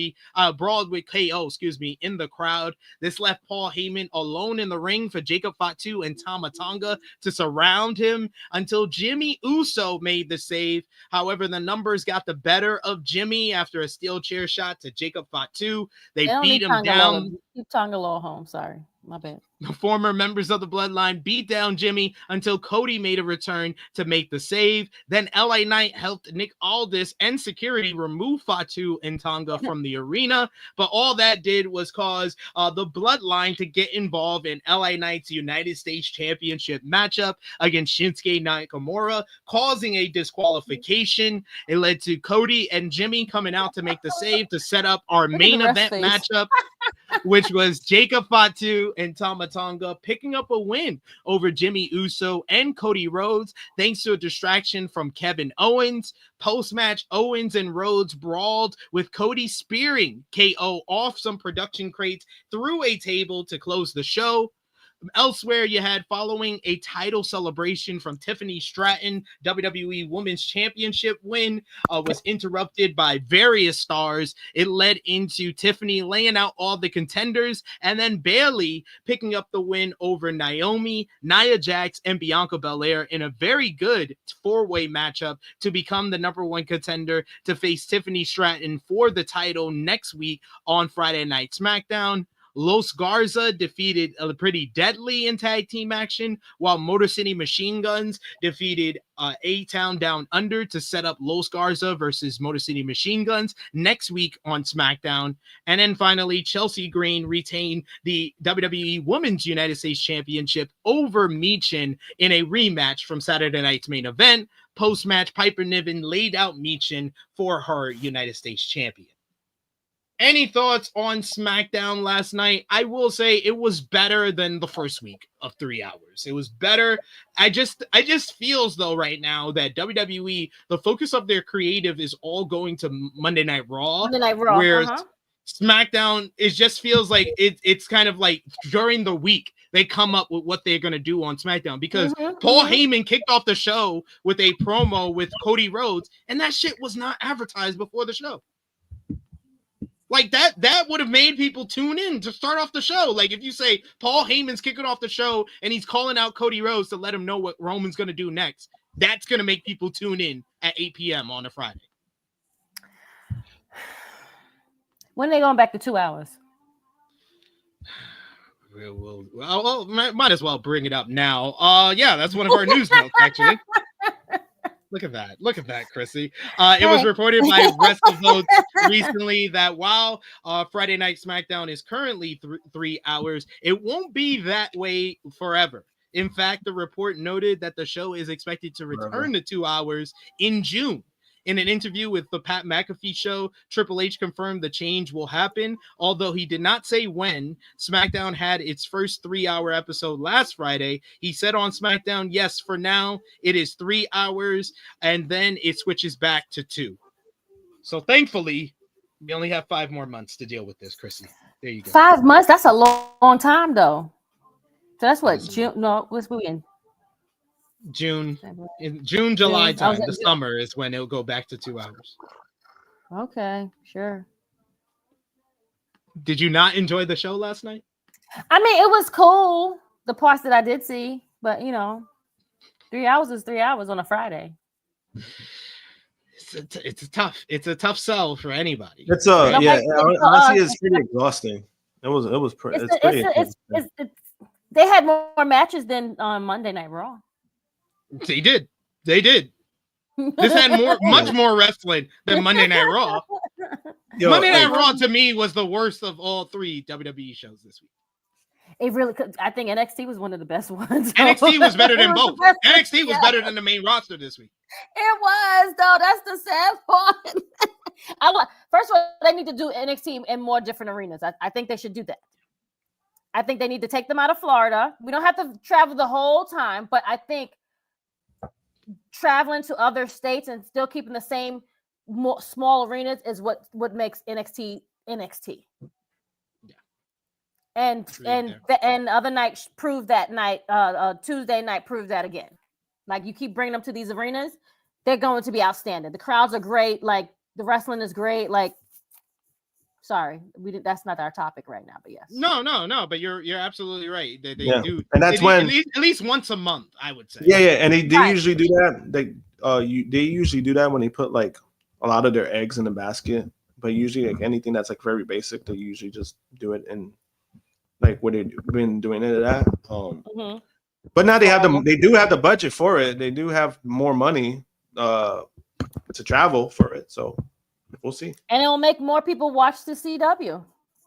E: in the crowd. This left Paul Heyman alone in the ring for Jacob Fatu and Tama Tonga to surround him until Jimmy Uso made the save. However, the numbers got the better of Jimmy after a steel chair shot to Jacob Fatu. They beat him down.
G: Keep Tonga low home. Sorry, my bad.
E: The former members of the Bloodline beat down Jimmy until Cody made a return to make the save. Then LA Knight helped Nick Aldis and security remove Fatu and Tonga from the arena. But all that did was cause the Bloodline to get involved in LA Knight's United States Championship matchup against Shinsuke Nakamura, causing a disqualification. It led to Cody and Jimmy coming out to make the save to set up our main event matchup, which was Jacob Fatu and Tama Tonga picking up a win over Jimmy Uso and Cody Rhodes thanks to a distraction from Kevin Owens. Post-match, Owens and Rhodes brawled with Cody spearing KO off some production crates through a table to close the show. Elsewhere, you had following a title celebration from Tiffany Stratton, WWE Women's Championship win was interrupted by various stars. It led into Tiffany laying out all the contenders and then Bayley picking up the win over Naomi, Nia Jax, and Bianca Belair in a very good four-way matchup to become the number one contender to face Tiffany Stratton for the title next week on Friday Night SmackDown. Los Garza defeated Pretty Deadly in tag team action, while Motor City Machine Guns defeated A-Town Down Under to set up Los Garza versus Motor City Machine Guns next week on SmackDown. And then finally, Chelsea Green retained the WWE Women's United States Championship over Michin in a rematch from Saturday night's main event. Post-match, Piper Niven laid out Michin for her United States champion. Any thoughts on SmackDown last night? I will say it was better than the first week of 3 hours. It was better. I just feels though right now that WWE, the focus of their creative is all going to Monday Night Raw. Where SmackDown, it just feels like it's kind of like during the week they come up with what they're going to do on SmackDown, because Paul Heyman kicked off the show with a promo with Cody Rhodes, and that shit was not advertised before the show. Like that would have made people tune in to start off the show. Like if you say Paul Heyman's kicking off the show and he's calling out Cody Rhodes to let him know what Roman's going to do next, that's going to make people tune in at 8 p.m. on a Friday.
G: When are they going back to 2 hours?
E: Well, might as well bring it up now. Yeah, that's one of our news notes, actually. Look at that, Krssi. It was reported by WrestleVotes recently that while Friday Night SmackDown is currently 3 hours, it won't be that way forever. In fact, the report noted that the show is expected to return to 2 hours in June. In an interview with the Pat McAfee show, Triple H confirmed the change will happen, although he did not say when. SmackDown had its first 3 hour episode last Friday. He said on SmackDown, yes, for now, it is 3 hours, and then it switches back to 2. So thankfully, we only have 5 more months to deal with this, Krssi. There you go.
G: 5 months? That's a long time, though. So that's what, June? No, what's we in?
E: June, July time, the summer is when it'll go back to 2 hours.
G: Okay, sure.
E: Did you not enjoy the show last night?
G: I mean, it was cool. The parts that I did see, but 3 hours is 3 hours on a Friday.
E: It's a tough sell for anybody.
F: It's honestly, it's pretty exhausting. It's pretty.
G: They had more matches than on Monday Night Raw.
E: They did. This had much more wrestling than Monday Night Raw. Monday Night Raw to me was the worst of all 3 WWE shows this week.
G: It really could. I think NXT was one of the best ones.
E: NXT was better than both. NXT was better than the main roster this week.
G: It was, though. That's the sad part. First of all, they need to do NXT in more different arenas. I think they should do that. I think they need to take them out of Florida. We don't have to travel the whole time, but I think traveling to other states and still keeping the same small arenas is what makes NXT NXT. And the other night proved that night, Tuesday night proved that again. Like, you keep bringing them to these arenas, they're going to be outstanding. The crowds are great. Like, the wrestling is great. Like, sorry, that's not our topic right now, but yes.
E: No, but you're absolutely right. They do,
F: and that's
E: at least once a month, I would say.
F: Yeah, and they usually do that. They usually do that when they put like a lot of their eggs in the basket. But usually, like anything that's like very basic, they usually just do it in like what they've been doing it at. But now they do have the budget for it. They do have more money to travel for it. So we'll see.
G: And it will make more people watch the CW.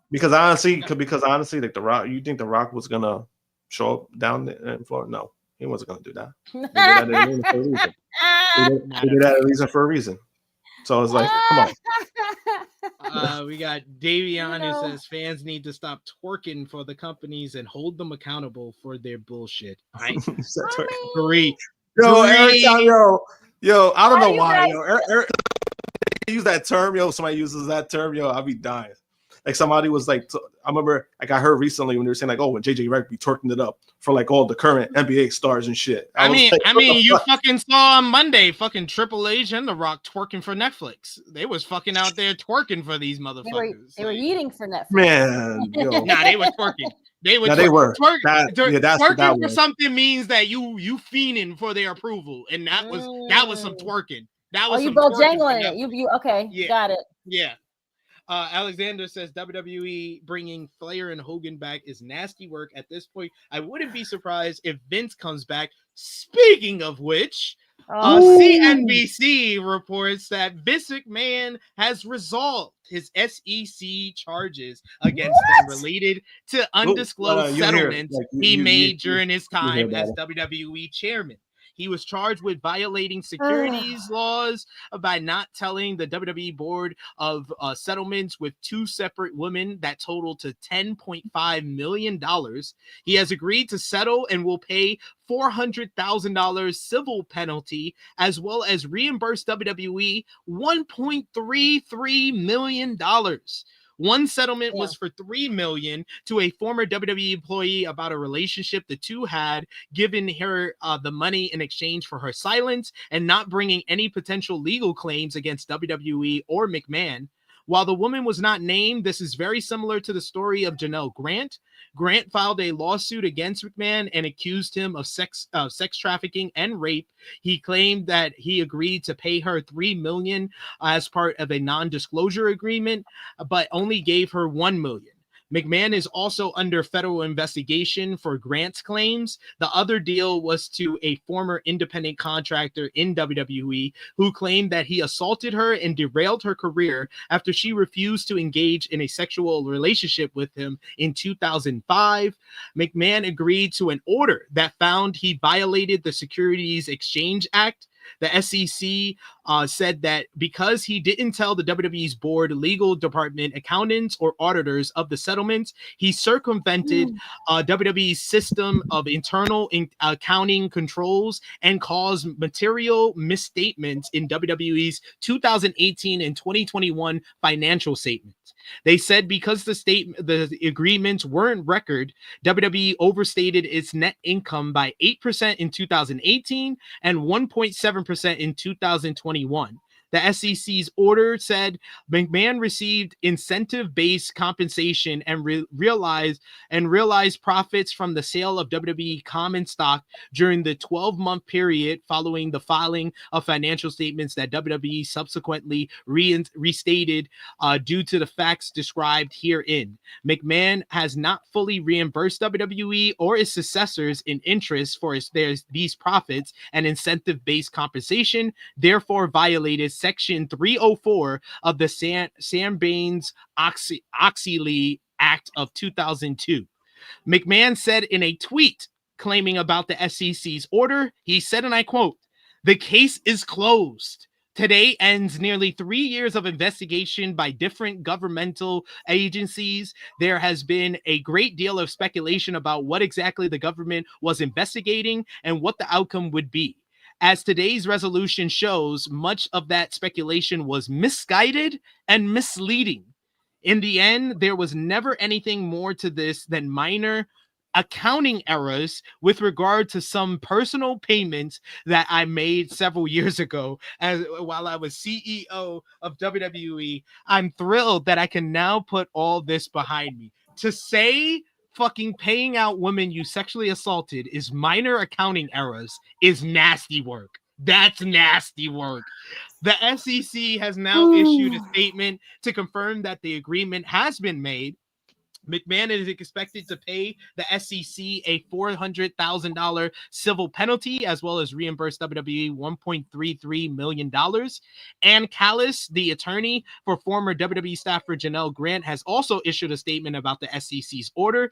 F: Because honestly, like The Rock, you think The Rock was gonna show up down there in Florida? No, he wasn't gonna do that. He did that for a reason. So it's like, come on.
E: We got Davion who says fans need to stop twerking for the companies and hold them accountable for their bullshit. Agree.
F: Yo, every time, yo, I don't know why. Eric use that term. Somebody uses that term. I'll be dying. Like somebody was like, I remember, like I heard recently when they were saying like, oh, when JJ Redick be twerking it up for like all the current NBA stars and shit.
E: I mean, you fucking saw on Monday, fucking Triple H and The Rock twerking for Netflix. They was fucking out there twerking for these motherfuckers.
G: They were eating for Netflix.
F: Man,
E: nah, they were twerking. They were. Twerking for something means that you fiending for their approval, and that was some twerking. That was
G: you both jangling it. You okay?
E: Yeah.
G: Got it.
E: Yeah. Alexander says WWE bringing Flair and Hogan back is nasty work at this point. I wouldn't be surprised if Vince comes back. Speaking of which, CNBC reports that Vince McMahon has resolved his SEC charges against him related to undisclosed settlements he made during his time as WWE chairman. He was charged with violating securities laws by not telling the WWE board of settlements with 2 separate women that totaled to $10.5 million. He has agreed to settle and will pay $400,000 civil penalty, as well as reimburse WWE $1.33 million. One settlement was for $3 million to a former WWE employee about a relationship the two had, giving her the money in exchange for her silence and not bringing any potential legal claims against WWE or McMahon. While the woman was not named, this is very similar to the story of Janelle Grant. Grant filed a lawsuit against McMahon and accused him of sex trafficking and rape. He claimed that he agreed to pay her $3 million as part of a non-disclosure agreement, but only gave her $1 million. McMahon is also under federal investigation for Grant's claims. The other deal was to a former independent contractor in WWE who claimed that he assaulted her and derailed her career after she refused to engage in a sexual relationship with him in 2005. McMahon agreed to an order that found he violated the Securities Exchange Act. The SEC said that because he didn't tell the WWE's board, legal department, accountants, or auditors of the settlements, he circumvented WWE's system of internal accounting controls and caused material misstatements in WWE's 2018 and 2021 financial statements. They said because the agreements weren't record, WWE overstated its net income by 8% in 2018 and 1.7% in 2021. The SEC's order said McMahon received incentive-based compensation and realized profits from the sale of WWE common stock during the 12-month period following the filing of financial statements that WWE subsequently restated due to the facts described herein. McMahon has not fully reimbursed WWE or its successors in interest for these profits and incentive-based compensation, therefore violated Section 304 of the Sarbanes-Oxley Act of 2002. McMahon said in a tweet claiming about the SEC's order, he said, and I quote, "The case is closed. Today ends nearly 3 years of investigation by different governmental agencies. There has been a great deal of speculation about what exactly the government was investigating and what the outcome would be. As today's resolution shows, much of that speculation was misguided and misleading. In the end, there was never anything more to this than minor accounting errors with regard to some personal payments that I made several years ago while I was CEO of WWE. I'm thrilled that I can now put all this behind me." To say fucking paying out women you sexually assaulted is minor accounting errors is nasty work. That's nasty work. The SEC has now issued a statement to confirm that the agreement has been made. McMahon is expected to pay the SEC a $400,000 civil penalty, as well as reimburse WWE $1.33 million. Ann Callis, the attorney for former WWE staffer Janelle Grant, has also issued a statement about the SEC's order.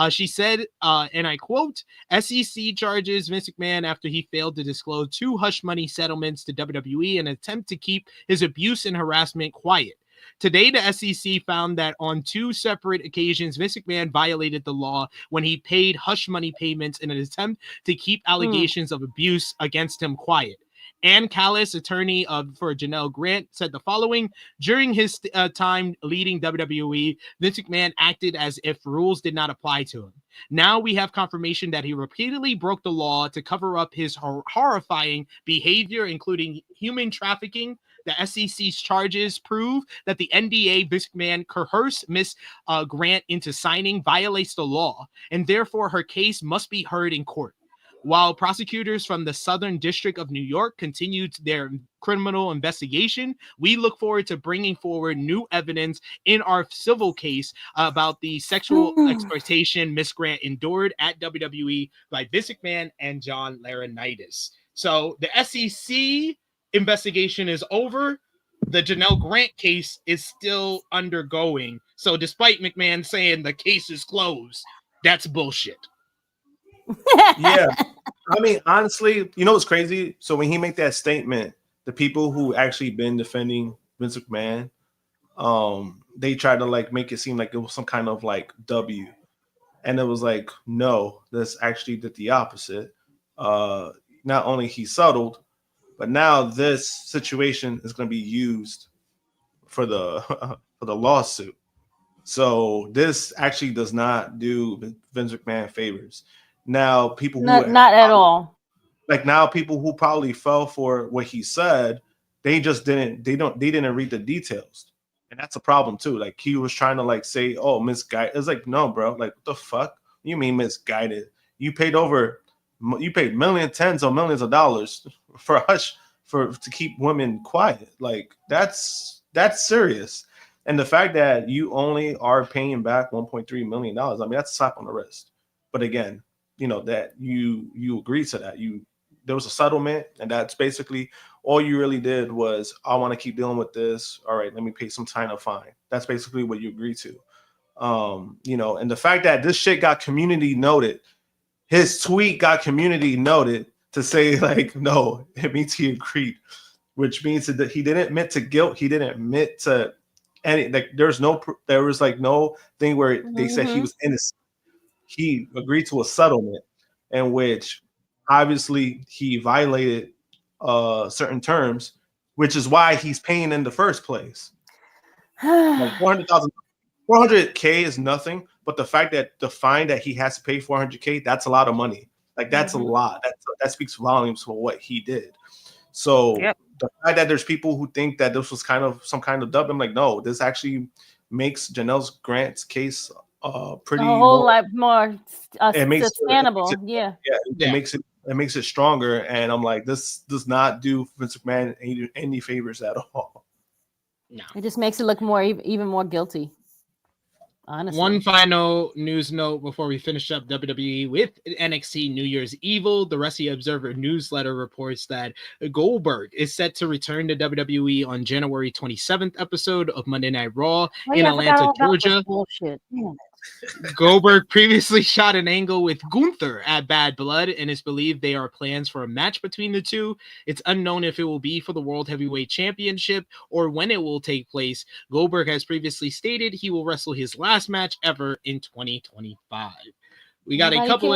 E: She said, and I quote, "SEC charges Vince McMahon after he failed to disclose 2 hush money settlements to WWE in an attempt to keep his abuse and harassment quiet. Today, the SEC found that on 2 separate occasions, Vince McMahon violated the law when he paid hush money payments in an attempt to keep allegations of abuse against him quiet." Ann Callis, attorney for Janelle Grant, said the following: "During his time leading WWE, Vince McMahon acted as if rules did not apply to him. Now we have confirmation that he repeatedly broke the law to cover up his horrifying behavior, including human trafficking. The SEC's charges prove that the NDA Vince McMahon coerced Miss Grant into signing violates the law, and therefore her case must be heard in court. While prosecutors from the Southern District of New York continued their criminal investigation, we look forward to bringing forward new evidence in our civil case about the sexual exploitation Miss Grant endured at WWE by Vince McMahon and John Laurinaitis." So the SEC investigation is over. The Janelle Grant case is still undergoing. So despite McMahon saying the case is closed, that's bullshit.
F: Yeah. I mean, honestly, you know what's crazy? So when he made that statement, the people who actually been defending Vince McMahon, they tried to like make it seem like it was some kind of like W. And it was like, no, that's actually the opposite. Not only he settled, but now this situation is going to be used for the for the lawsuit. So this actually does not do Vince McMahon favors. Now people
G: not at all.
F: Like now people who probably fell for what he said, they didn't read the details. And that's a problem too. Like he was trying to like say, "Oh, misguided." It's like, no, bro. Like what the fuck? You mean misguided? You paid tens of millions of dollars for to keep women quiet. Like that's serious. And the fact that you only are paying back $1.3 million, I mean, that's a slap on the wrist. But again, you know that you agreed to that. There was a settlement, and that's basically all you really did was, I want to keep dealing with this. All right, let me pay some kind of fine. That's basically what you agreed to. You know, and the fact that this shit got community noted, his tweet got community noted to say like, no, it means he agreed, which means that he didn't admit to guilt. He didn't admit to any, like there was like no thing where they said he was innocent. He agreed to a settlement in which obviously he violated certain terms, which is why he's paying in the first place. Like 400K is nothing, but the fact that the fine that he has to pay 400K, that's a lot of money. Like that's a lot. That speaks volumes for what he did. So the fact that there's people who think that this was kind of some kind of dub, I'm like, no, this actually makes Janelle Grant's case pretty
G: a whole lot more sustainable.
F: It makes it stronger. And I'm like, this does not do Vince McMahon any favors at all.
G: No, it just makes it look more even more guilty. Honestly.
E: One final news note before we finish up WWE with NXT New Year's Evil. The Wrestling Observer newsletter reports that Goldberg is set to return to WWE on January 27th episode of Monday Night Raw in Atlanta, Georgia. Goldberg previously shot an angle with Gunther at Bad Blood, and it's believed they are plans for a match between the two. It's unknown if it will be for the World Heavyweight Championship or when it will take place. Goldberg has previously stated he will wrestle his last match ever in 2025. We got a couple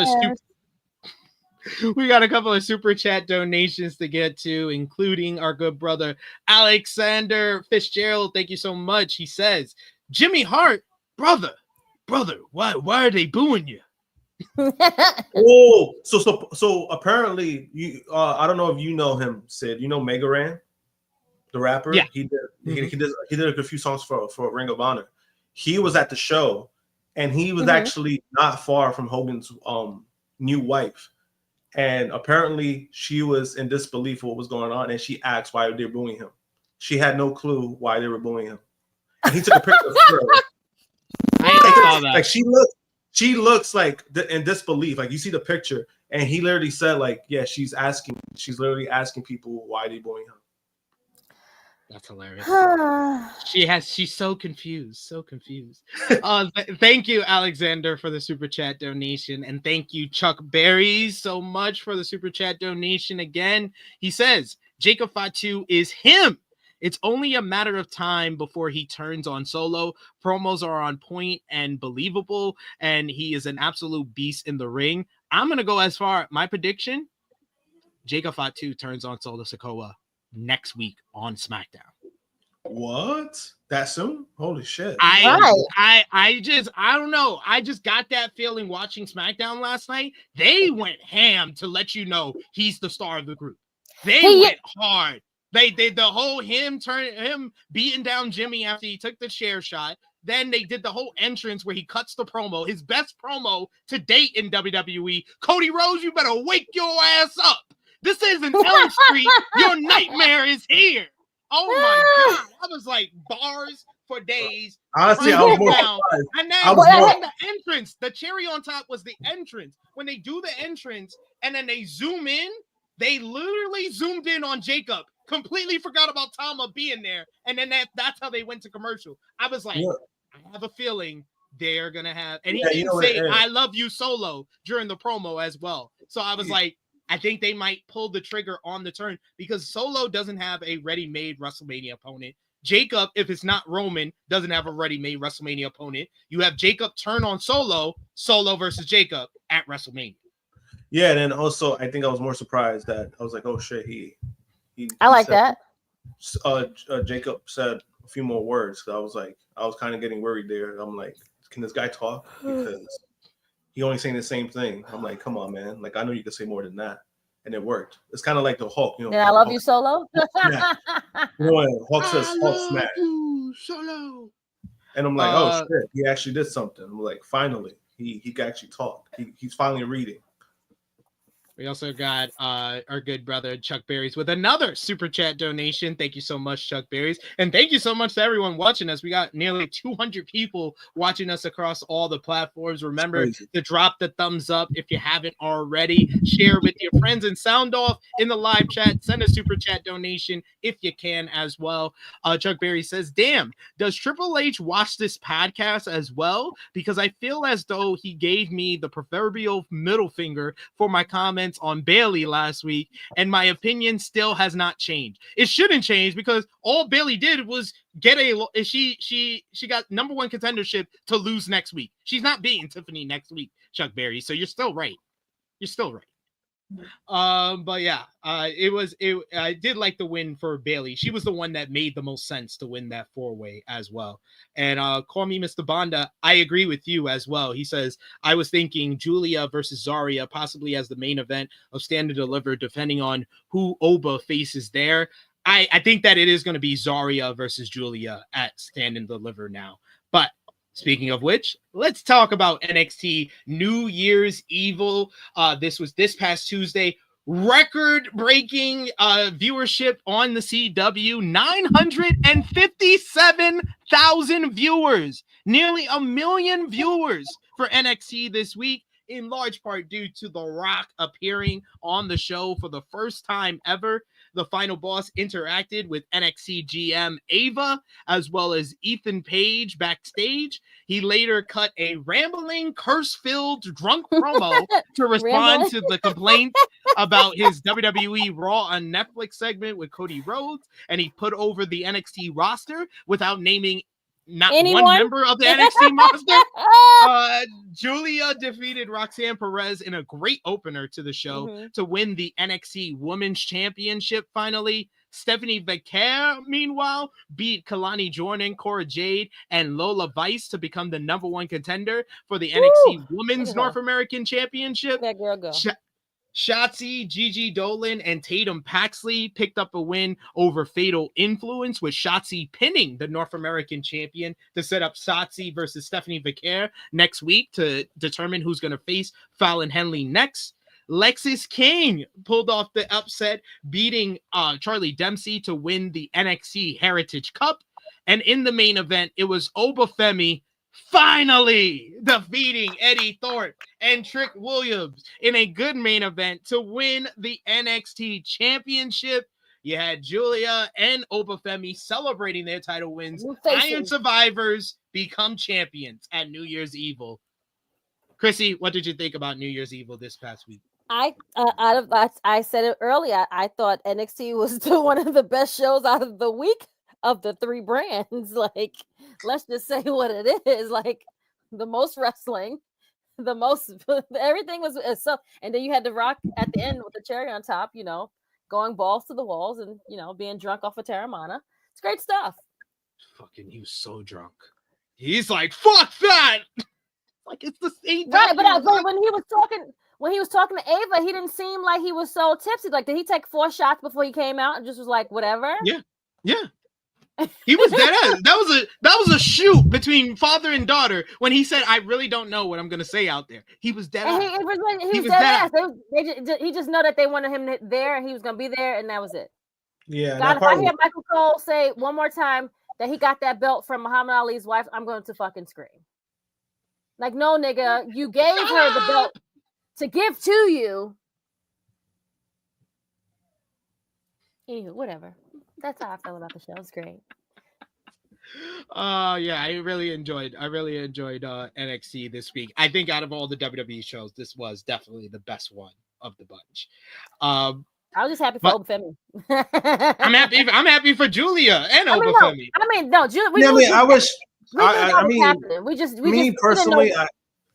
E: of super chat donations to get to, including our good brother Alexander Fitzgerald. Thank you so much. He says, Jimmy Hart, brother, why are they booing you?
F: So apparently you I don't know if you know him, Sid. You know Mega Ran, the rapper?
E: Yeah.
F: He did a few songs for Ring of Honor. He was at the show, and he was actually not far from Hogan's new wife. And apparently she was in disbelief of what was going on, and she asked why they're booing him. She had no clue why they were booing him. And he took a picture of her.
E: I saw that.
F: Like she looks like in disbelief. Like you see the picture, and he literally said, like, yeah, she's literally asking people why they booing him.
E: That's hilarious. She's so confused. Thank you, Alexander, for the super chat donation, and thank you, Chuck Berries, so much for the super chat donation again. He says Jacob Fatu is him. It's only a matter of time before he turns on Solo. Promos are on point and believable, and he is an absolute beast in the ring. I'm going to go as far. My prediction, Jacob Fatu turns on Solo Sikoa next week on SmackDown.
F: What? That soon? Holy shit.
E: I don't know. I just got that feeling watching SmackDown last night. They went ham to let you know he's the star of the group. They went hard. They did the whole him beating down Jimmy after he took the chair shot. Then they did the whole entrance where he cuts the promo, his best promo to date in WWE. Cody Rhodes, you better wake your ass up. This isn't Elm Street. Your nightmare is here. Oh my God. I was like bars for days.
F: Honestly, I was more surprised.
E: And then the entrance, the cherry on top was the entrance. When they do the entrance and then they zoom in, they literally zoomed in on Jacob. Completely forgot about Tama being there, and then that's how they went to commercial. I was like, I have a feeling they're gonna have, and he didn't say "I love you" Solo during the promo as well. So I was like, I think they might pull the trigger on the turn because Solo doesn't have a ready-made WrestleMania opponent. Jacob, if it's not Roman, doesn't have a ready-made WrestleMania opponent. You have Jacob turn on Solo versus Jacob at WrestleMania.
F: Yeah, and then also I think I was more surprised that I was like, oh shit,
G: I like that.
F: Jacob said a few more words. I was kind of getting worried there. I'm like, can this guy talk? Because he only saying the same thing. I'm like, come on, man. Like, I know you could say more than that. And it worked. It's kind of like the Hulk, you know.
G: I love you, Solo.
F: You know when Hulk says Hulk smash.
E: Solo.
F: And I'm like, oh shit, he actually did something. I'm like, finally, he can actually talk. He's finally reading.
E: We also got our good brother Chuck Berries with another super chat donation. Thank you so much, Chuck Berries. And thank you so much to everyone watching us. We got nearly 200 people watching us across all the platforms. Remember to drop the thumbs up if you haven't already. Share with your friends and sound off in the live chat. Send a super chat donation if you can as well. Chuck Berries says, damn, does Triple H watch this podcast as well? Because I feel as though he gave me the proverbial middle finger for my comments on Bayley last week, and my opinion still has not changed. It shouldn't change because all Bayley did was get she got number one contendership to lose next week. She's not beating Tiffany next week, Chuck Berry. So you're still right. But yeah, I did like the win for Bayley. She was the one that made the most sense to win that 4-way as well. And call me Mr. Bonda, I agree with you as well. He says, I was thinking Giulia versus Zarya possibly as the main event of Stand and Deliver, depending on who Oba faces there. I think that it is going to be Zarya versus Giulia at Stand and Deliver now. But speaking of which, let's talk about NXT New Year's Evil. This was this past Tuesday. Record-breaking viewership on the CW. 957,000 viewers. Nearly 1 million viewers for NXT this week, in large part due to The Rock appearing on the show for the first time ever. The final boss interacted with NXT GM Ava, as well as Ethan Page backstage. He later cut a rambling, curse-filled, drunk promo to respond to the complaints about his WWE Raw on Netflix segment with Cody Rhodes, and he put over the NXT roster without naming not
G: Anyone?
E: one member of the NXT roster. Giulia defeated Roxanne Perez in a great opener to the show to win the NXT Women's Championship finally. Stephanie Becker, meanwhile, beat Kalani Jordan, Cora Jade, and Lola Vice to become the #1 contender for the NXT Women's North American Championship.
G: That girl go.
E: Shotzi, Gigi Dolan, and Tatum Paxley picked up a win over Fatal Influence, with Shotzi pinning the North American champion to set up Shotzi versus Stephanie Becker next week to determine who's going to face Fallon Henley next. Lexis King pulled off the upset, beating Charlie Dempsey to win the NXT Heritage Cup. And in the main event, it was Oba Femi finally defeating Eddie Thorpe and Trick Williams in a good main event to win the NXT Championship. You had Giulia and Oba Femi celebrating their title wins. Iron Survivors become champions at New Year's Evil. Krssi, what did you think about New Year's Evil this past week?
G: I said it earlier. I thought NXT was one of the best shows out of the week of the 3 brands. Like, let's just say what it is. Like, the most wrestling, the most everything was so. And then you had The Rock at the end with the cherry on top, you know, going balls to the walls and, you know, being drunk off of Terramana. It's great stuff.
E: Fucking, he was so drunk. He's like, fuck that. Like, it's the same.
G: Right, but when he was talking to Ava, he didn't seem like he was so tipsy. Like, did he take 4 shots before he came out and just was like, whatever?
E: Yeah. He was dead ass. That was a shoot between father and daughter when he said, "I really don't know what I'm gonna say out there." He was dead ass.
G: He was dead ass. He just know that they wanted him there, and he was gonna be there, and that was it.
H: Yeah.
G: God, if I hear Michael Cole say one more time that he got that belt from Muhammad Ali's wife, I'm going to fucking scream. Like, no, nigga, you gave her the belt to give to you. Anywho, whatever. That's how I feel about the show. It's great.
E: Yeah, I really enjoyed NXT this week. I think out of all the WWE shows, this was definitely the best one of the bunch.
G: I was just happy for Oba Femi.
E: I'm happy for Giulia and Oba Femi.
G: I
H: wish.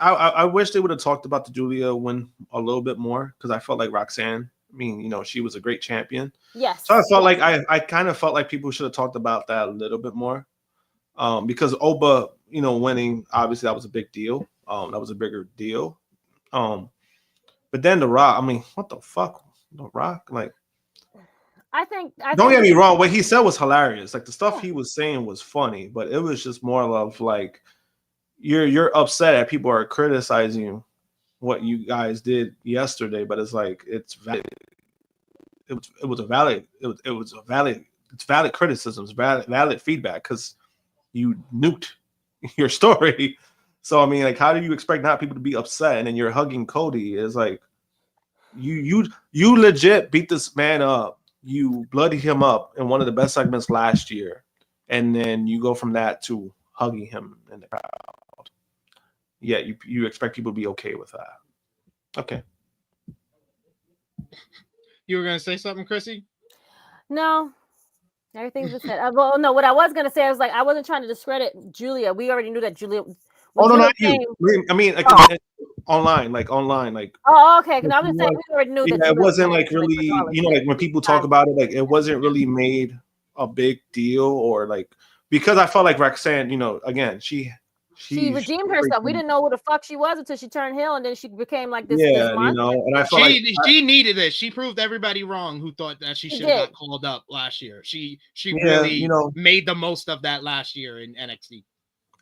F: I wish they would have talked about the Giulia win a little bit more, because I felt like Roxanne. I mean, you know, she was a great champion.
G: Yes.
F: So I felt like I kind of felt like people should have talked about that a little bit more, because Oba, you know, winning, obviously that was a big deal. That was a bigger deal. But then The Rock, I mean, what the fuck, The Rock, like. Don't get me wrong. What he said was hilarious. Like, the stuff he was saying was funny, but it was just more of like, you're upset that people are criticizing what you guys did yesterday, but it's like, it's valid. It's valid criticisms, valid feedback, because you nuked your story. So I mean, like, how do you expect not people to be upset? And then you're hugging Cody. It's like, you legit beat this man up. You bloodied him up in one of the best segments last year, and then you go from that to hugging him in the crowd. Yeah, you expect people to be okay with that. Okay.
E: You were gonna say something, Krssi?
G: No, everything's just said. Well, no, what I was gonna say, I was like, I wasn't trying to discredit Giulia. We already knew that Giulia.
F: Oh no, not you. I mean, like, online.
G: Oh, okay. Because I was saying we already knew that.
F: Yeah, it wasn't like really, like when people talk about it, like it wasn't really made a big deal, or like, because I felt like Roxanne, again, she
G: redeemed herself. We didn't know who the fuck she was until she turned heel, and then she became like this.
F: Yeah,
G: this monster.
F: and I felt
E: she needed this. She proved everybody wrong who thought that she should have got called up last year. She really made the most of that last year in NXT.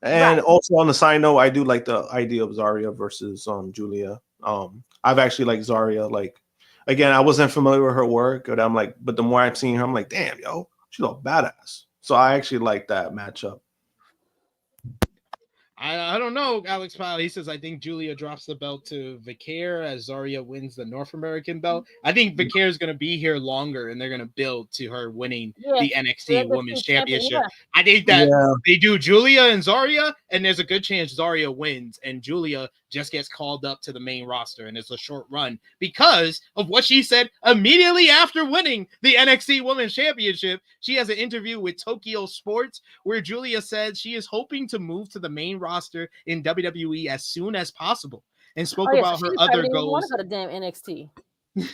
F: And also on the side note, I do like the idea of Zarya versus Giulia. I've actually liked Zarya. Like, again, I wasn't familiar with her work, but but the more I'm seeing her, I'm like, damn, yo, she's a badass. So I actually like that matchup.
E: I don't know, Alex Pyle. He says, I think Giulia drops the belt to Vicaire as Zarya wins the North American belt. I think Vicaire is going to be here longer, and they're going to build to her winning the NXT Women's Championship. Yeah. I think that they do Giulia and Zarya, and there's a good chance Zarya wins, and Giulia just gets called up to the main roster, and it's a short run because of what she said immediately after winning the NXT Women's Championship. She has an interview with Tokyo Sports where Giulia said she is hoping to move to the main roster in WWE as soon as possible, and spoke about her other goals.
G: Want to go to damn NXT.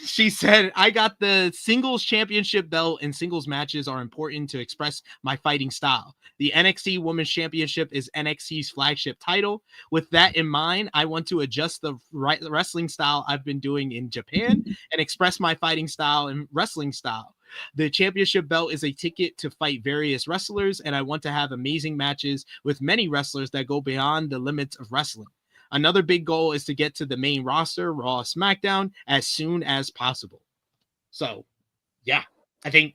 E: She said, I got the singles championship belt, and singles matches are important to express my fighting style. The NXT Women's Championship is NXT's flagship title. With that in mind, I want to adjust the wrestling style I've been doing in Japan and express my fighting style and wrestling style. The championship belt is a ticket to fight various wrestlers, and I want to have amazing matches with many wrestlers that go beyond the limits of wrestling. Another big goal is to get to the main roster, Raw, SmackDown, as soon as possible. So, I think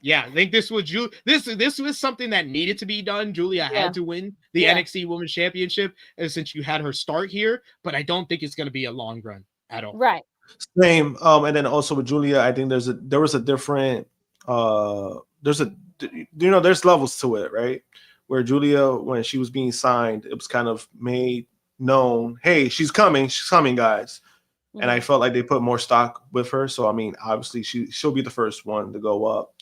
E: this was this was something that needed to be done. Giulia had to win the NXT Women's Championship since you had her start here, but I don't think it's going to be a long run at all.
G: Right.
F: Same. And then also with Giulia, I think there was a different there's levels to it, right? Where Giulia, when she was being signed, it was kind of made known, hey, she's coming, guys. Mm-hmm. And I felt like they put more stock with her. So I mean, obviously she'll be the first one to go up.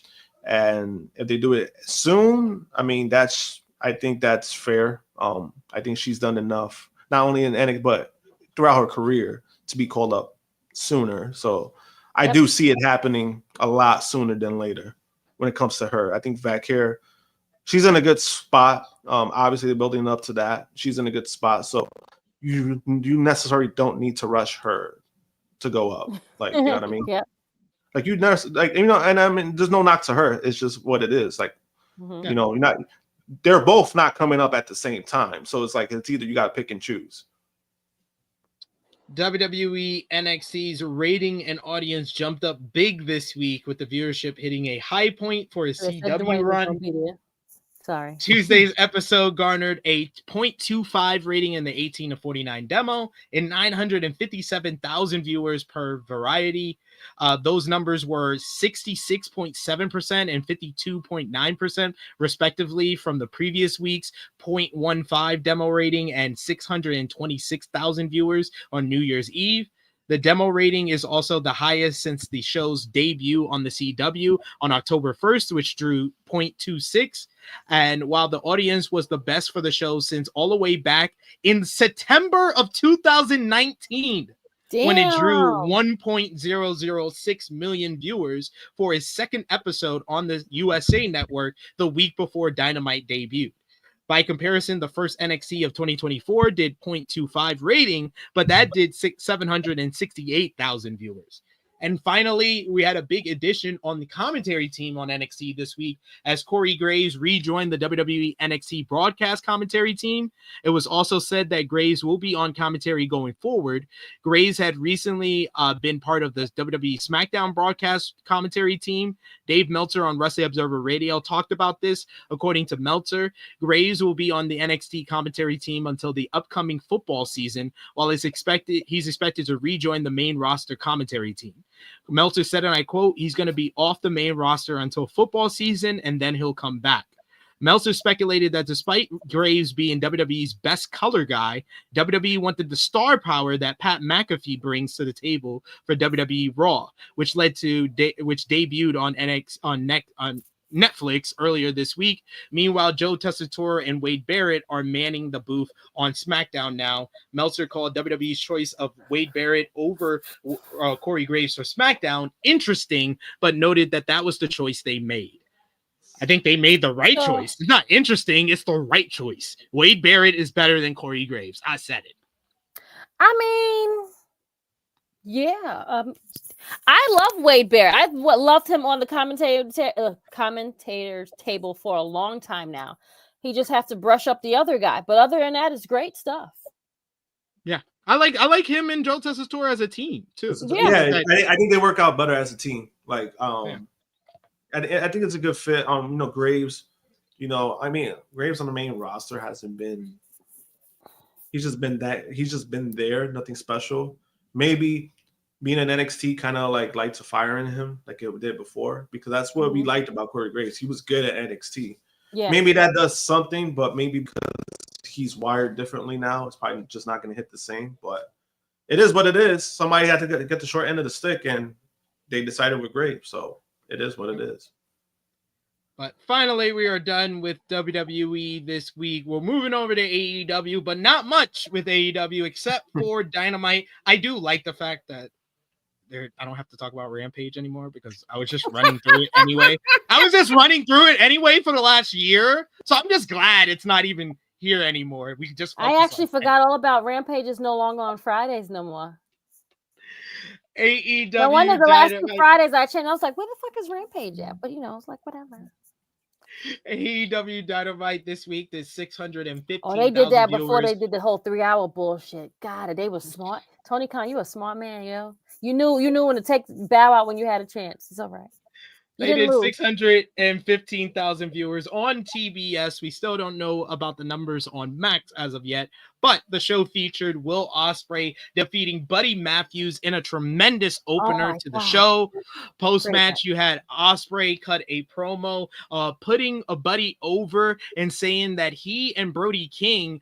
F: And if they do it soon, I mean, I think that's fair. I think she's done enough, not only in NXT, but throughout her career, to be called up sooner. So I do see it happening a lot sooner than later when it comes to her. I think Vicaire, she's in a good spot. Obviously, they're building up to that. She's in a good spot. So you necessarily don't need to rush her to go up. Like, you know what I mean?
G: Yeah.
F: Like, and I mean, there's no knock to her. It's just what it is. Like, they're both not coming up at the same time. So it's like, it's either you got to pick and choose.
E: WWE NXT's rating and audience jumped up big this week, with the viewership hitting a high point for a CW run.
G: Sorry.
E: Tuesday's episode garnered a 0.25 rating in the 18 to 49 demo and 957,000 viewers per variety. Those numbers were 66.7% and 52.9% respectively from the previous week's 0.15 demo rating and 626,000 viewers on New Year's Eve. The demo rating is also the highest since the show's debut on the CW on October 1st, which drew 0.26. And while the audience was the best for the show since all the way back in September of 2019, when it drew 1.006 million viewers for its second episode on the USA Network the week before Dynamite debuted. By comparison, the first NXT of 2024 did 0.25 rating, but that did 768,000 viewers. And finally, we had a big addition on the commentary team on NXT this week as Corey Graves rejoined the WWE NXT broadcast commentary team. It was also said that Graves will be on commentary going forward. Graves had recently been part of the WWE SmackDown broadcast commentary team. Dave Meltzer on Wrestling Observer Radio talked about this. According to Meltzer, Graves will be on the NXT commentary team until the upcoming football season, while he's expected to rejoin the main roster commentary team. Meltzer said, and I quote, he's going to be off the main roster until football season, and then he'll come back. Meltzer speculated that despite Graves being WWE's best color guy, WWE wanted the star power that Pat McAfee brings to the table for WWE Raw, which debuted on Netflix earlier this week. Meanwhile, Joe Tessitore and Wade Barrett are manning the booth on SmackDown now. Meltzer called WWE's choice of Wade Barrett over Corey Graves for SmackDown interesting, but noted that was the choice they made. I think they made the right choice. It's not interesting. It's the right choice. Wade Barrett is better than Corey Graves. I said it.
G: I mean, yeah. I love Wade Barrett. I've loved him on the commentators table for a long time now. He just has to brush up the other guy. But other than that, it's great stuff.
E: Yeah. I like him and Joe Tessitore as a team, too.
F: Yeah, I think they work out better as a team. Like, I think it's a good fit. Graves, Graves on the main roster hasn't been. He's just been there, nothing special. Maybe being in NXT kind of like lights a fire in him, like it did before, because that's what we liked about Corey Graves. He was good at NXT.
G: Yeah.
F: Maybe that does something, but maybe because he's wired differently now, it's probably just not going to hit the same. But it is what it is. Somebody had to get the short end of the stick, and they decided with Graves. So it is what it is.
E: But finally, we are done with WWE this week. We're moving over to AEW, but not much with AEW except for Dynamite. I do like the fact that I don't have to talk about Rampage anymore because I was just running through it anyway. I was just running through it anyway for the last year. So I'm just glad it's not even here anymore. We just
G: I actually forgot all about Rampage is no longer on Fridays no more.
E: AEW.
G: No wonder the last 2 Fridays I changed. I was like, where the fuck is Rampage at? But it's like whatever.
E: AEW Dynamite this week did 615.
G: Oh, they did that before they did the whole 3-hour bullshit. God, they were smart. Tony Khan, you a smart man, yo. You knew when to bow out when you had a chance. It's all right.
E: They did 615,000 viewers on TBS. We still don't know about the numbers on Max as of yet, but the show featured Will Ospreay defeating Buddy Matthews in a tremendous opener to the show. Post-match, you had Ospreay cut a promo, putting a Buddy over and saying that he and Brody King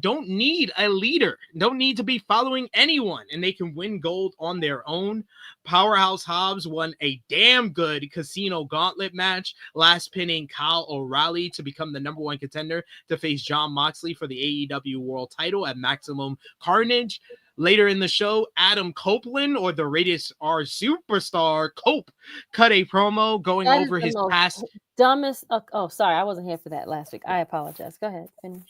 E: don't need a leader, don't need to be following anyone, and they can win gold on their own. Powerhouse Hobbs won a damn good Casino Gauntlet match, last pinning Kyle O'Reilly to become the number 1 contender to face Jon Moxley for the AEW World Title at Maximum Carnage. Later in the show, Adam Copeland, or the Rated R superstar Cope, cut a promo going over his past.
G: Dumbest. Oh, sorry, I wasn't here for that last week. I apologize. Go ahead, finish.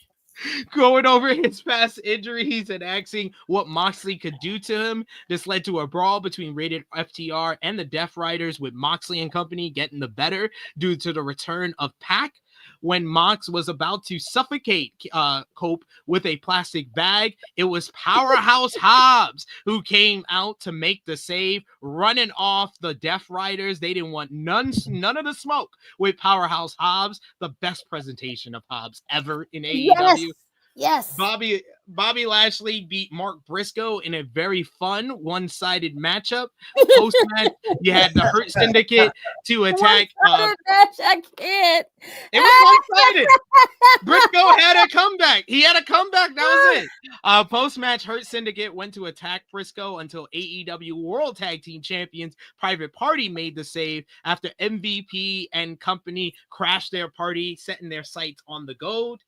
E: Going over his past injuries and asking what Moxley could do to him. This led to a brawl between Rated FTR and the Death Riders, with Moxley and company getting the better due to the return of Pac. When Mox was about to suffocate Cope with a plastic bag, it was Powerhouse Hobbs who came out to make the save, running off the Death Riders. They didn't want none of the smoke with Powerhouse Hobbs. The best presentation of Hobbs ever in AEW.
G: Yes.
E: Bobby Lashley beat Mark Briscoe in a very fun one-sided matchup. Post-match, you had the Hurt Syndicate to attack.
G: I can't.
E: It was one-sided. Briscoe had a comeback. He had a comeback. That was it. Post-match, Hurt Syndicate went to attack Briscoe until AEW World Tag Team Champions Private Party made the save after MVP and company crashed their party, setting their sights on the gold.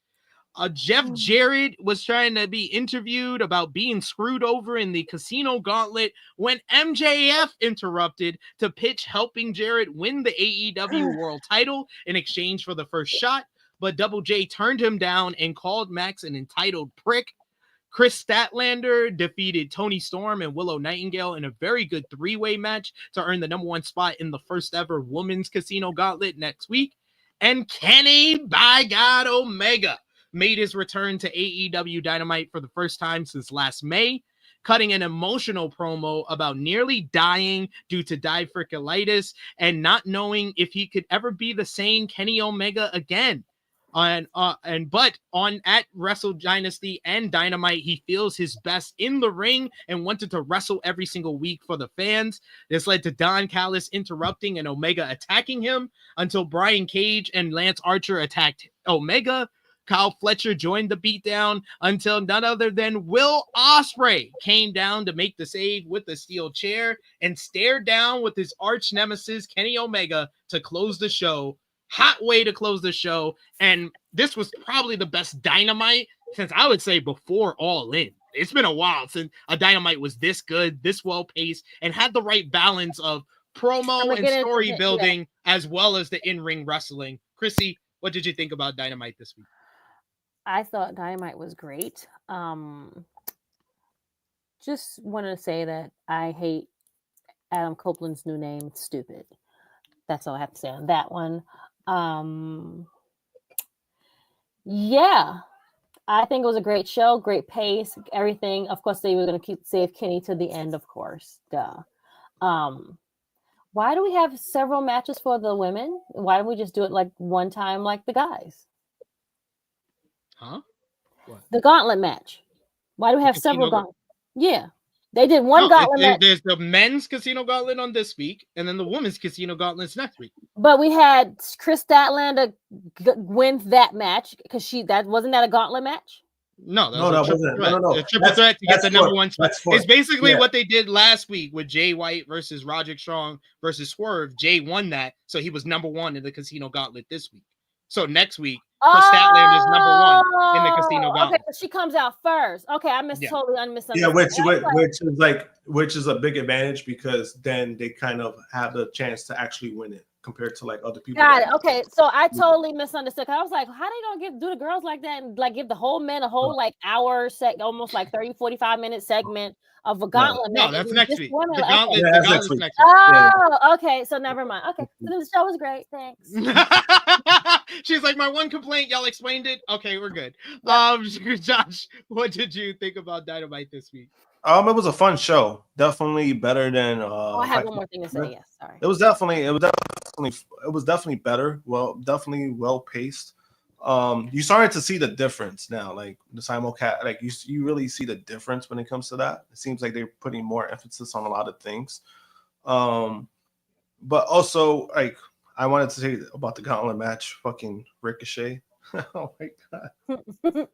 E: Jeff Jarrett was trying to be interviewed about being screwed over in the Casino Gauntlet when MJF interrupted to pitch helping Jarrett win the AEW World Title in exchange for the first shot, but Double J turned him down and called Max an entitled prick. Chris Statlander defeated Tony Storm and Willow Nightingale in a very good 3-way match to earn the number 1 spot in the first ever Women's Casino Gauntlet next week. And Kenny, by God, Omega made his return to AEW Dynamite for the first time since last May, cutting an emotional promo about nearly dying due to diverticulitis and not knowing if he could ever be the same Kenny Omega again. But at Wrestle Dynasty and Dynamite, he feels his best in the ring and wanted to wrestle every single week for the fans. This led to Don Callis interrupting and Omega attacking him until Brian Cage and Lance Archer attacked Omega. Kyle Fletcher joined the beatdown until none other than Will Ospreay came down to make the save with the steel chair and stared down with his arch nemesis Kenny Omega to close the show. hot way to close the show. And this was probably the best Dynamite since I would say before All In. It's been a while since a Dynamite was this good, this well paced, and had the right balance of promo and story building as well as the in-ring wrestling. Krssi, what did you think about Dynamite this week?
G: I thought Dynamite was great. Just wanted to say that I hate Adam Copeland's new name. It's stupid. That's all I have to say on that one. Yeah, I think it was a great show, great pace, everything. Of course, they were going to save Kenny to the end, of course. Duh. Why do we have several matches for the women? Why don't we just do it like one time like the guys?
E: Huh? What?
G: The gauntlet match. Why do we have several gauntlets? Yeah. They did one gauntlet match.
E: There's the men's casino gauntlet on this week, and then the women's casino gauntlet's next week.
G: But we had Chris Statlander win that match because that wasn't that a gauntlet match?
E: No,
F: no,
E: the triple threat to get the number one spot. It's basically what they did last week with Jay White versus Roderick Strong versus Swerve. Jay won that, so he was number one in the casino gauntlet this week. So next week, Statlander is number one in the casino gauntlet.
G: Okay, so she comes out first. Okay, I totally misunderstood.
F: Yeah, which is a big advantage because then they kind of have the chance to actually win it compared to like other people.
G: Got it. Okay, so I totally misunderstood. I was like, how they gonna do the girls like that and like give the whole men a whole like hour almost like 30-45 minute segment of a gauntlet?
E: No, that's next week. The gauntlet,
F: next week.
G: Oh, okay. So never mind. Okay, so the show was great. Thanks.
E: She's like, my one complaint, y'all explained it. Okay, we're good. Josh, what did you think about Dynamite this week?
F: It was a fun show. Definitely better than.
G: I have one more thing to say. Yes, sorry.
F: It was definitely better. Well, definitely well paced. You started to see the difference now, like the simulcast. Like you really see the difference when it comes to that. It seems like they're putting more emphasis on a lot of things. But also, like I wanted to say about the gauntlet match, fucking Ricochet. Oh my god.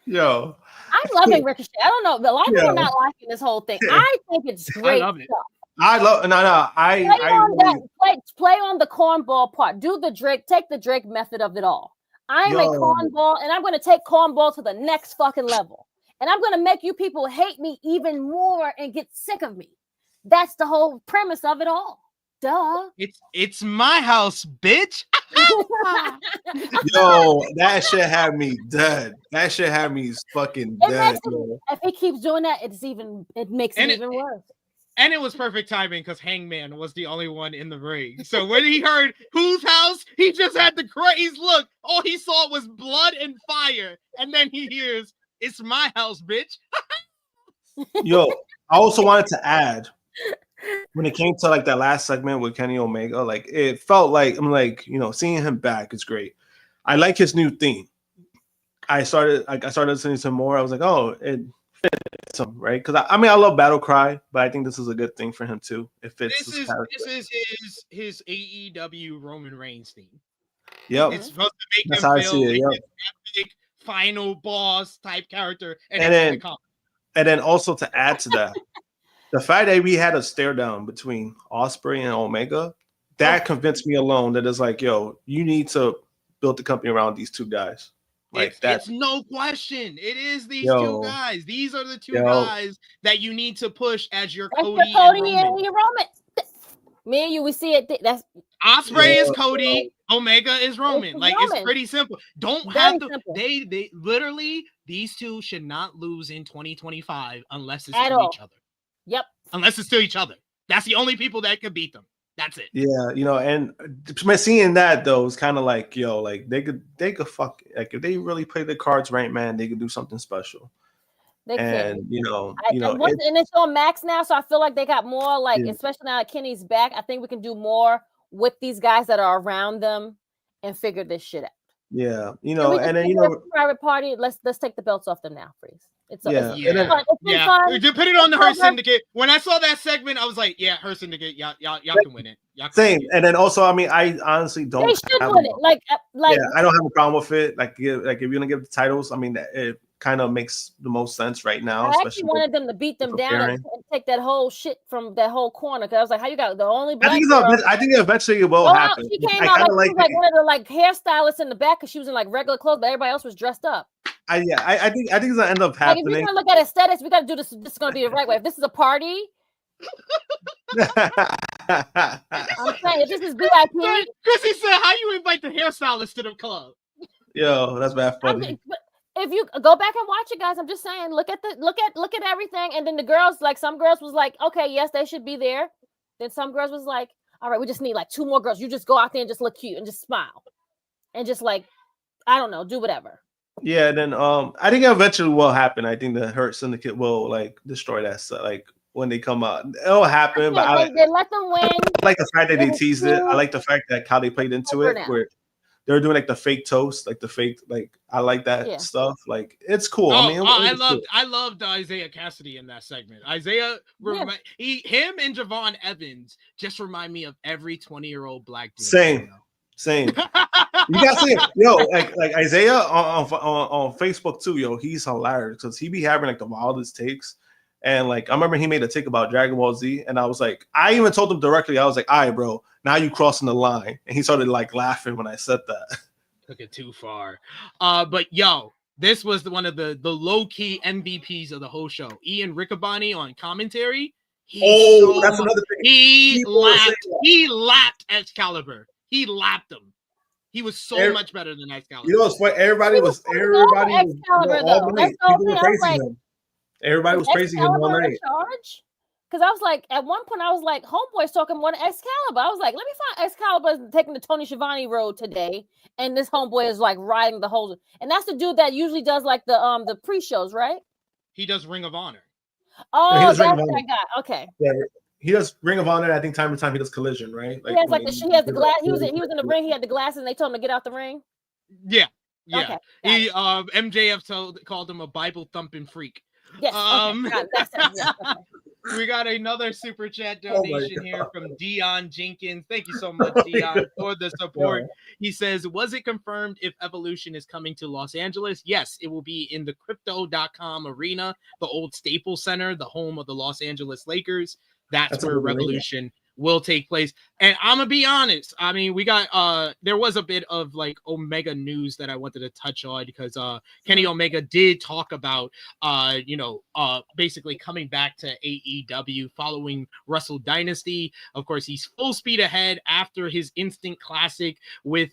F: Yo,
G: I'm loving Ricochet. I don't know, but a lot of people are not liking this whole thing. I think it's great.
E: I love it.
G: Play on the cornball part. Do the Drake, take the Drake method of it all. I'm a cornball, and I'm going to take cornball to the next fucking level. And I'm going to make you people hate me even more and get sick of me. That's the whole premise of it all. Duh.
E: It's my house, bitch.
F: Yo, that shit had me dead. That shit had me fucking dead.
G: If he keeps doing that, it makes it even worse.
E: And it was perfect timing because Hangman was the only one in the ring. So when he heard whose house, he just had the crazy look. All he saw was blood and fire. And then he hears, it's my house, bitch.
F: Yo, I also wanted to add, when it came to like that last segment with Kenny Omega, like it felt like seeing him back is great. I like his new theme. I started listening to more. I was like, oh, it fits him, right? Because I love Battle Cry, but I think this is a good thing for him too. It fits his character.
E: This is his AEW Roman Reigns theme.
F: Yep,
E: it's supposed to make
F: That's
E: him
F: how I
E: feel
F: see it,
E: like
F: yep.
E: this epic final boss type character,
F: and then also to add to that. The fact that we had a stare down between Ospreay and Omega, that convinced me alone that it's like, yo, you need to build the company around these two guys. Like
E: it's no question. It is these two guys. These are the two guys that you need to push as your Cody and your
G: Roman. Me and you, we see it. That's
E: Ospreay is Cody, Omega is Roman. It's pretty simple. They literally, these two should not lose in 2025 unless it's to each other.
G: Yep.
E: Unless it's to each other. That's the only people that could beat them. That's it.
F: Yeah, and seeing that though is kind of like, yo, like they could fuck, like if they really play the cards right, man, they could do something special.
G: They
F: can.
G: And it's on Max now, so I feel like they got more especially now that Kenny's back. I think we can do more with these guys that are around them and figure this shit out.
F: Yeah,
G: and then private party. Let's take the belts off them now, please. It's fun.
E: Put it on the Her Syndicate. When I saw that segment, I was like, yeah, Her Syndicate, y'all can win it.
F: Same. And then also, I honestly don't.
G: They should win it. Like
F: I don't have a problem with it. Like if you're gonna give the titles, kind of makes the most sense right now.
G: I actually wanted them to beat them down and take that whole shit from that whole corner. Because I was like, how you got the only black girl?
F: I think eventually it will happen.
G: She came out like one of the like hairstylists in the back because she was in like regular clothes, but everybody else was dressed up.
F: I think it's gonna end up happening.
G: Like, if you're gonna look at aesthetics, we gotta do this. This is gonna be the right way. If this is a party, I'm saying if this is VIP.
E: Krssi said, "How you invite the hairstylist to the club?"
F: Yo, that's bad funny.
G: If you go back and watch it, guys, I'm just saying, look at everything, and then the girls, like some girls was like, okay, yes, they should be there. Then some girls was like, all right, we just need like 2 more girls. You just go out there and just look cute and just smile, and just like, I don't know, do whatever.
F: Yeah, then I think it eventually will happen. I think the Hurt Syndicate will like destroy that stuff. Like when they come out, it'll happen. But
G: they let them win.
F: I like the fact that they teased it. I like the fact that how they played into it, where they were doing like the fake toast, like the fake, like I like that stuff. Like it's cool.
E: I loved Isaiah Cassidy in that segment. Isaiah, him and Javon Evans just remind me of every 20-year-old black dude.
F: Same. You gotta see it. Yo, like Isaiah on Facebook too, yo, he's hilarious because he be having like the wildest takes. And like I remember he made a take about Dragon Ball Z, and I was like, I even told him directly, I was like, all right, bro, now you crossing the line. And he started like laughing when I said that.
E: Took it too far. But yo, this was one of the low-key MVPs of the whole show. Ian Riccaboni on commentary.
F: That's another thing.
E: He lapped Excalibur. He lapped him. He was so much better than Excalibur.
F: You know what's funny? Everybody was praising him all night.
G: Because I was like, at one point, I was like, Homeboy's talking more than Excalibur. I was like, let me find Excalibur taking the Tony Schiavone road today, and this homeboy is like riding the whole. And that's the dude that usually does like the pre-shows, right?
E: He does Ring of Honor.
G: Oh, that's that guy. Okay.
F: Yeah, he does Ring of Honor. I think time to time he does Collision, right?
G: Like, he has the glass. He was in the ring. He had the glasses, and they told him to get out the ring.
E: Yeah. Okay, he MJF called him a Bible thumping freak.
G: Yes.
E: We got another super chat donation here from Dion Jenkins. Thank you so much, Dion, for the support. He says, was it confirmed if Evolution is coming to Los Angeles? Yes, it will be in the Crypto.com arena, the old Staples Center, the home of the Los Angeles Lakers. That's where Revolution will take place. And I'm gonna be honest, I mean, we got there was a bit of like Omega news that I wanted to touch on because Kenny Omega did talk about basically coming back to AEW following Wrestle Dynasty. Of course, he's full speed ahead after his instant classic with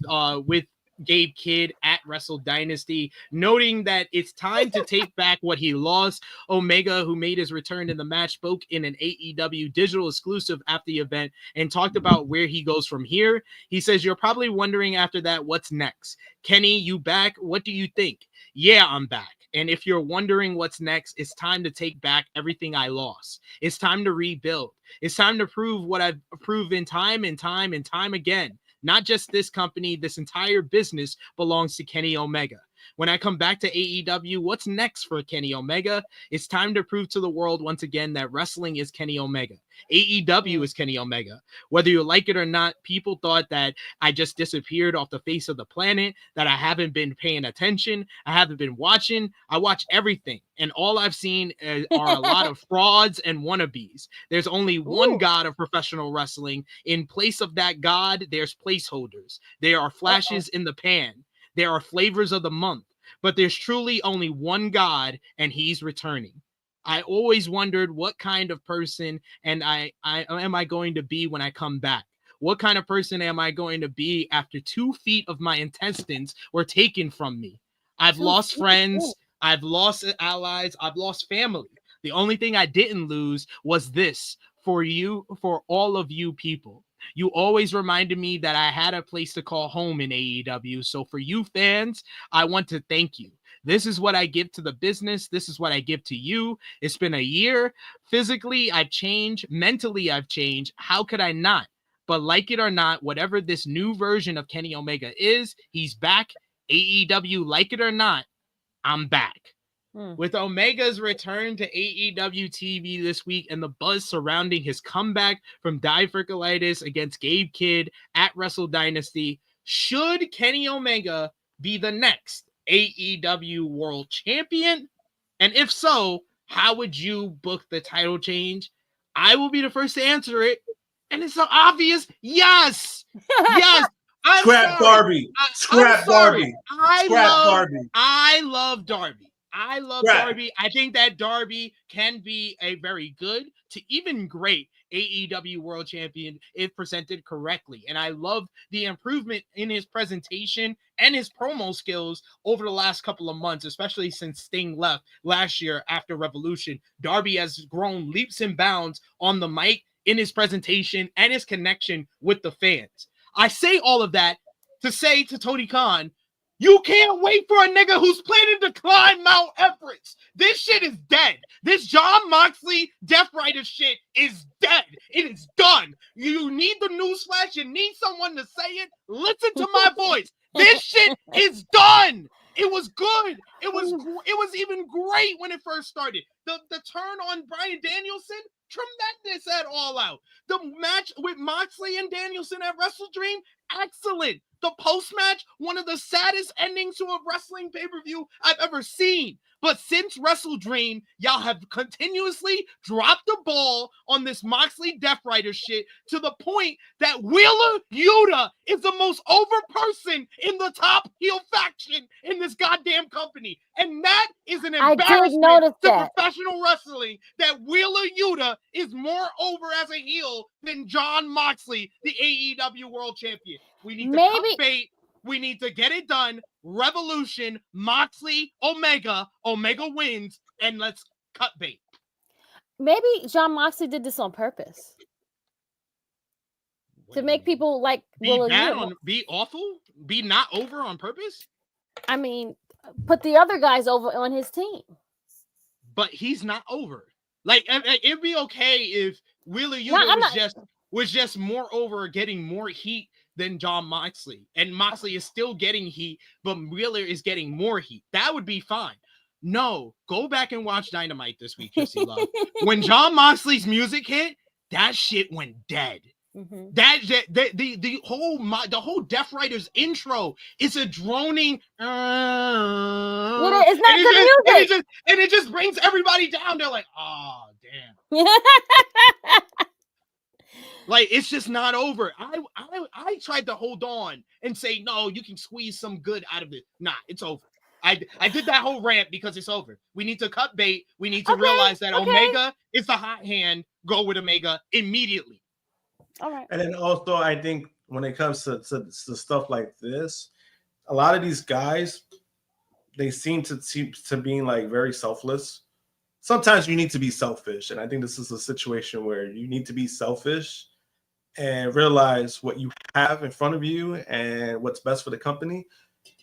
E: Gabe Kidd at Wrestle Dynasty, noting that it's time to take back what he lost. Omega, who made his return in the match, spoke in an AEW digital exclusive after the event and talked about where he goes from here. He says, you're probably wondering after that, what's next? Kenny, you back? What do you think? Yeah, I'm back. And if you're wondering what's next, it's time to take back everything I lost. It's time to rebuild. It's time to prove what I've proven time and time and time again. Not just this company, this entire business belongs to Kenny Omega. When I come back to AEW, what's next for Kenny Omega? It's time to prove to the world once again that wrestling is Kenny Omega. AEW is Kenny Omega. Whether you like it or not, people thought that I just disappeared off the face of the planet, that I haven't been paying attention, I haven't been watching. I watch everything, and all I've seen are a lot of frauds and wannabes. There's only one God of professional wrestling. In place of that God, there's placeholders. There are flashes in the pan. There are flavors of the month, but there's truly only one God, and he's returning. I always wondered what kind of person am I going to be when I come back? What kind of person am I going to be after 2 feet of my intestines were taken from me? I've lost friends. I've lost allies. I've lost family. The only thing I didn't lose was this for you, for all of you people. You always reminded me that I had a place to call home in AEW. So for you fans, I want to thank you. This is what I give to the business. This is what I give to you. It's been a year. Physically, I've changed. Mentally, I've changed. How could I not? But like it or not, whatever this new version of Kenny Omega is, he's back. AEW, like it or not, I'm back. With Omega's return to AEW TV this week and the buzz surrounding his comeback from diverticulitis against Gabe Kidd at Wrestle Dynasty, should Kenny Omega be the next AEW World Champion? And if so, how would you book the title change? I will be the first to answer it. And it's so obvious. Yes. Yes. I'm
F: Scrap
E: sorry.
F: Darby.
E: I'm
F: Scrap
E: sorry.
F: Darby.
E: I
F: Scrap
E: love
F: Darby.
E: I love Darby. I love
F: Scrap.
E: Darby. I think that Darby can be a very good to even great AEW World Champion if presented correctly. And I love the improvement in his presentation and his promo skills over the last couple of months, especially since Sting left last year after Revolution. Darby has grown leaps and bounds on the mic, in his presentation, and his connection with the fans. I say all of that to say to Tony Khan, you can't wait for a nigga who's planning to climb Mount Everest. This shit is dead. This Jon Moxley Death Rider shit is dead. It is done. You need the newsflash. You need someone to say it. Listen to my voice. This shit is done. It was good. It was even great when it first started. The turn on Bryan Danielson, tremendous at All Out. The match with Moxley and Danielson at Wrestle Dream, excellent. The post-match, one of the saddest endings to a wrestling pay-per-view I've ever seen. But since Wrestle Dream, y'all have continuously dropped the ball on this Moxley Death Rider shit to the point that Wheeler Yuta is the most over person in the top heel faction in this goddamn company. And that is an embarrassment to professional wrestling that Wheeler Yuta is more over as a heel than Jon Moxley, the AEW World Champion. We need to cut bait. We need to get it done. Revolution, Moxley, Omega wins, and let's cut bait.
G: Maybe Jon Moxley did this on purpose. To make people like
E: be awful, be not over on purpose.
G: I mean, put the other guys over on his team.
E: But he's not over. Like it'd be okay if Wheeler Yuta was just more over, getting more heat than Jon Moxley, and Moxley is still getting heat, but Wheeler is getting more heat. That would be fine. No, go back and watch Dynamite this week, Krssi Love. When Jon Moxley's music hit, that shit went dead. Mm-hmm. The whole Death Riders intro is a droning.
G: It's not good music,
E: and it just brings everybody down. They're like, oh damn. Like, it's just not over. I tried to hold on and say, no, you can squeeze some good out of it. Nah, it's over. I did that whole rant because it's over. We need to cut bait. We need to realize that Omega is the hot hand. Go with Omega immediately.
G: All right.
F: And then also, I think when it comes to stuff like this, a lot of these guys, they seem to being like very selfless. Sometimes you need to be selfish. And I think this is a situation where you need to be selfish and realize what you have in front of you and what's best for the company.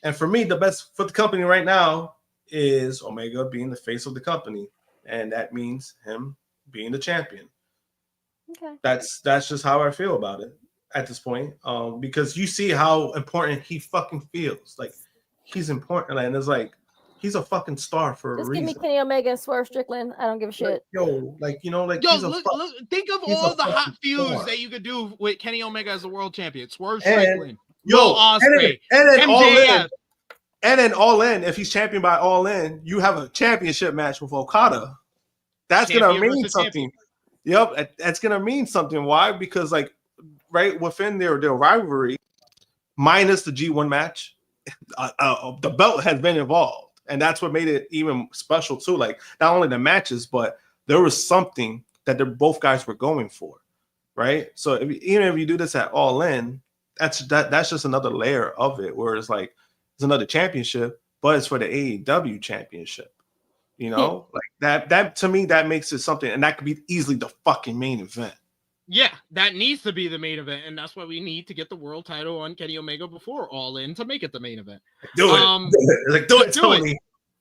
F: And for me, the best for the company right now is Omega being the face of the company. And that means him being the champion.
G: Okay.
F: That's just how I feel about it at this point. Because you see how important he fucking feels. Like, he's important. And it's like, he's a fucking star for a reason.
G: Just give me Kenny Omega and Swerve Strickland. I don't give a shit.
F: Like,
E: think of all the hot feuds that you could do with Kenny Omega as a world champion. Swerve Strickland, Will Ospreay, MJF.
F: And then All In, if he's champion by All In, you have a championship match with Okada. That's going to mean something. Yep, that's going to mean something. Why? Because, like, right within their rivalry, minus the G1 match, the belt has been involved. And that's what made it even special too. Like, not only the matches, but there was something that both guys were going for, right? So even if you do this at All In, that's just another layer of it, where it's like it's another championship, but it's for the AEW championship. You know, like that to me, that makes it something, and that could be easily the fucking main event.
E: Yeah, that needs to be the main event, and that's why we need to get the world title on Kenny Omega before All In to make it the main event.
F: Do it, do it, Tony.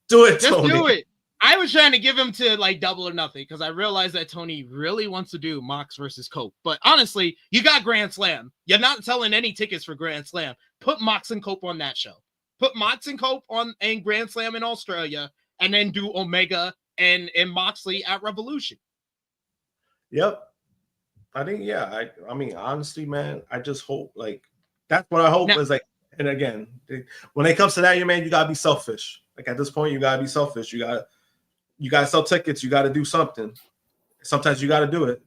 F: Do it, Tony.
E: Just do it. I was trying to give him to like Double or Nothing because I realized that Tony really wants to do Mox versus Cope. But honestly, you got Grand Slam. You're not selling any tickets for Grand Slam. Put Mox and Cope on that show. Put Mox and Cope on a Grand Slam in Australia, and then do Omega and Moxley at Revolution.
F: Yep. I think, I mean, honestly, man, I just hope, like, that's what I hope is, like, And again, when it comes to that, man, you gotta be selfish. Like at this point, you gotta be selfish. You gotta sell tickets. You gotta do something. Sometimes you gotta do it.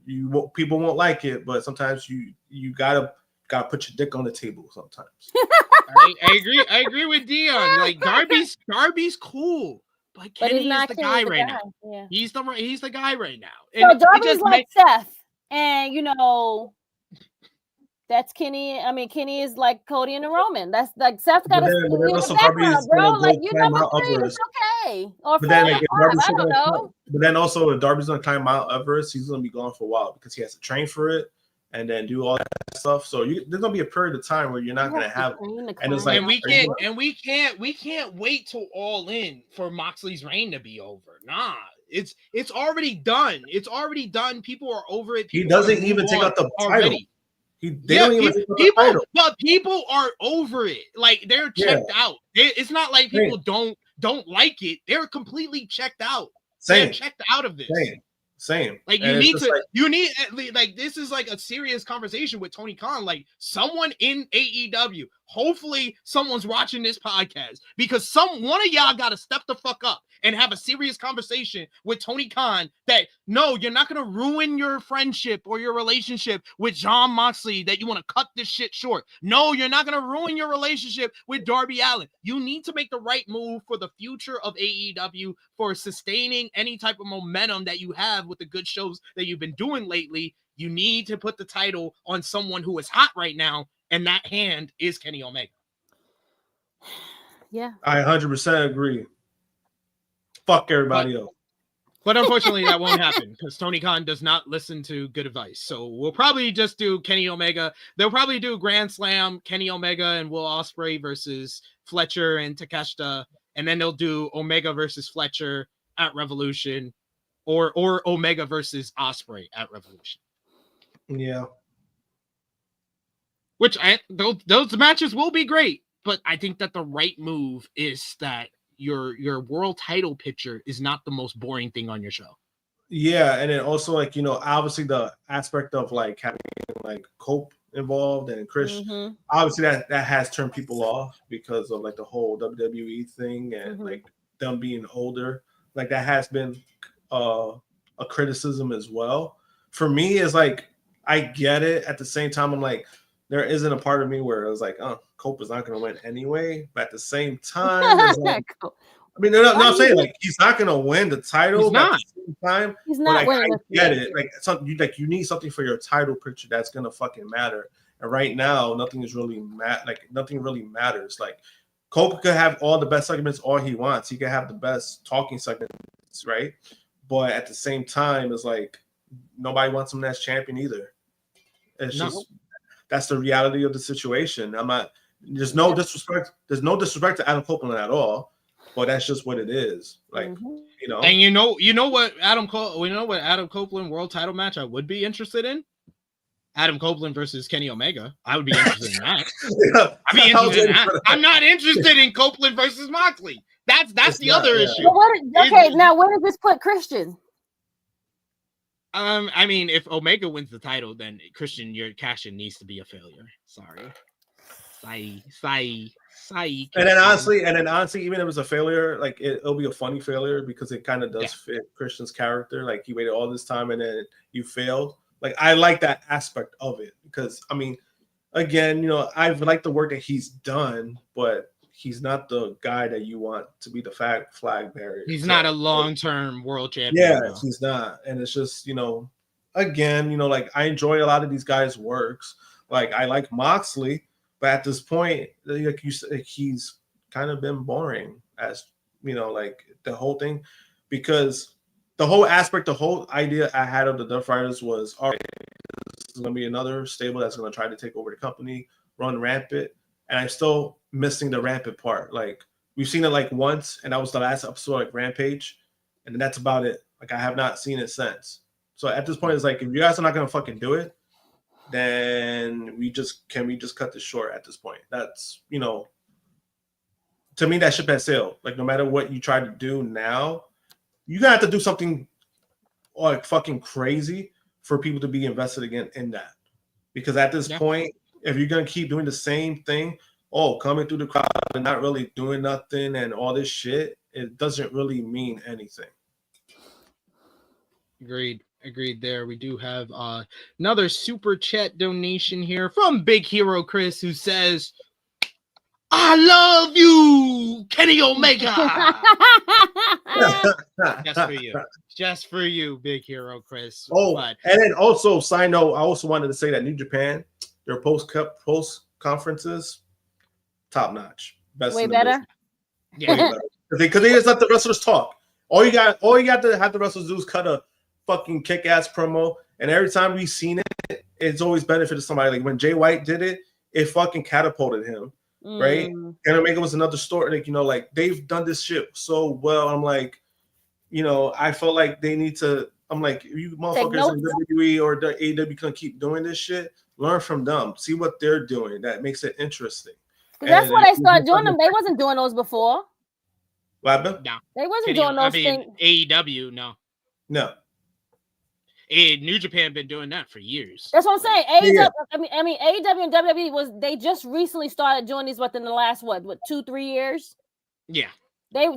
F: People won't like it, but sometimes you gotta put your dick on the table. Sometimes.
E: I agree with Dion. Like Darby's cool, but Kenny is the guy right now. Yeah. He's the guy right now.
G: And so Darby's like Seth, and that's Kenny. I mean, Kenny is like Cody and Roman. That's like Seth's got a background, bro. Like you number 3, it's okay. Or
F: but
G: 4,
F: then,
G: or 5, I don't know.
F: But then also, if Darby's gonna climb Mount Everest, he's gonna be gone for a while because he has to train for it and then do all that stuff. So there's gonna be a period of time where you're not gonna have it. And it's like,
E: we can't wait till All In for Moxley's reign to be over. Nah. It's already done. It's already done. People are over it.
F: He doesn't even take out the title.
E: People are over it. Like they're checked out. It's not like people don't like it. They're completely checked out. They're checked out of this.
F: Same.
E: Like this is like a serious conversation with Tony Khan. Like someone in AEW. Hopefully someone's watching this podcast because one of y'all got to step the fuck up and have a serious conversation with Tony Khan that no, you're not going to ruin your friendship or your relationship with Jon Moxley, that you want to cut this shit short. No, you're not going to ruin your relationship with Darby Allin. You need to make the right move for the future of AEW, for sustaining any type of momentum that you have with the good shows that you've been doing lately. You need to put the title on someone who is hot right now, and that hand is Kenny Omega.
G: Yeah.
F: I 100% agree. Fuck everybody else.
E: But unfortunately, that won't happen because Tony Khan does not listen to good advice. So we'll probably just do Kenny Omega. They'll probably do Grand Slam, Kenny Omega and Will Ospreay versus Fletcher and Takeshita. And then they'll do Omega versus Fletcher at Revolution, or Omega versus Ospreay at Revolution.
F: Yeah.
E: Which those matches will be great, but I think that the right move is that your world title picture is not the most boring thing on your show.
F: Yeah, and then also like obviously the aspect of like having like Cope involved and Chris, obviously that has turned people off because of like the whole WWE thing and like them being older. Like that has been a criticism as well. For me, is like I get it. At the same time, I'm like, there isn't a part of me where it was like, Cope is not going to win anyway. But at the same time, like, I mean, no, I'm saying like he's not going to win the title.
E: He's not.
F: At the same time,
G: he's not winning.
F: I get it. Like something you need something for your title picture that's going to fucking matter. And right now, nothing really matters. Like Cope could have all the best segments all he wants. He could have the best talking segments, right? But at the same time, it's like nobody wants him as champion either. It's just that's the reality of the situation. There's no disrespect to Adam Copeland at all, but that's just what it is. Like,
E: And you know what Adam Copeland world title match I would be interested in? Adam Copeland versus Kenny Omega. I would be interested in that. I'd be interested in that. I'm not interested in Copeland versus Moxley. That's the other issue.
G: Now where does this put Christian?
E: I mean, if Omega wins the title, then Christian, your cash-in needs to be a failure. Sorry. Sai.
F: And then honestly, even if it was a failure, like it'll be a funny failure because it kind of does fit Christian's character. Like he waited all this time and then you failed. Like I like that aspect of it because I mean, again, I've liked the work that he's done, but he's not the guy that you want to be the flag bearer.
E: He's not a long-term world champion.
F: Yeah, he's not. And it's just, again, like I enjoy a lot of these guys' works. Like I like Moxley, but at this point, like you said, he's kind of been boring as, like the whole thing, because the whole idea I had of the Duff Riders was, all right, this is going to be another stable that's going to try to take over the company, run rampant. And I'm still missing the rampant part. Like we've seen it like once, and that was the last episode, like Rampage, and then that's about it. Like I have not seen it since. So at this point, it's like if you guys are not gonna fucking do it, then we just cut this short at this point. That's to me that ship has sailed. Like no matter what you try to do now, you're gonna have to do something like fucking crazy for people to be invested again in that. Because at this point, if you're going to keep doing the same thing, coming through the crowd and not really doing nothing and all this shit, it doesn't really mean anything.
E: Agreed there. We do have another super chat donation here from Big Hero Chris, who says, I love you, Kenny Omega. Just for you. Just for you, Big Hero Chris.
F: And then also, side note, I also wanted to say that New Japan, their post conferences, top notch. Best
G: way better.
E: Yeah.
F: Because they just let the wrestlers talk. All you got to have the wrestlers do is cut a fucking kick-ass promo. And every time we've seen it, it's always benefited somebody. Like when Jay White did it, it fucking catapulted him. Right? And Omega was another story. Like, like they've done this shit so well. I'm like, I felt like they need to. I'm like, you motherfuckers in WWE or the AEW can keep doing this shit. Learn from them. See what they're doing. That makes it interesting.
G: That's why they started doing them. They wasn't doing those before.
F: What happened?
E: No.
G: They wasn't doing those things.
E: AEW, no. New Japan been doing that for years.
G: That's what I'm saying. AEW, I mean, AEW and WWE they just recently started doing these within the last 2-3 years.
E: Yeah.
G: They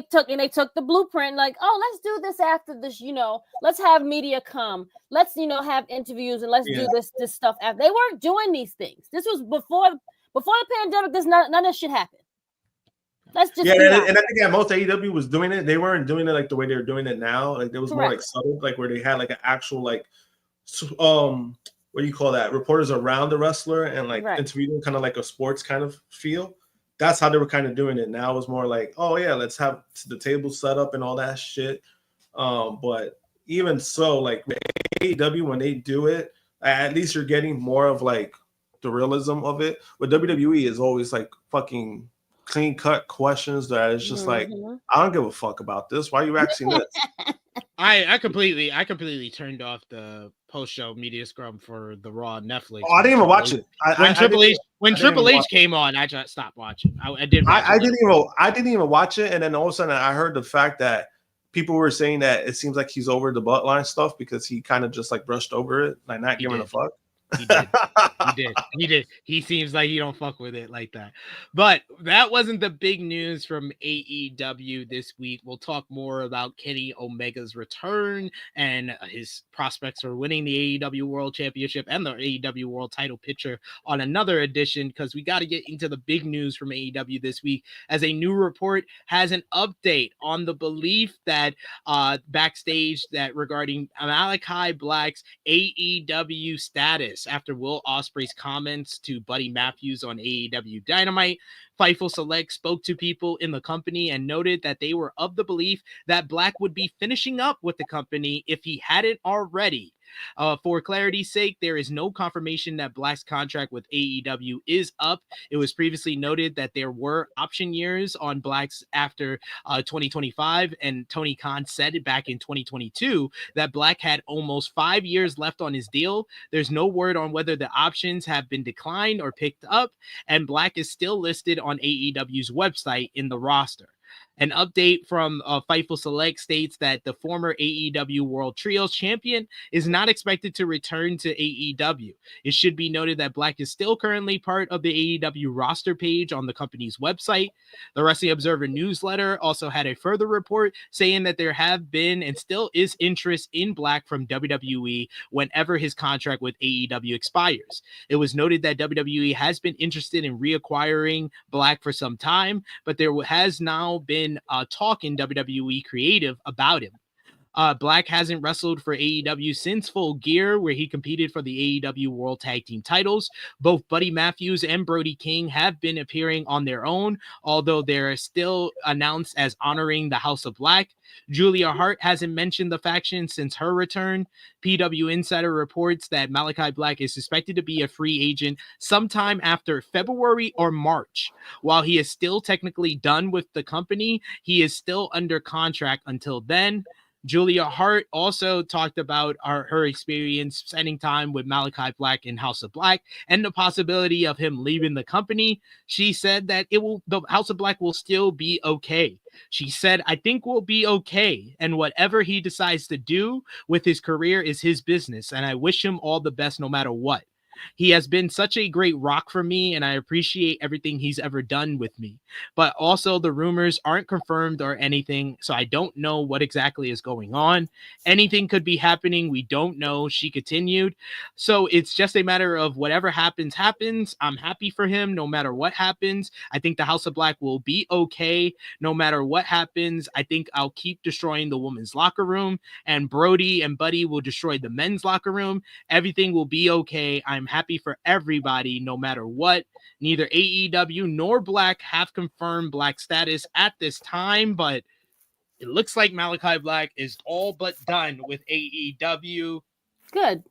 G: took the blueprint, like, let's do this after this, let's have media come, let's have interviews, and let's do this stuff after. They weren't doing these things. This was before the pandemic. None of this shit happened. Let's just
F: and I think that most AEW was doing it. They weren't doing it like the way they're doing it now. Like there was more like subtle, like where they had like an actual like what do you call that? Reporters around the wrestler and like interviewing, kind of like a sports kind of feel. That's how they were kind of doing it. Now it's more like, let's have the table set up and all that shit. But even so, like AEW, when they do it, at least you're getting more of like the realism of it. But WWE is always like fucking clean cut questions that it's just like, I don't give a fuck about this. Why are you asking this?
E: I completely turned off the post-show media scrum for the Raw Netflix.
F: I didn't even watch it.
E: When Triple H came on, I just stopped watching. I
F: didn't even watch it, and then all of a sudden I heard the fact that people were saying that it seems like he's over the bloodline stuff because he kind of just like brushed over it, like not giving a fuck.
E: He did. He seems like he don't fuck with it like that. But that wasn't the big news from AEW this week. We'll talk more about Kenny Omega's return and his prospects for winning the AEW World Championship and the AEW World Title picture on another edition, because we got to get into the big news from AEW this week, as a new report has an update on the belief that backstage that regarding Malachi Black's AEW status after Will Ospreay's comments to Buddy Matthews on AEW Dynamite. Fightful Select spoke to people in the company and noted that they were of the belief that Black would be finishing up with the company if he hadn't already. For clarity's sake, there is no confirmation that Black's contract with AEW is up. It was previously noted that there were option years on Black's after 2025, and Tony Khan said it back in 2022 that Black had almost 5 years left on his deal. There's no word on whether the options have been declined or picked up, and Black is still listed on AEW's website in the roster. An update from Fightful Select states that the former AEW World Trios champion is not expected to return to AEW. It should be noted that Black is still currently part of the AEW roster page on the company's website. The Wrestling Observer newsletter also had a further report saying that there have been and still is interest in Black from WWE whenever his contract with AEW expires. It was noted that WWE has been interested in reacquiring Black for some time, but there has now been talk in WWE creative about him. Black hasn't wrestled for AEW since Full Gear, where he competed for the AEW World Tag Team titles. Both Buddy Matthews and Brody King have been appearing on their own, although they're still announced as honoring the House of Black. Julia Hart hasn't mentioned the faction since her return. PW Insider reports that Malachi Black is suspected to be a free agent sometime after February or March. While he is still technically done with the company, he is still under contract until then. Julia Hart also talked about her experience spending time with Malachi Black in House of Black and the possibility of him leaving the company. She said that the House of Black will still be okay. She said, I think we'll be okay, and whatever he decides to do with his career is his business, and I wish him all the best no matter what. He has been such a great rock for me, and I appreciate everything he's ever done with me. But also, the rumors aren't confirmed or anything, so I don't know what exactly is going on. Anything could be happening. We don't know, she continued. So it's just a matter of whatever happens, happens. I'm happy for him no matter what happens. I think the House of Black will be okay no matter what happens. I think I'll keep destroying the women's locker room, and Brody and Buddy will destroy the men's locker room. Everything will be okay. I'm happy for everybody no matter what. Neither AEW nor Black have confirmed Black status at this time, but it looks like Malachi Black is all but done with AEW.
G: Good.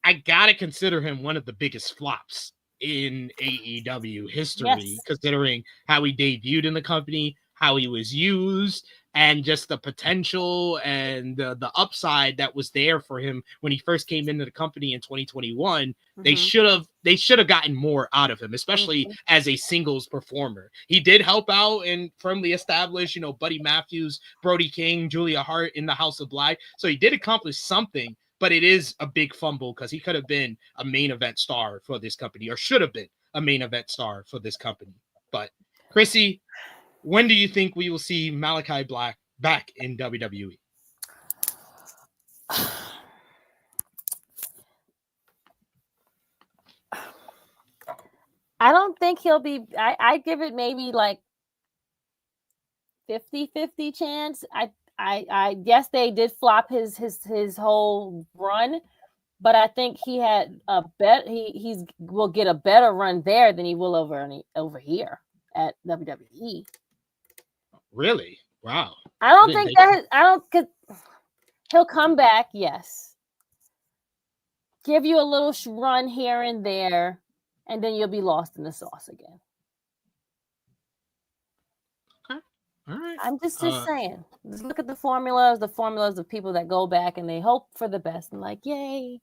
E: I gotta consider him one of the biggest flops in AEW history, considering how he debuted in the company, how he was used, and just the potential and the upside that was there for him when he first came into the company in 2021. They should have gotten more out of him, especially as a singles performer. He did help out and firmly establish, Buddy Matthews, Brody King, Julia Hart in the House of Black. So he did accomplish something, but it is a big fumble because he could have been a main event star for this company, or should have been a main event star for this company. But Krssi, when do you think we will see Malachi Black back in WWE?
G: I don't think he'll be. I give it maybe like 50-50 chance. I guess they did flop his whole run, but I think he had a bet. He will get a better run there than he will over here at WWE.
E: Really? Wow.
G: I don't think that. I don't. Cause he'll come back. Yes. Give you a little run here and there, and then you'll be lost in the sauce again.
E: Okay. All right.
G: I'm just saying. Just look at the formulas of people that go back and they hope for the best and like, yay,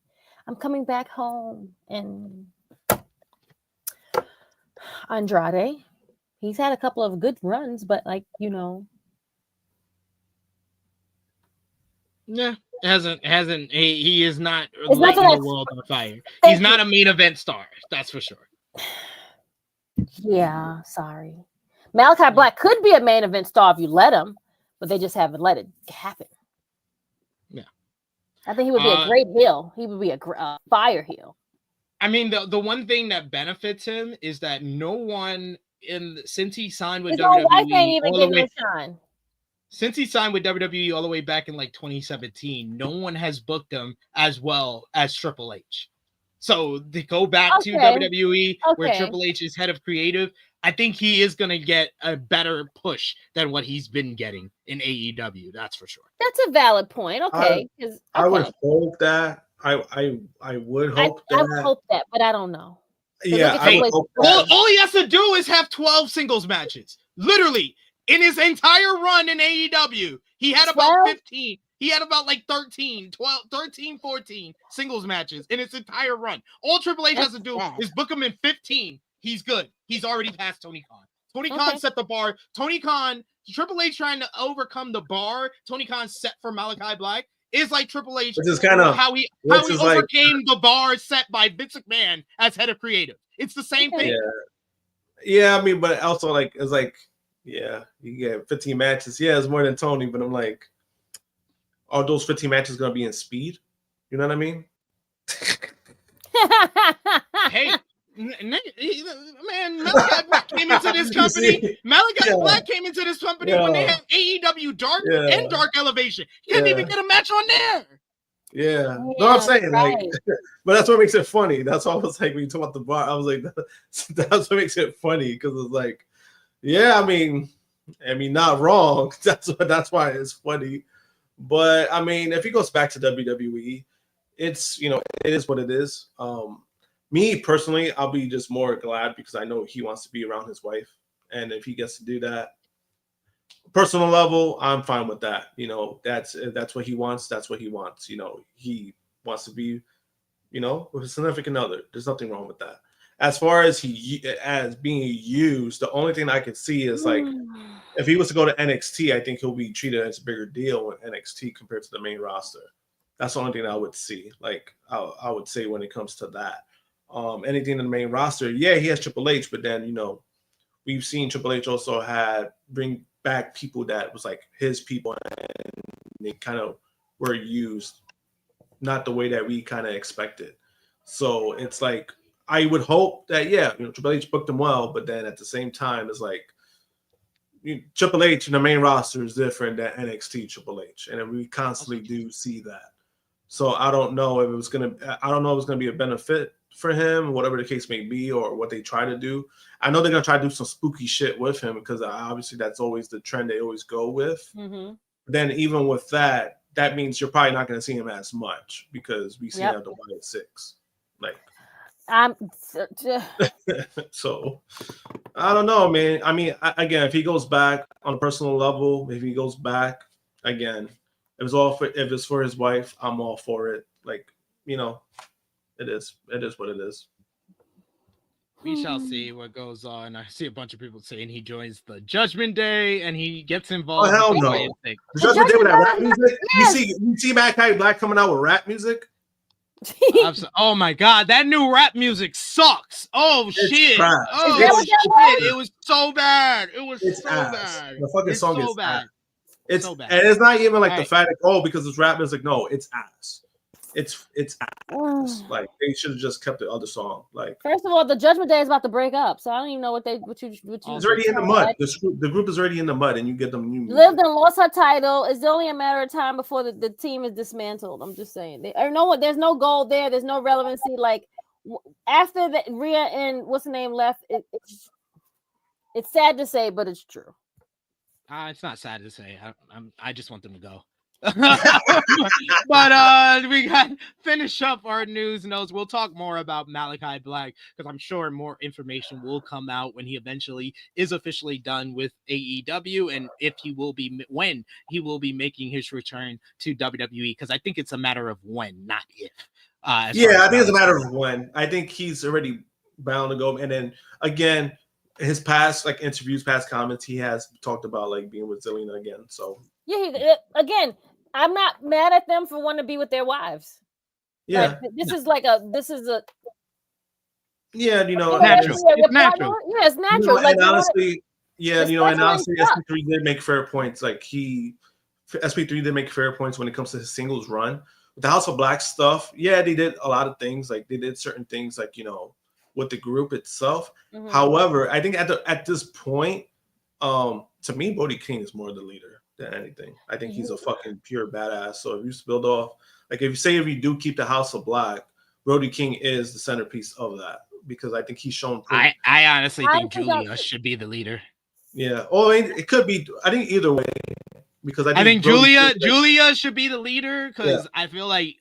G: I'm coming back home. And Andrade, he's had a couple of good runs, but
E: yeah, he is not lighting the world on fire. He's not a main event star, that's for sure.
G: Yeah, sorry. Malachi Black could be a main event star if you let him, but they just haven't let it happen.
E: Yeah.
G: I think he would be a great heel. He would be a fire heel.
E: I mean, the one thing that benefits him is that no one since he signed with WWE Since he signed with WWE all the way back in like 2017, no one has booked him as well as Triple H. So to go back to WWE, where Triple H is head of creative, I think he is going to get a better push than what he's been getting in AEW. That's for sure.
G: That's a valid point. Okay.
F: I would hope that. I would hope that.
G: I would hope that, but I don't know.
F: Yeah.
E: All he has to do is have 12 singles matches. Literally. In his entire run in AEW, he had about 15. He had about like 13, 14 singles matches in his entire run. All Triple H has to do is book him in 15. He's good. He's already past Tony Khan. Tony Khan set the bar. Triple H trying to overcome the bar Tony Khan set for Malachi Black is like Triple H.
F: Which is kind of
E: how he overcame the bar set by Vince McMahon as head of creative. It's the same thing.
F: Yeah, I mean, but also it's like, yeah, you get 15 matches. Yeah, it's more than Tony, but I'm like, are those 15 matches going to be in speed? You know what I mean?
E: Hey, man, Malachi Black came into this company. Black came into this company when they had AEW Dark and Dark Elevation. He couldn't even get a match on there.
F: Yeah. No, I'm saying, like, but that's what makes it funny. That's all I was like, when you talk about the bar, I was like, that's what makes it funny, because it's like, yeah, I mean, not wrong. That's why it's funny. But I mean, if he goes back to WWE, it's, it is what it is. Me personally, I'll be just more glad because I know he wants to be around his wife, and if he gets to do that, personal level, I'm fine with that. That's what he wants. That's what he wants. He wants to be, with a significant other. There's nothing wrong with that. As far as being used, the only thing I could see is like, if he was to go to NXT, I think he'll be treated as a bigger deal in NXT compared to the main roster. That's the only thing I would see. Like, I would say when it comes to that. anything in the main roster. Yeah, he has Triple H, but then we've seen Triple H also bring back people that was like his people, and they kind of were used not the way that we kind of expected. So it's like I would hope that Triple H booked him well, but then at the same time, it's like Triple H in the main roster is different than NXT Triple H, and we constantly do see that. So I don't know if it's gonna be a benefit for him, whatever the case may be, or what they try to do. I know they're gonna try to do some spooky shit with him because obviously that's always the trend they always go with.
G: Mm-hmm.
F: Then even with that means you're probably not gonna see him as much because we see him at the one at 6. Like so I don't know, man. I mean, again, if he goes back on a personal level, if he goes back again, if it's for his wife, I'm all for it. Like, it is what it is.
E: We shall see what goes on. I see a bunch of people saying he joins the Judgment Day and he gets involved.
F: Oh, hell no. The Judgment Day with that rap music? Yes. You see Malachi Black coming out with rap music?
E: Oh my god, that new rap music sucks. Oh shit.
F: Crap.
E: Oh shit. It was so bad. It was so bad.
F: The fucking song is
E: bad.
F: Ass. It's
E: so bad.
F: And it's not even like the fact that because it's rap music. No, it's ass. It's ass. Like they should have just kept the other song. Like,
G: first of all, the Judgment Day is about to break up, so I don't even know what you.
F: It's already in the mud. The group is already in the mud, and you get them new.
G: Lived and lost her title. It's only a matter of time before the team is dismantled. I'm just saying. There's no goal there. There's no relevancy. Like after the Rhea and what's the name left, it's sad to say, but it's true.
E: It's not sad to say. I just want them to go. But we got finish up our news notes. We'll talk more about Malachi Black because I'm sure more information will come out when he eventually is officially done with AEW and when he will be making his return to WWE, because I think it's a matter of when, not if.
F: I think it's a matter of when. I think he's already bound to go. And then again, his past interviews, past comments, he has talked about being with Zelina again. So
G: again, I'm not mad at them for wanting to be with their wives.
F: Yeah,
G: this is
E: natural.
G: It's
E: natural.
G: Yeah, it's natural.
F: And honestly, SP3 did make fair points. SP3 did make fair points when it comes to his singles run with the House of Black stuff. Yeah, they did a lot of things. They did certain things with the group itself. Mm-hmm. However, I think at this point, to me, Brody King is more the leader than anything. I think he's a fucking pure badass. So if you build off, if you do keep the House of Black, Brody King is the centerpiece of that, because I think he's shown.
E: I honestly think Giulia should be the leader.
F: Yeah. Oh, it could be. I think either way, because I think
E: Giulia should be the leader, because I feel like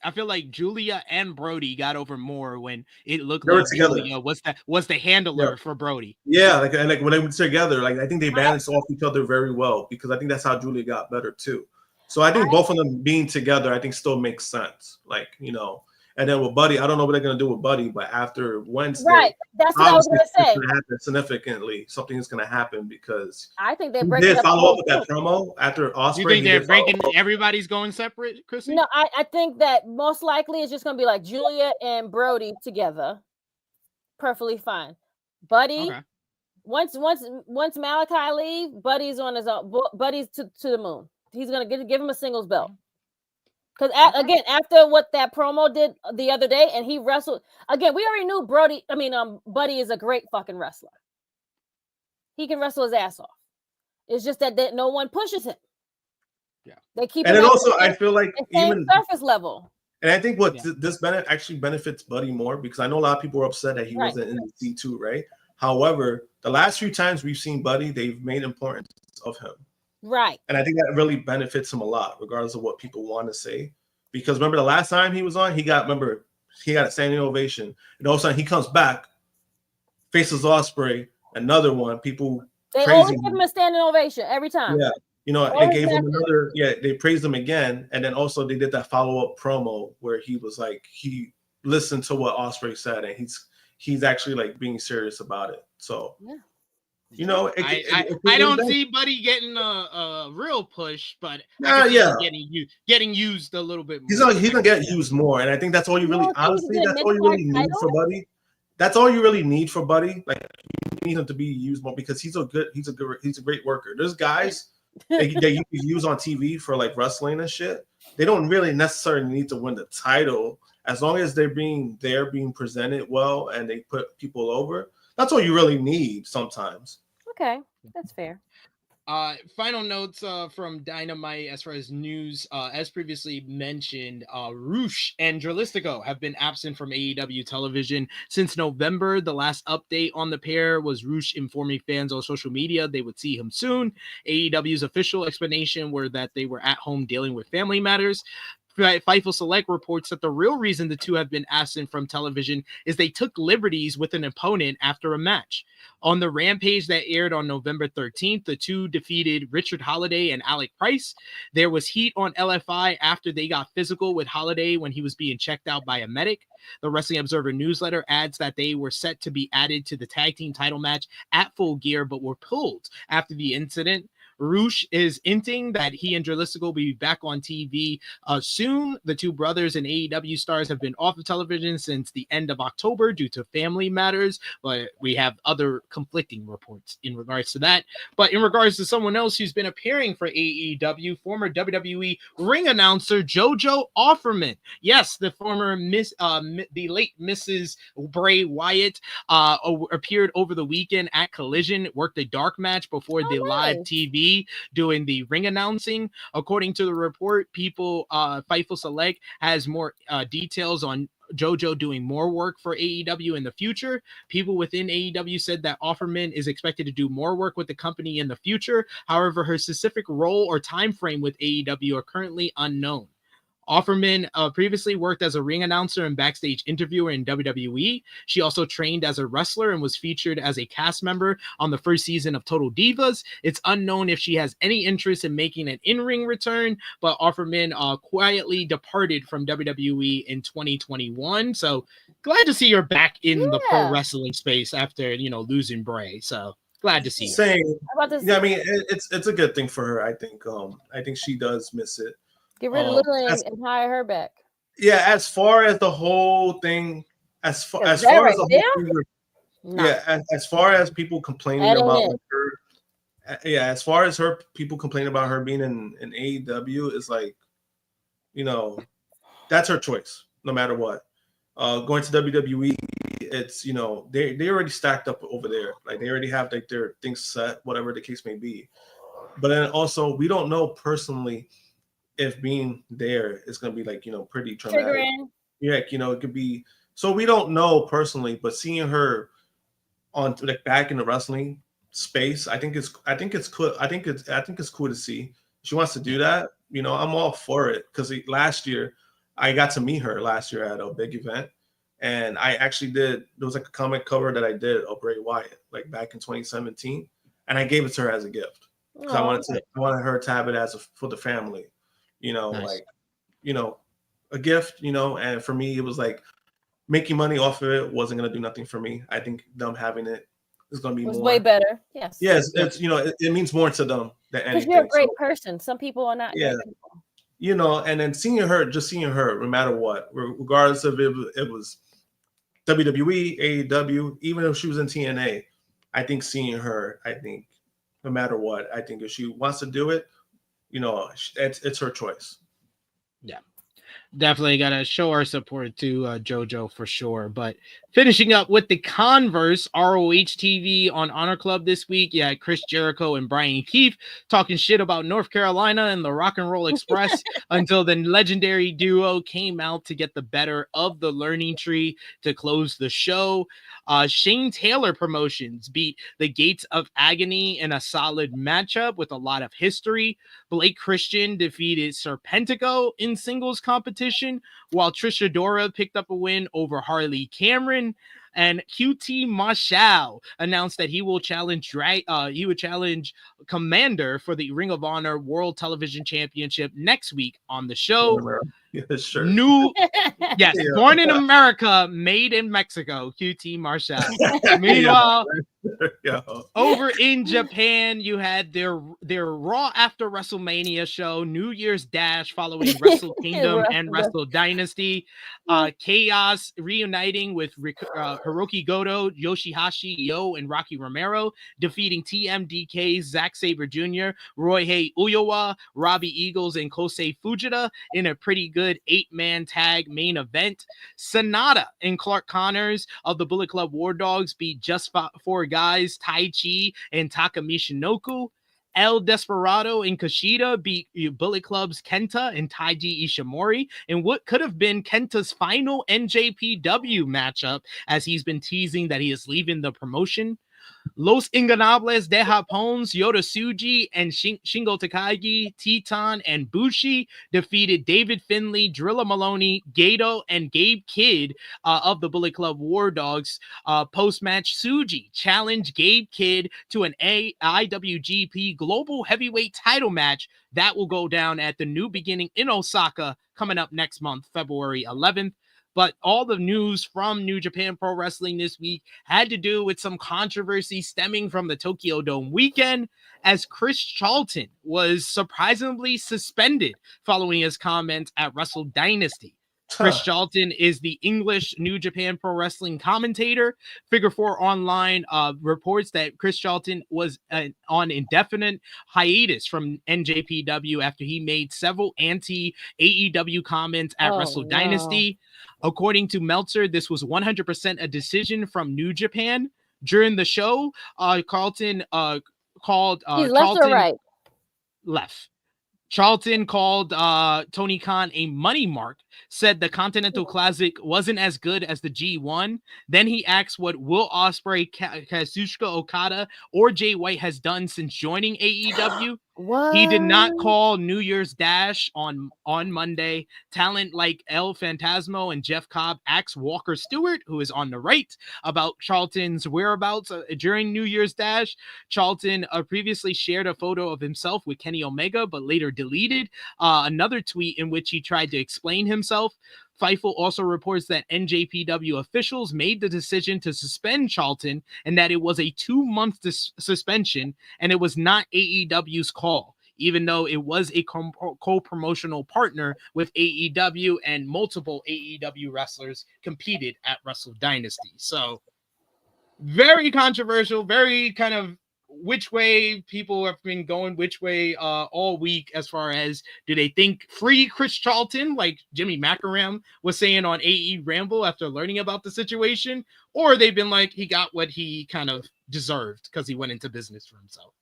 E: Giulia and Brody got over more when it looked like Giulia was the handler for Brody.
F: Yeah, when they were together, I think they balanced off each other very well, because I think that's how Giulia got better too. So I think both of them being together, I think still makes sense. And then with Buddy, I don't know what they're gonna do with Buddy, but after Wednesday,
G: right? That's what I was gonna say.
F: It's gonna happen significantly. Something is gonna happen, because
G: I think they
F: did follow up with that promo after Ospreay.
E: You think they're breaking? Everybody's going separate, Krssi?
G: No, I think that most likely it's just gonna be like Giulia and Brody together, perfectly fine. Buddy, once Malachi leave, Buddy's on his own. Buddy's to the moon. He's gonna give him a singles belt. Because again, after what that promo did the other day, and he wrestled again, we already knew Buddy is a great fucking wrestler. He can wrestle his ass off. It's just that no one pushes him.
E: Yeah,
G: they keep.
F: And then also, I feel like
G: even surface level.
F: And I think this actually benefits Buddy more, because I know a lot of people were upset that he wasn't in the C2, right? However, the last few times we've seen Buddy, they've made importance of him.
G: Right.
F: And I think that really benefits him a lot, regardless of what people want to say. Because remember the last time he was on, he got a standing ovation. And all of a sudden he comes back, faces Ospreay, another one.
G: They always give him a standing ovation every time.
F: Yeah. And gave him another, they praised him again. And then also they did that follow-up promo where he was he listened to what Ospreay said, and he's actually being serious about it. So
E: I don't see Buddy getting a real push, but getting used a little bit more.
F: He's gonna get used more, and I think that's all you really, honestly, that's all you really need for Buddy. that's all you really need for Buddy. Like you need him to be used more because he's a great worker. There's guys that you can use on TV for like wrestling and shit. They don't really necessarily need to win the title as long as they're being presented well and they put people over. That's all you really need sometimes.
G: Okay, that's fair.
E: Final notes from Dynamite as far as news. As previously mentioned, Roosh and Dralistico have been absent from AEW television since November. The last update on the pair was Roosh informing fans on social media they would see him soon. AEW's official explanation were that they were at home dealing with family matters. Fightful Select reports that the real reason the two have been absent from television is they took liberties with an opponent after a match. On the Rampage that aired on November 13th, the two defeated Richard Holiday and Alec Price. There was heat on LFI after they got physical with Holiday when he was being checked out by a medic. The Wrestling Observer newsletter adds that they were set to be added to the tag team title match at Full Gear, but were pulled after the incident. Roosh is hinting that he and Dralistico will be back on TV soon. The two brothers and AEW stars have been off of television since the end of October due to family matters, but we have other conflicting reports in regards to that. But in regards to someone else who's been appearing for AEW, former WWE ring announcer JoJo Offerman. Yes, the former the late Mrs. Bray Wyatt appeared over the weekend at Collision, worked a dark match before the live TV doing the ring announcing. According to the report, Fightful Select has more details on JoJo doing more work for AEW in the future. People within AEW said that Offerman is expected to do more work with the company in the future. However, her specific role or time frame with AEW are currently unknown. Offerman previously worked as a ring announcer and backstage interviewer in WWE. She also trained as a wrestler and was featured as a cast member on the first season of Total Divas. It's unknown if she has any interest in making an in-ring return, but Offerman quietly departed from WWE in 2021. So glad to see her back in the pro wrestling space after, losing Bray. So glad to see her.
F: Same. Yeah, I mean, it's a good thing for her. I think she does miss it.
G: Get rid of Lily and hire her back.
F: Yeah, as far as the whole thing, as far as the whole thing, as far as people complaining about her, as far as people complaining about her being in AEW, is like, that's her choice, no matter what. Going to WWE, it's they already stacked up over there, like they already have like their things set, whatever the case may be. But then also, we don't know personally if being there is going to be like, pretty traumatic.
G: Triggering.
F: Yeah, it could be. So we don't know personally, but seeing her on like back in the wrestling space, I think it's cool. I think it's cool to see. She wants to do that. I'm all for it because last year I got to meet her last year at a big event, and I actually there was like a comic cover that I did of Bray Wyatt like back in 2017, and I gave it to her as a gift because I wanted her to have it for the family.
E: Nice.
F: A gift, and for me, it was like making money off of it wasn't going to do nothing for me. I think them having it is going to be more.
G: Way better. Yes.
F: Yes. It's, it means more to them than anything.
G: Because you're a great person. Some people are not.
F: Yeah. And then seeing her, no matter what, regardless of it was WWE, AEW, even if she was in TNA, I think seeing her, no matter what, I think if she wants to do it, it's her choice.
E: Yeah, definitely gotta show our support to JoJo for sure. But finishing up with the Converse, ROH TV on Honor Club this week. Yeah, Chris Jericho and Brian Keefe talking shit about North Carolina and the Rock and Roll Express until the legendary duo came out to get the better of the Learning Tree to close the show. Shane Taylor Promotions beat the Gates of Agony in a solid matchup with a lot of history. Blake Christian defeated Serpentico in singles competition, while Trisha Dora picked up a win over Harley Cameron. And QT Marshall announced that he would challenge Commander for the Ring of Honor World Television Championship next week on the show.
F: Yeah, sure.
E: Yes, born in America, made in Mexico. QT Marshall. Meanwhile, over in Japan, you had their Raw after WrestleMania show, New Year's Dash following Wrestle Kingdom and Wrestle Dynasty, Chaos reuniting with Hiroki Goto, Yoshihashi, Yo, and Rocky Romero, defeating TMDK's Zack Sabre Jr., Roihei Uyowa, Robbie Eagles, and Kosei Fujita in a pretty good 8-man tag main event. Sonata and Clark Connors of the Bullet Club War Dogs beat Just 4 Guys, Tai Chi, and Taka Michinoku. El Desperado and Kushida beat Bullet Club's Kenta and Taiji Ishimori in what could have been Kenta's final NJPW matchup, as he's been teasing that he is leaving the promotion. Los Ingobernables de Japon's Yota Tsuji and Shingo Takagi, Teton, and Bushi defeated David Finlay, Drilla Maloney, Gato, and Gabe Kidd of the Bullet Club War Dogs. Post-match, Tsuji challenged Gabe Kidd to an IWGP Global Heavyweight title match that will go down at the New Beginning in Osaka coming up next month, February 11th. But all the news from New Japan Pro Wrestling this week had to do with some controversy stemming from the Tokyo Dome weekend, as Chris Charlton was surprisingly suspended following his comments at Wrestle Dynasty. Chris Charlton is the English New Japan Pro Wrestling commentator. Figure 4 Online reports that Chris Charlton was on indefinite hiatus from NJPW after he made several anti-AEW comments at Wrestle Dynasty. According to Meltzer, this was 100% a decision from New Japan. During the show, Carlton called
G: He's left
E: Charlton
G: or right?
E: Left. Charlton called Tony Khan a money mark, said the Continental Classic wasn't as good as the G1. Then he asked what Will Ospreay, Kazuchika Okada, or Jay White has done since joining AEW.
G: What?
E: He did not call New Year's Dash on Monday. Talent like El Phantasmo and Jeff Cobb asked Walker Stewart, who is on the right, about Charlton's whereabouts during New Year's Dash. Charlton previously shared a photo of himself with Kenny Omega, but later deleted another tweet in which he tried to explain himself. Fightful also reports that NJPW officials made the decision to suspend Charlton and that it was a 2-month suspension and it was not AEW's call, even though it was a co-promotional partner with AEW and multiple AEW wrestlers competed at Wrestle Dynasty. So very controversial, very kind of which way people have been going, which way all week, as far as do they think free Chris Charlton, like Jimmy McElram was saying on AE Ramble after learning about the situation, or they've been like he got what he kind of deserved because he went into business for himself.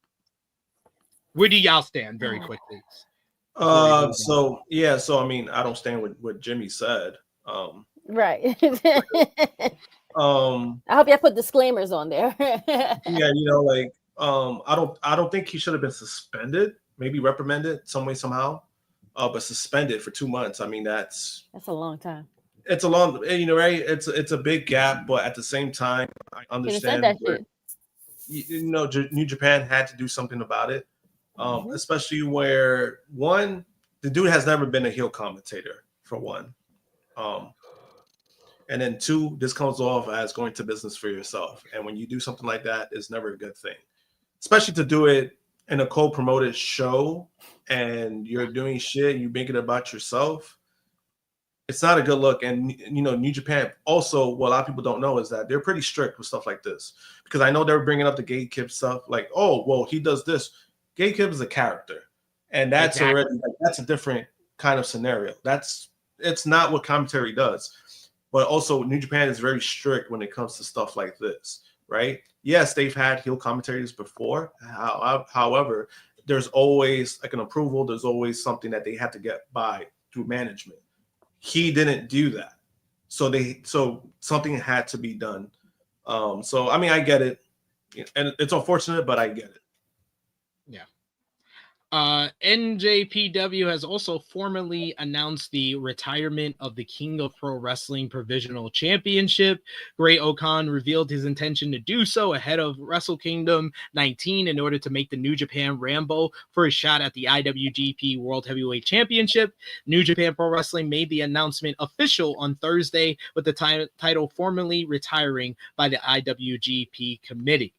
E: Where do y'all stand very quickly?
F: So I mean, I don't stand with what Jimmy said.
G: Right. I hope y'all put disclaimers on there.
F: Yeah, you know, like I don't think he should have been suspended, maybe reprimanded some way somehow, but suspended for 2 months. I mean, that's
G: a long time.
F: It's a long, you know, right? It's a big gap, but at the same time, I understand
G: that
F: where, you know, New Japan had to do something about it, especially where one, the dude has never been a heel commentator for one, and then two, this comes off as going to business for yourself, and when you do something like that, it's never a good thing. Especially to do it in a co-promoted show and you're doing shit, you make it about yourself. It's not a good look. And, you know, New Japan also, what a lot of people don't know is that they're pretty strict with stuff like this. Because I know they're bringing up the Gabe Kidd stuff. Like, oh, well, he does this. Gabe Kidd is a character. And that's already, like, that's a different kind of scenario. It's not what commentary does. But also, New Japan is very strict when it comes to stuff like this. Right? Yes, they've had heel commentaries before. However, there's always like an approval. There's always something that they have to get by through management. He didn't do that. So something had to be done. So, I mean, I get it. And it's unfortunate, but I get it.
E: Yeah. NJPW has also formally announced the retirement of the King of Pro Wrestling Provisional Championship. Great Okan revealed his intention to do so ahead of Wrestle Kingdom 19 in order to make the New Japan Rambo for a shot at the IWGP World Heavyweight Championship. New Japan Pro Wrestling made the announcement official on Thursday, with the title formally retiring by the IWGP committee.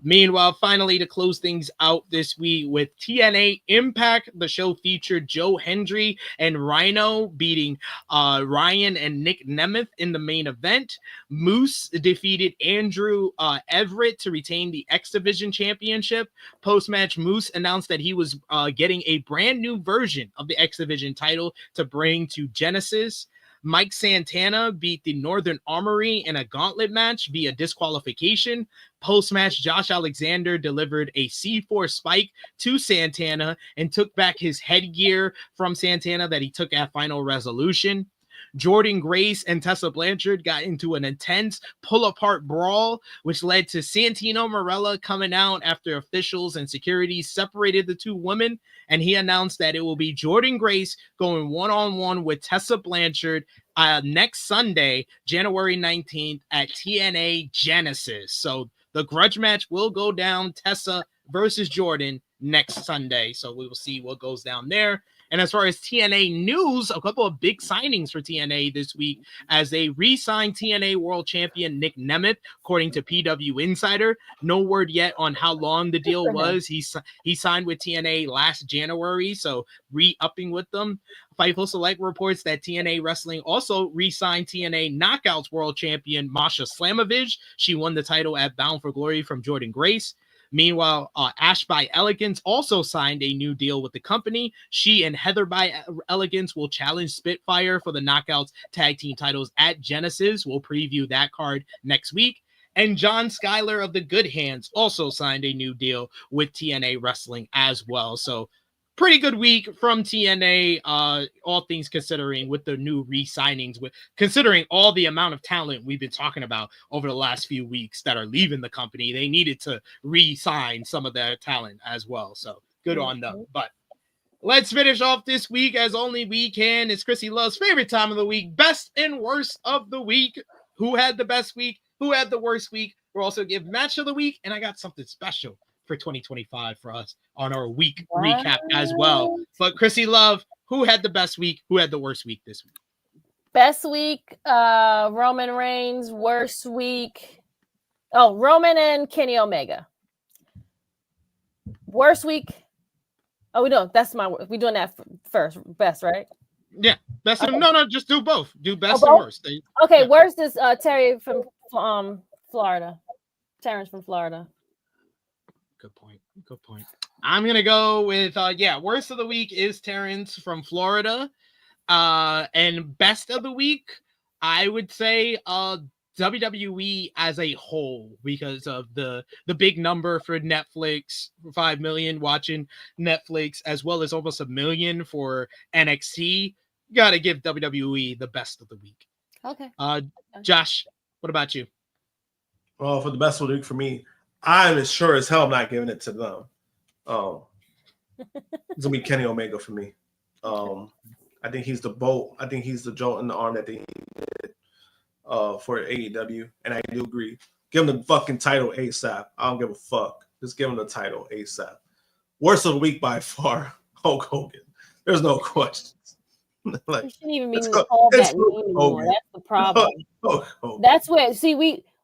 E: Meanwhile, finally, to close things out this week with TNA Impact, the show featured Joe Hendry and Rhino beating Ryan and Nick Nemeth in the main event. Moose defeated Andrew Everett to retain the X Division Championship. Post-match, Moose announced that he was getting a brand new version of the X Division title to bring to Genesis. Mike Santana beat the Northern Armory in a gauntlet match via disqualification. Post-match, Josh Alexander delivered a C4 spike to Santana and took back his headgear from Santana that he took at Final Resolution. Jordan Grace and Tessa Blanchard got into an intense pull-apart brawl, which led to Santino Marella coming out after officials and security separated the two women, and he announced that it will be Jordan Grace going one-on-one with Tessa Blanchard next Sunday, January 19th at TNA Genesis. So the grudge match will go down, Tessa versus Jordan, next Sunday. So we will see what goes down there. And as far as TNA news, a couple of big signings for TNA this week as they re-signed TNA World Champion Nick Nemeth, according to PW Insider. No word yet on how long the deal was. He signed with TNA last January, so re-upping with them. Fightful Select reports that TNA Wrestling also re-signed TNA Knockouts World Champion Masha Slamovich. She won the title at Bound for Glory from Jordan Grace. Meanwhile, Ash by Elegance also signed a new deal with the company. She and Heather by Elegance will challenge Spitfire for the Knockouts tag team titles at Genesis. We'll preview that card next week. And John Schuyler of the Good Hands also signed a new deal with TNA Wrestling as well. So pretty good week from TNA, all things considering, with the new re-signings, with considering all the amount of talent we've been talking about over the last few weeks that are leaving the company. They needed to re-sign some of their talent as well. So good on them. But let's finish off this week as only we can. It's Krssi Love's favorite time of the week, best and worst of the week. Who had the best week? Who had the worst week? We'll also give match of the week, and I got something special for 2025 for us on our week recap as well. But Krssi Love, who had the best week? Who had the worst week this week?
G: Best week, Roman Reigns. Worst week, Roman and Kenny Omega. Worst week. Oh, we don't. That's we doing that first. Best, right?
E: Yeah, best. Okay. No, just do both. Do best
G: and
E: worst.
G: Okay, yeah. Worst is Terry from Florida. Terrence from Florida.
E: Good point. I'm gonna go with worst of the week is Terrence from Florida. And best of the week, I would say WWE as a whole, because of the big number for Netflix, 5 million watching Netflix, as well as almost 1 million for NXT. Gotta give WWE the best of the week.
G: Okay.
E: Josh, what about you?
F: Well, for the best of the week for me, I'm as sure as hell not giving it to them. It's gonna be Kenny Omega for me. I think he's the bolt. I think he's the jolt in the arm that they needed for AEW, and I do agree. Give him the fucking title ASAP. I don't give a fuck. Just give him the title ASAP. Worst of the week by far, Hulk Hogan. There's no questions.
G: Like, you shouldn't even be called that name anymore. That's the problem. That's where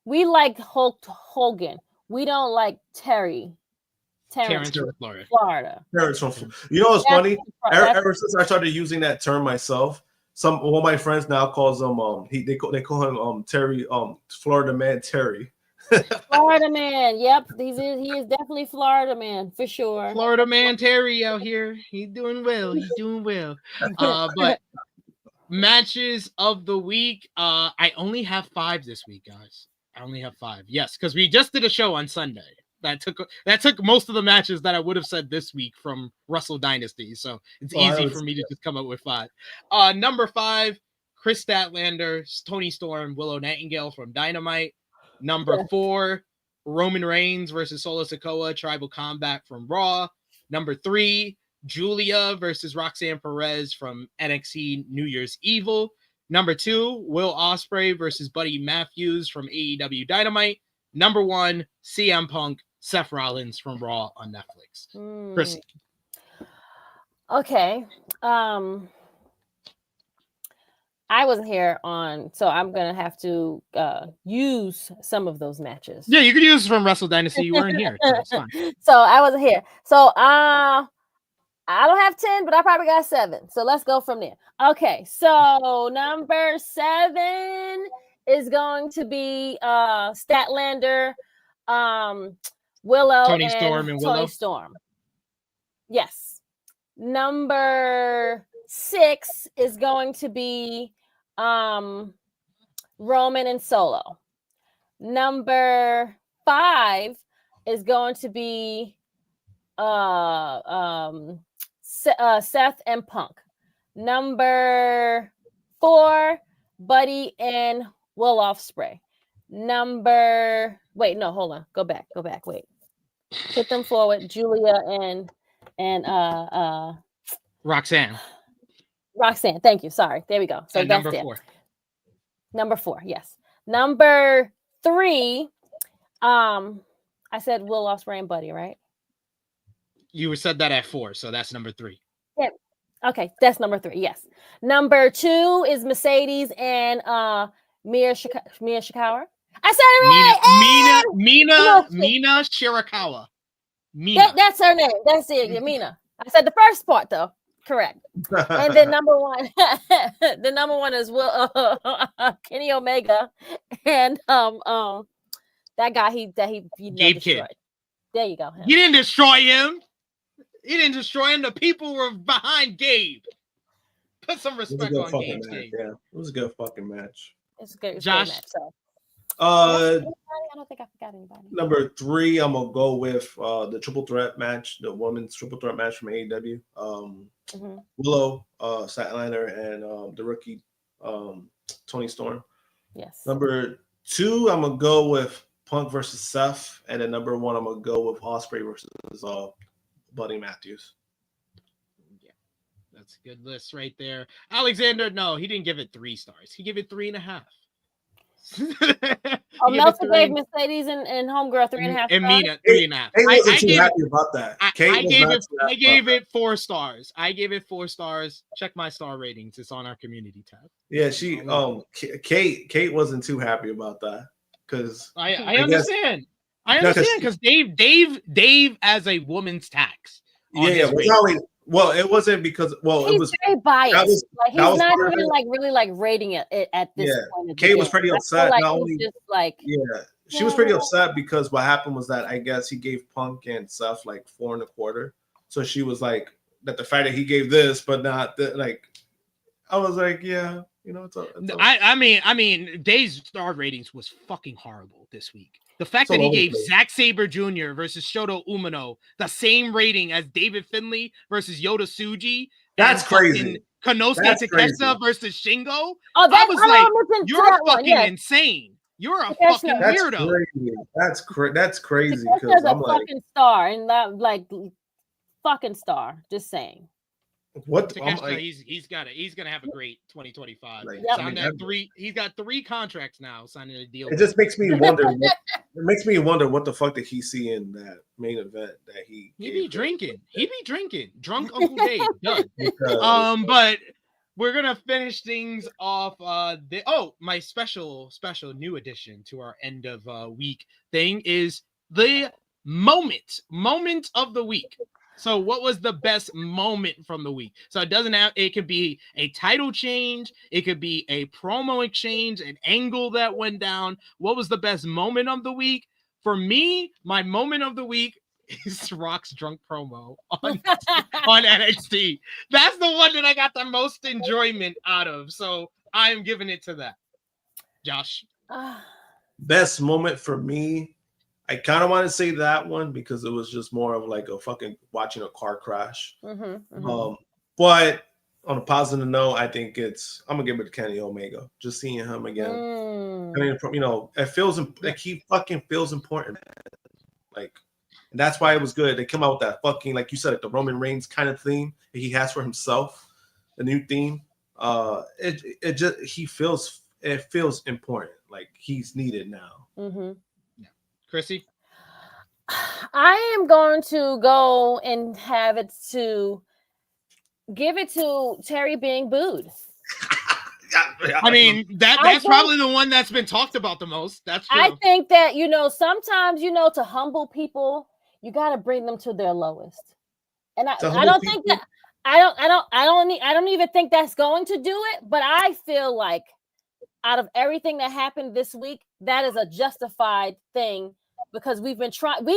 G: we like Hulk Hogan. We don't like Terrence from Florida.
F: Terrence from Florida. You know what's funny? Ever since I started using that term myself, one of my friends now calls him they call him Terry, Florida man Terry.
G: Florida man, yep, he is definitely Florida man for sure.
E: Florida man Terry out here, he's doing well. But matches of the week, I only have 5 this week, guys. I only have 5. Yes, because we just did a show on Sunday that took most of the matches that I would have said this week from Wrestle Dynasty. So it's easy for me to just come up with 5. Number 5, Chris Statlander, Tony Storm, Willow Nightingale from Dynamite. Number 4, Roman Reigns versus Solo Sikoa, Tribal Combat from Raw. Number 3, Giulia versus Roxanne Perez from NXT New Year's Evil. Number 2, Will Ospreay versus Buddy Matthews from AEW Dynamite. Number 1, CM Punk, Seth Rollins from Raw on Netflix. Krssi.
G: Okay. I wasn't here so I'm gonna have to use some of those matches.
E: Yeah, you could use from Wrestle Dynasty. You weren't here, so it's fine.
G: So I wasn't here. So I don't have 10, but I probably got 7. So let's go from there. Okay, so number 7 is going to be Statlander, Willow,
E: Tony Storm and Willow.
G: Tony Storm. Yes. Number 6 is going to be Roman and Solo. Number 5 is going to be Seth and Punk. Number 4, Buddy and Will Ospreay. Wait, no, hold on. Go back. Wait. Put them forward. Giulia and
E: Roxanne.
G: Thank you. Sorry. There we go. So
E: and
G: that's
E: number
G: it.
E: 4.
G: Number 4, yes. Number 3, I said Will Ospreay and Buddy, right?
E: You said that at 4, so that's number 3.
G: Yeah. Okay, that's number 3. Yes. Number 2 is Mercedes and Mia Shikawa. I said it right.
E: Mina Shirakawa. Mina.
G: That's her name. That's it. Mina. I said the first part though. Correct. And then number 1, the number 1 is Kenny Omega and that guy he
E: Gabe
G: destroyed.
E: Kidd.
G: There you go.
E: You didn't destroy him. You didn't destroy him. The people were behind Gabe. Put some respect on Gabe's game.
F: Yeah, it was a good fucking match.
G: It's a good
E: Josh.
G: match. So.
F: I
G: don't think I forgot anybody.
F: Number 3, I'm gonna go with the triple threat match, the women's triple threat match from AEW. Willow, Statlander, and the rookie Tony Storm.
G: Yes.
F: Number 2, I'm gonna go with Punk versus Seth, and then number 1, I'm gonna go with Ospreay versus Buddy Matthews.
E: Yeah, that's a good list right there. Alexander, no, he didn't give it 3 stars. He gave it 3.5.
G: Meltzer gave Mercedes and Homegirl 3.5.
E: And Mina 3.5.
F: Kate wasn't too happy about that.
E: I gave it 4 stars. I gave it 4 stars. Check my star ratings. It's on our community tab.
F: Yeah, Kate wasn't too happy about that because
E: I understand. I understand because Dave as a woman's tax.
F: Well, it wasn't because
G: he's
F: it was
G: very biased. He's not even really rating it at this point.
F: Kate was pretty upset.
G: Like
F: not only she was pretty upset because what happened was that I guess he gave Punk and Seth like 4.25. So she was like that the fact that he gave this, but not that. Like I was like, yeah, it's
E: I mean, Dave's star ratings was fucking horrible this week. The fact that he gave Zack Sabre Jr. versus Shota Umino the same rating as David Finlay versus Yota Tsuji.
F: That's crazy.
E: Konosuke Takeshita versus Shingo.
G: Oh,
E: I was like, you're fucking insane. You're a fucking weirdo.
F: That's crazy.
G: Because I'm like, fucking star and that fucking star. Just saying.
F: What
E: he's gonna have a great 2025. He's got 3 contracts now signing a deal.
F: It just makes me wonder. It makes me wonder what the fuck did he see in that main event that he
E: be drinking. He'd be drinking. Drunk Uncle Dave. Done. But we're gonna finish things off. My special new addition to our end of week thing is the moment of the week. So what was the best moment from the week? So it could be a title change. It could be a promo exchange, an angle that went down. What was the best moment of the week? For me, my moment of the week is Rock's drunk promo on NXT. That's the one that I got the most enjoyment out of. So I'm giving it to that. Josh.
F: Best moment for me. I kind of want to say that one because it was just more of like a fucking watching a car crash. But on a positive note, I think I'm gonna give it to Kenny Omega. Just seeing him again. I mean, it feels like he fucking feels important. Like And that's why it was good. They come out with that fucking, like you said, like the Roman Reigns kind of theme that he has for himself, the new theme. It feels important. Like he's needed now.
G: Mm-hmm.
E: Yeah. Krssi?
G: I am going to go and give it to Terry being booed.
E: I mean, that's probably the one that's been talked about the most. That's true.
G: I think that, sometimes, to humble people, you got to bring them to their lowest. And I don't think that I don't even think that's going to do it, but I feel like out of everything that happened this week, that is a justified thing, because we've been trying. We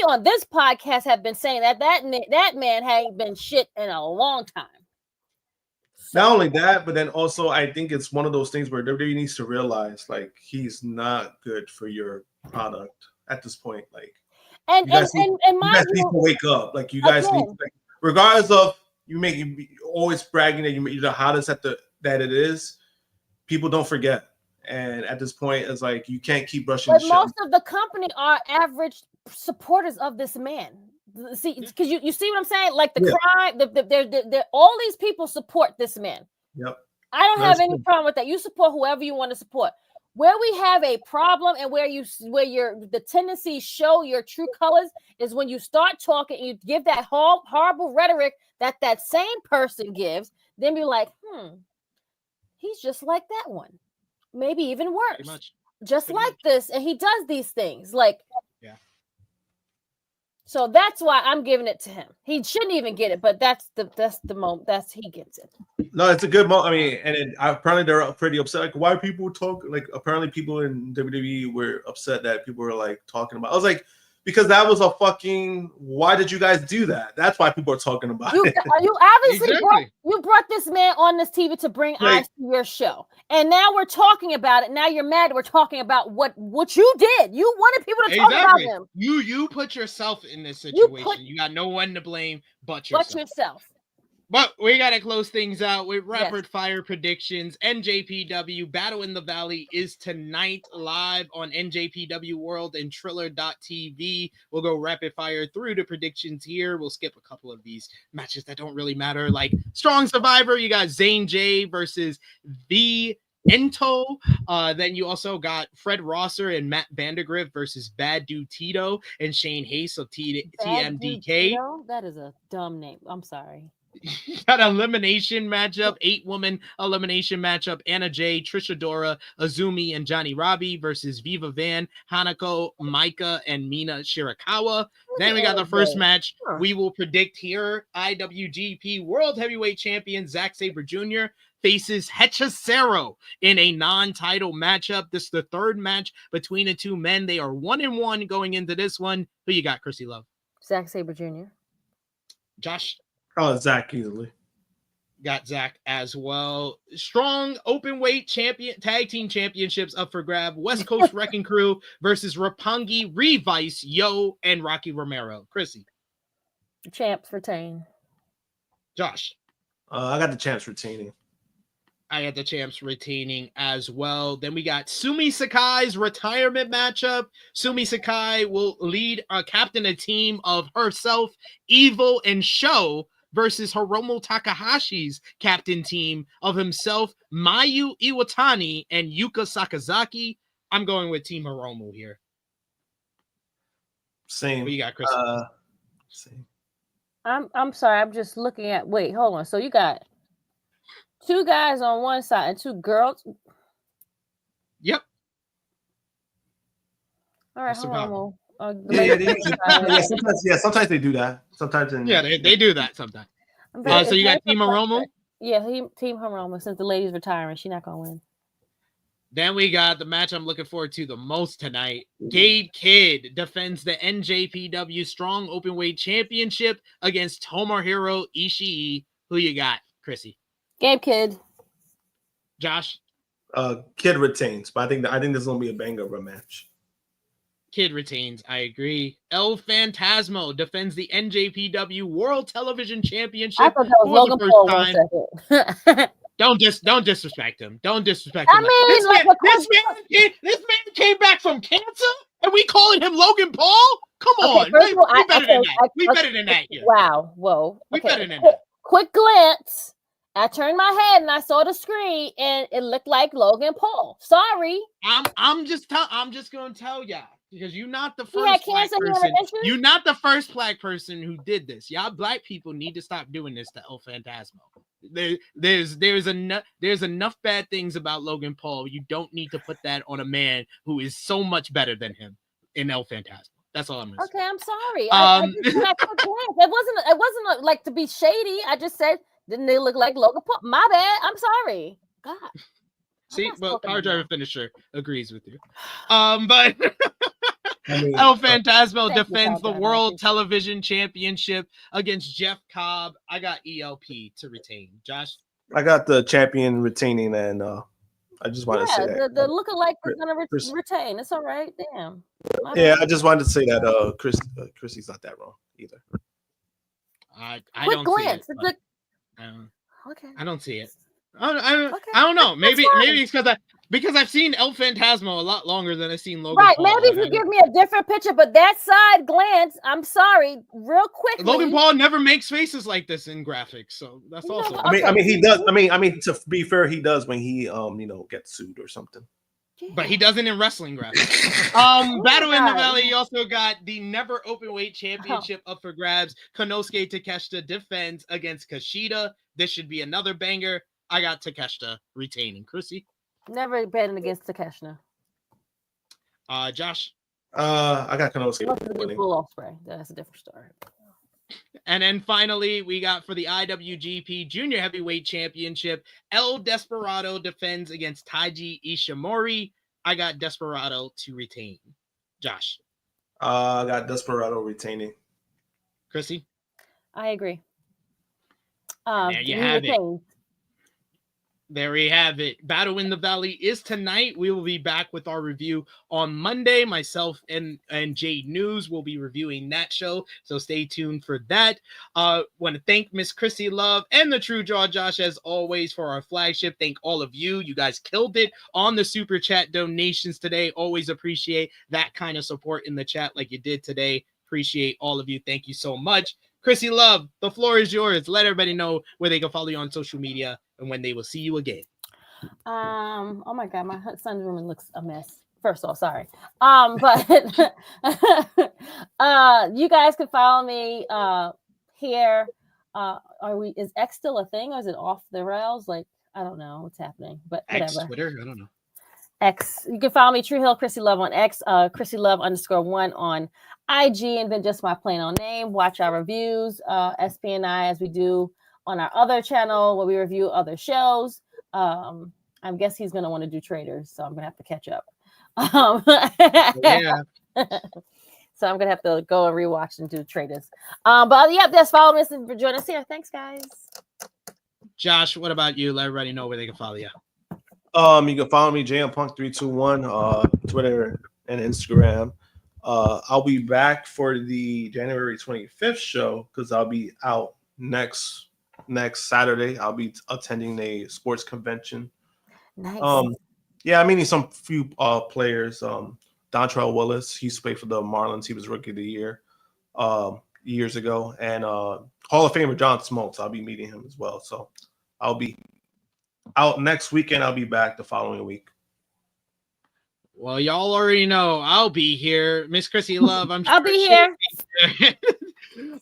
G: on this podcast have been saying that man hadn't been shit in a long time. So,
F: not only that, but then also I think it's one of those things where WWE needs to realize, like, he's not good for your product at this point. Like,
G: and
F: you guys need to wake up. Like, you guys need, like, regardless of you always bragging that you're the hottest that it is, people don't forget. And at this point, it's like you can't keep brushing.
G: But most of the company are average supporters of this man. See, because you see what I'm saying? Like the crime, they're all these people support this man.
F: Yep.
G: I don't have any problem with that. You support whoever you want to support. Where we have a problem and where the tendencies show your true colors is when you start talking and you give that horrible rhetoric that same person gives. Then be like, he's just like that one. Maybe even worse. Just like this. And he does these things. Like,
E: yeah.
G: So that's why I'm giving it to him. He shouldn't even get it, but that's the moment he gets it.
F: No, it's a good moment. I mean, and apparently they're pretty upset. Like, why people talk? Like, apparently people in WWE were upset that people were like talking about. I was like, because that was a fucking. Why did you guys do that? That's why people are talking about it.
G: You obviously brought this man on this TV to bring eyes to your show, and now we're talking about it. Now you're mad. We're talking about what you did. You wanted people to talk about him.
E: You put yourself in this situation. You got no one to blame but yourself. But we got to close things out with rapid fire predictions. NJPW Battle in the Valley is tonight live on NJPW World and Triller.tv. We'll go rapid fire through the predictions here. We'll skip a couple of these matches that don't really matter. Like Strong Survivor, you got Zane J versus V. Ento. Then you also got Fred Rosser and Matt Vandergrift versus Bad Dude Tito and Shane Hayes of TMDK.
G: That is a dumb name. I'm sorry.
E: Got an elimination matchup, 8-woman elimination matchup. Anna Jay, Trisha Dora, Azumi, and Johnny Robbie versus Viva Van, Hanako, Micah, and Mina Shirakawa. Then we got the first match. We will predict here. IWGP World Heavyweight Champion Zack Sabre Jr. faces Hechicero in a non-title matchup. This is the third match between the two men. They are 1-1 going into this one. Who you got, Krssi Love?
G: Zack Sabre Jr.
E: Josh?
F: Oh, Zach easily.
E: Got Zach as well. Strong open weight tag team championships up for grab. West Coast Wrecking Crew versus Roppongi Revice, Yo, and Rocky Romero. Krssi.
G: The champs retain.
E: Josh.
F: I got the champs retaining.
E: I got the champs retaining as well. Then we got Sumi Sakai's retirement matchup. Sumi Sakai will captain a team of herself, Evil, and Sho versus Hiromu Takahashi's captain team of himself, Mayu Iwatani, and Yuka Sakazaki. I'm going with Team Hiromu here.
F: Same.
E: What you got, Chris?
F: Same.
G: I'm sorry. I'm just looking at. Wait, hold on. So you got 2 guys on one side and 2 girls.
E: Yep.
G: All right, hold on.
F: Sometimes they do that. Sometimes
E: they do that sometimes. So you got Team Hiromu?
G: Yeah, Team Hiromu. Since the lady's retiring, she's not gonna win.
E: Then we got the match I'm looking forward to the most tonight. Gabe Kidd defends the NJPW Strong Openweight Championship against Tomohiro Ishii. Who you got, Krssi?
G: Gabe Kidd.
E: Josh?
F: Kidd retains, but I think this is gonna be a banger of a match.
E: Kidd retains. I agree. El Phantasmo defends the NJPW World Television Championship.
G: I thought that was Logan Paul 1 second.
E: Don't disrespect him. Don't disrespect him.
G: I mean,
E: this man came back from cancer, and we calling him Logan Paul? Come on.
G: First of all,
E: We better than that. We better than that here.
G: Wow. Whoa.
E: We better than
G: quick,
E: that.
G: quick glance. I turned my head and I saw the screen and it looked like Logan Paul. Sorry.
E: I'm just gonna tell y'all because you're not the
G: He had
E: first black
G: cancer, he had
E: person.
G: an issue?
E: You're not the first black person who did this. Y'all black people need to stop doing this to El Phantasmo. There's enough bad things about Logan Paul. You don't need to put that on a man who is so much better than him in El Phantasmo. That's all I'm gonna say.
G: Okay, I'm sorry. I just said I quick glance. It wasn't like to be shady. I just said, didn't they look like Logan Paul? My bad. I'm sorry. God.
E: See, well, Power
G: about
E: Driver Finisher agrees with you. But El Phantasmo
G: Thank you,
E: defends the
G: Power Driver.
E: World Television Championship against Jeff Cobb. I got ELP to retain. Josh?
F: I got the champion retaining, and I just wanted to say that.
G: The lookalike is gonna retain. It's all right. Damn.
F: Yeah, I just wanted to say that Krssy's not that wrong either.
E: I
G: Quick
E: don't
G: glance.
E: see it.
G: Okay.
E: I don't see it. I don't know. Maybe it's because I've seen El Phantasmo a lot longer than I've seen Logan
G: Right.
E: Paul.
G: Maybe if you give me a different picture, but that side glance, I'm sorry, real quickly.
E: Logan Paul never makes faces like this in graphics, so that's also.
G: Okay.
F: I mean, he does. I mean, to be fair, he does when he gets sued or something.
E: But he doesn't in wrestling graphics. Battle in the Valley. You also got the Never Openweight Championship up for grabs. Konosuke Takeshita defends against Kushida. This should be another banger. I got Takeshita retaining. Krssi?
G: Never betting against Takeshita.
E: Josh?
F: I got Konosuke winning.
G: Will Ospreay. That's a different story.
E: And then finally, we got for the IWGP Junior Heavyweight Championship, El Desperado defends against Taiji Ishimori. I got Desperado to retain. Josh?
F: I got Desperado retaining.
E: Krssi?
G: I agree.
E: There you have it. There we have it. Battle in the Valley is tonight. We will be back with our review on Monday. Myself and Jade News will be reviewing that show, so stay tuned for that. Want to thank Miss Krssi Love and the True Jaw Josh as always for our flagship. Thank all of you. You guys killed it on the super chat donations today. Always appreciate that kind of support in the chat like you did today. Appreciate all of you. Thank you so much. Krssi Love, the floor is yours. Let everybody know where they can follow you on social media and when they will see you again.
G: Oh my God, my son's room looks a mess. First of all, sorry. But you guys can follow me here. Is X still a thing or is it off the rails? Like, I don't know what's happening, but
E: X,
G: whatever.
E: Twitter, I don't know.
G: X. You can follow me, Tru Heel Krssi Love on X, Krssi Love _1 on IG, and then just my plain old name. Watch our reviews, SP and I, as we do on our other channel where we review other shows. I guess he's gonna want to do Traders, so I'm gonna have to catch up.
E: Yeah.
G: So I'm gonna have to go and rewatch and do Traders. But yeah, just follow us and join us here. Thanks, guys.
E: Josh, what about you? Let everybody know where they can follow you.
F: You can follow me, JMPunk321, Twitter and Instagram. I'll be back for the January 25th show because I'll be out next Saturday. I'll be attending a sports convention.
G: Nice.
F: Yeah, I'm meeting some few players. Dontrell Willis, he used to play for the Marlins. He was Rookie of the Year years ago. And Hall of Famer John Smoltz, I'll be meeting him as well. So I'll be out next weekend. I'll be back the following week.
E: Well, y'all already know I'll be here. Miss Krssi Love,
G: I'll be here.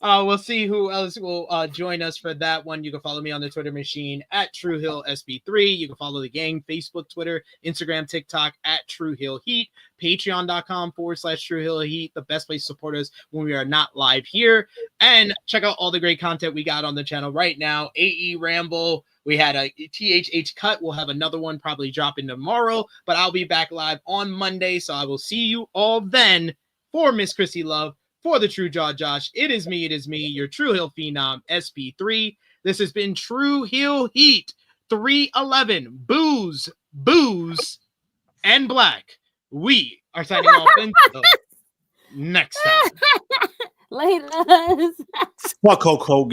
E: We'll see who else will join us for that one. You can follow me on the Twitter machine at Tru Heel SB3. You can follow the gang, Facebook, Twitter, Instagram, TikTok at Tru Heel Heat. Patreon.com/Tru Heel Heat, the best place to support us when we are not live here. And check out all the great content we got on the channel right now. AE Ramble. We had a THH cut. We'll have another one probably dropping tomorrow, but I'll be back live on Monday. So I will see you all then. For Miss Krssi Love, for the True Jaw Josh, it is me, your Tru Heel Phenom, SP3. This has been Tru Heel Heat 311. Booze, and black. We are signing off until next time.
G: Later.
F: Fuck Hulk Hogan.